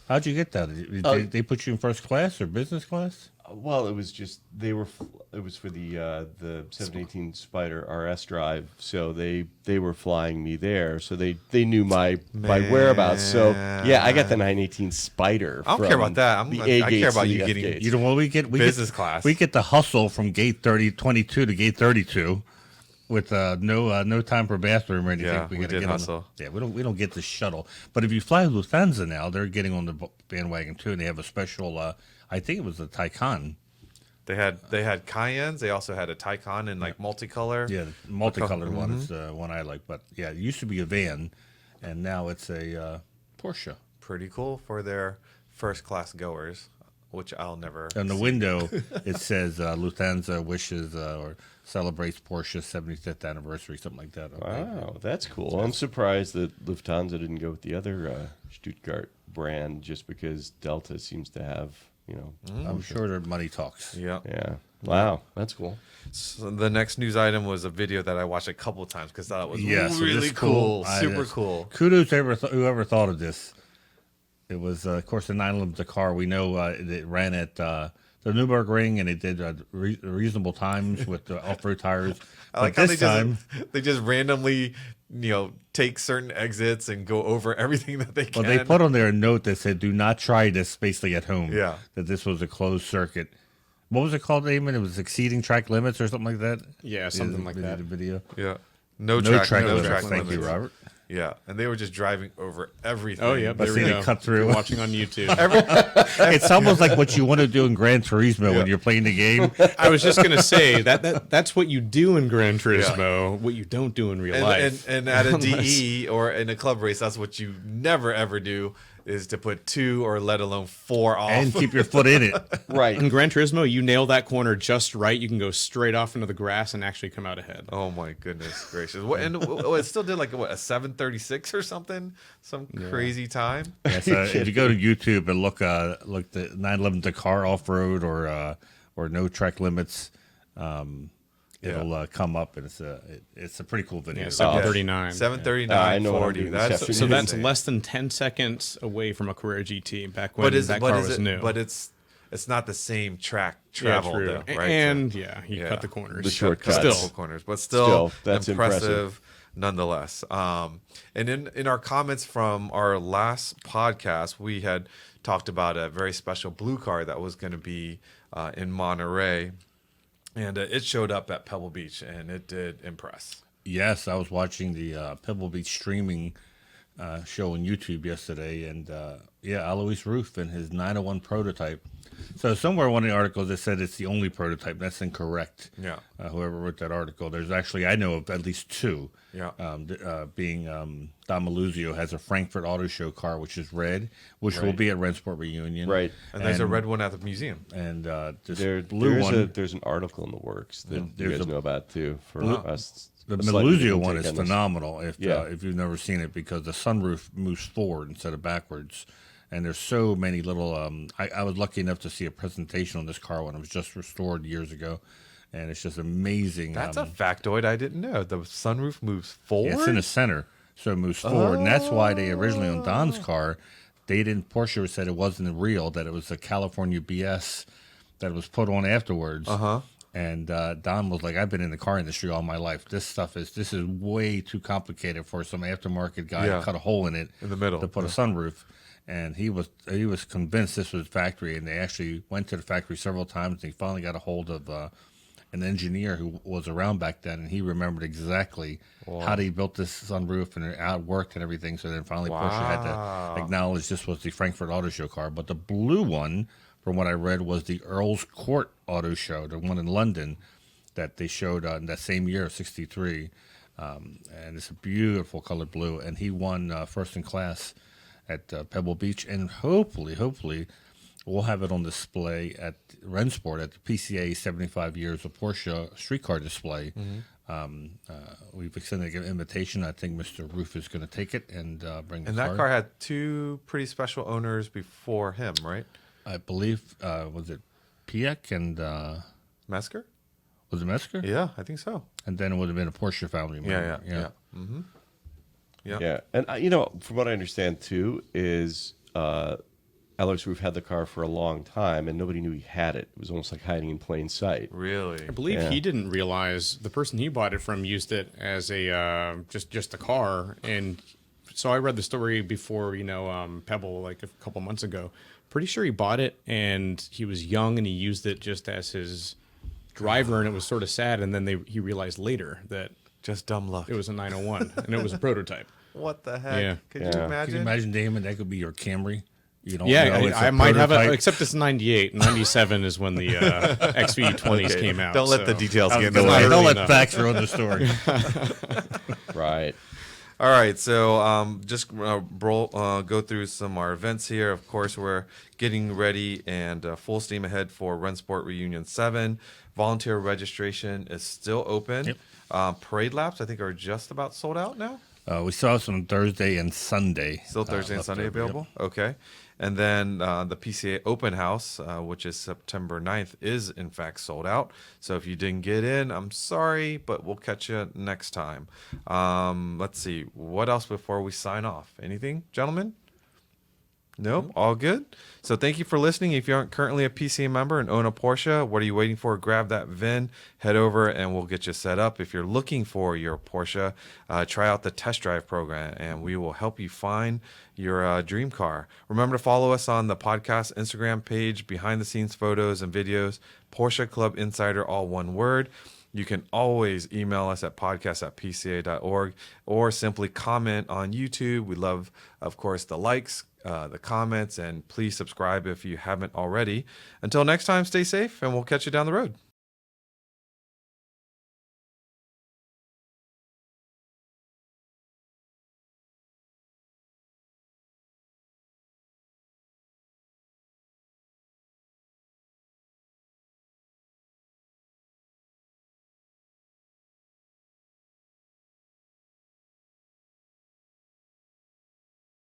[SPEAKER 3] How'd you get that? Did they put you in first class or business class?
[SPEAKER 4] Well, it was just it was for the 718 Spider RS drive, so they were flying me there, so they knew my whereabouts. So yeah, I got the 918 Spider.
[SPEAKER 2] I don't care about that. I care about you getting-
[SPEAKER 3] You know what we get?
[SPEAKER 2] Business class.
[SPEAKER 3] We get the hustle from gate 22 to gate 32 with no time for bathroom or anything.
[SPEAKER 2] Yeah,
[SPEAKER 3] gotta
[SPEAKER 2] we did
[SPEAKER 3] get on
[SPEAKER 2] hustle.
[SPEAKER 3] we don't get the shuttle. But if you fly Lufthansa now, they're getting on the bandwagon too, and they have a special. I think it was the Taycan.
[SPEAKER 2] They had Cayennes. They also had a Taycan in like multicolor.
[SPEAKER 3] Yeah, the multicolored one is the one I like. But yeah, it used to be a van, and now it's a Porsche.
[SPEAKER 2] Pretty cool for their first class goers, which I'll never.
[SPEAKER 3] On the window, it says Lufthansa wishes or celebrates Porsche's 75th anniversary, something like that.
[SPEAKER 4] Wow, that's cool. I'm surprised that Lufthansa didn't go with the other Stuttgart brand, just because Delta seems to have,
[SPEAKER 3] I'm sure their money talks.
[SPEAKER 2] Yeah.
[SPEAKER 4] Yeah. Wow, that's cool.
[SPEAKER 2] So the next news item was a video that I watched a couple times because I thought it was
[SPEAKER 3] Yes,
[SPEAKER 2] really
[SPEAKER 3] it is
[SPEAKER 2] cool,
[SPEAKER 3] I
[SPEAKER 2] super
[SPEAKER 3] just-
[SPEAKER 2] cool.
[SPEAKER 3] Kudos to whoever thought of this. It was, of course, the 911 Dakar. We know it ran at the Nürburgring, and it did reasonable times with the off-road tires.
[SPEAKER 2] I like
[SPEAKER 3] but
[SPEAKER 2] how
[SPEAKER 3] this time,
[SPEAKER 2] they just randomly, take certain exits and go over everything that they can.
[SPEAKER 3] well, they put on there a note that said, "Do not try this basically at home."
[SPEAKER 2] Yeah.
[SPEAKER 3] That this was a closed circuit. What was it called, Damon? It was exceeding track limits or something like that.
[SPEAKER 5] Yeah, something like that.
[SPEAKER 3] The video.
[SPEAKER 2] Yeah. No
[SPEAKER 3] Track
[SPEAKER 2] track
[SPEAKER 3] limits.
[SPEAKER 2] track
[SPEAKER 3] Thank you,
[SPEAKER 2] limits.
[SPEAKER 3] Robert.
[SPEAKER 2] Yeah, and they were just driving over everything.
[SPEAKER 5] Oh, yeah.
[SPEAKER 3] But
[SPEAKER 5] There
[SPEAKER 3] see,
[SPEAKER 5] we
[SPEAKER 3] they
[SPEAKER 5] go.
[SPEAKER 3] cut through.
[SPEAKER 5] If you're watching on YouTube.
[SPEAKER 3] It's almost like what you want to do in Gran Turismo when you're playing the game.
[SPEAKER 5] I was just gonna say that's what you do in Gran Turismo. What you don't do in real life.
[SPEAKER 2] And at a DE or in a club race, that's what you never ever do, is to put 2 or let alone 4 off.
[SPEAKER 3] And keep your foot in it.
[SPEAKER 4] Right.
[SPEAKER 5] In Gran Turismo, you nail that corner just right. You can go straight off into the grass and actually come out ahead.
[SPEAKER 2] Oh my goodness gracious! And it still did like a 7:36 or something, some crazy time.
[SPEAKER 3] Yeah, so if you go to YouTube and look the 911 Dakar off road or no track limits, it'll come up, and it's a pretty cool video.
[SPEAKER 5] Yeah, 739.
[SPEAKER 2] 7:39,
[SPEAKER 4] I know what I'm
[SPEAKER 2] 40.
[SPEAKER 4] doing this
[SPEAKER 2] That's
[SPEAKER 4] afternoon.
[SPEAKER 5] So that's
[SPEAKER 2] insane.
[SPEAKER 5] less than 10 seconds away from a Carrera GT back when that car was new.
[SPEAKER 2] But it's not the same track travel
[SPEAKER 5] true.
[SPEAKER 2] though, right?
[SPEAKER 5] And
[SPEAKER 2] So-
[SPEAKER 5] he cut the corners.
[SPEAKER 4] The shortcuts.
[SPEAKER 5] Still.
[SPEAKER 2] Still corners, but still
[SPEAKER 4] that's impressive.
[SPEAKER 2] nonetheless. And in our comments from our last podcast, we had talked about a very special blue car that was going to be in Monterey, and it showed up at Pebble Beach, and it did impress.
[SPEAKER 3] Yes, I was watching the Pebble Beach streaming show on YouTube yesterday, and Alois Roof and his 901 prototype. So somewhere in one of the articles it said it's the only prototype. That's incorrect.
[SPEAKER 2] Yeah.
[SPEAKER 3] Whoever wrote that article, there's actually, I know of at least 2.
[SPEAKER 2] Yeah.
[SPEAKER 3] Being Don Maluzio has a Frankfurt Auto Show car, which is red, which will be at Rensport Reunion.
[SPEAKER 4] Right.
[SPEAKER 2] And there's a red one at the museum.
[SPEAKER 3] And this
[SPEAKER 4] There's
[SPEAKER 3] blue one,
[SPEAKER 4] there's an article in the works that you
[SPEAKER 3] There's
[SPEAKER 4] guys
[SPEAKER 3] a-
[SPEAKER 4] know about too for us.
[SPEAKER 3] the
[SPEAKER 4] a slightly
[SPEAKER 3] Maluzio
[SPEAKER 4] different
[SPEAKER 3] one
[SPEAKER 4] take
[SPEAKER 3] is
[SPEAKER 4] on this.
[SPEAKER 3] phenomenal if
[SPEAKER 4] Yeah.
[SPEAKER 3] you've never seen it, because the sunroof moves forward instead of backwards. And there's so many little. I was lucky enough to see a presentation on this car when it was just restored years ago, and it's just amazing.
[SPEAKER 2] That's a factoid I didn't know. The sunroof moves forward.
[SPEAKER 3] It's in the center, so it moves forward, and that's why they originally on Don's car, Porsche said it wasn't real, that it was a California BS that was put on afterwards. And Don was like, "I've been in the car industry all my life. This is way too complicated for some aftermarket guy to cut a hole in it
[SPEAKER 2] In the middle.
[SPEAKER 3] to put a sunroof." and he was convinced this was factory, and they actually went to the factory several times. And he finally got a hold of an engineer who was around back then, and he remembered exactly how they built this sunroof and how it worked and everything. So then finally Porsche had to acknowledge this was the Frankfurt Auto Show car. But the blue one, from what I read, was the Earl's Court Auto Show, the one in London that they showed in that same year, '63. And it's a beautiful color blue, and he won first in class at Pebble Beach, and hopefully we'll have it on display at Rennsport at the PCA 75 years of Porsche streetcar display. We've extended an invitation. I think Mr. Roof is going to take it and bring the
[SPEAKER 2] And
[SPEAKER 3] car.
[SPEAKER 2] that car had two pretty special owners before him, right?
[SPEAKER 3] I believe, was it Piek and
[SPEAKER 2] Mesker?
[SPEAKER 3] was it Mesker?
[SPEAKER 2] Yeah, I think so.
[SPEAKER 3] And then it would have been a Porsche family member.
[SPEAKER 2] Yeah. Mm-hmm. Yeah.
[SPEAKER 4] Yeah, and from what I understand too, is Alex Roof had the car for a long time, and nobody knew he had it. It was almost like hiding in plain sight.
[SPEAKER 2] Really?
[SPEAKER 5] I believe he didn't realize the person he bought it from used it as a just a car, and so I read the story before Pebble like a couple months ago. Pretty sure he bought it and he was young and he used it just as his driver, and it was sort of sad. And then he realized later that
[SPEAKER 2] Just dumb luck.
[SPEAKER 5] it was a 901 and it was a prototype.
[SPEAKER 2] What the heck?
[SPEAKER 5] Yeah.
[SPEAKER 2] Could
[SPEAKER 4] Yeah.
[SPEAKER 2] you
[SPEAKER 3] Can
[SPEAKER 2] imagine?
[SPEAKER 3] you imagine, Damon? That could be your Camry. You don't
[SPEAKER 5] Yeah,
[SPEAKER 3] know. It's a
[SPEAKER 5] I might have it,
[SPEAKER 3] prototype.
[SPEAKER 5] except it's 98. 97 is when the XV20s
[SPEAKER 2] Okay,
[SPEAKER 5] came out.
[SPEAKER 2] Don't let the
[SPEAKER 5] so-
[SPEAKER 2] details
[SPEAKER 3] I was
[SPEAKER 2] get in the
[SPEAKER 3] gonna say,
[SPEAKER 2] way.
[SPEAKER 3] don't
[SPEAKER 5] early
[SPEAKER 3] let
[SPEAKER 5] enough.
[SPEAKER 3] facts ruin the story.
[SPEAKER 4] Right.
[SPEAKER 2] All right, so just go through some of our events here. Of course, we're getting ready and full steam ahead for Rennsport Reunion 7. Volunteer registration is still open.
[SPEAKER 3] Yep.
[SPEAKER 2] Parade laps, I think, are just about sold out now.
[SPEAKER 3] We saw some Thursday and Sunday.
[SPEAKER 2] Still Thursday and
[SPEAKER 3] left
[SPEAKER 2] Sunday
[SPEAKER 3] over, yep.
[SPEAKER 2] available? Okay. And then the PCA Open House, which is September 9th, is in fact sold out. So if you didn't get in, I'm sorry, but we'll catch you next time. Let's see. What else before we sign off? Anything, gentlemen? Nope. All good? So thank you for listening. If you aren't currently a PCA member and own a Porsche, what are you waiting for? Grab that VIN, head over, and we'll get you set up. If you're looking for your Porsche, try out the test drive program, and we will help you find your dream car. Remember to follow us on the podcast Instagram page, behind the scenes photos and videos, Porsche Club Insider, all one word. You can always email us at podcast@pca.org or simply comment on YouTube. We love, of course, the likes, the comments, and please subscribe if you haven't already. Until next time, stay safe, and we'll catch you down the road.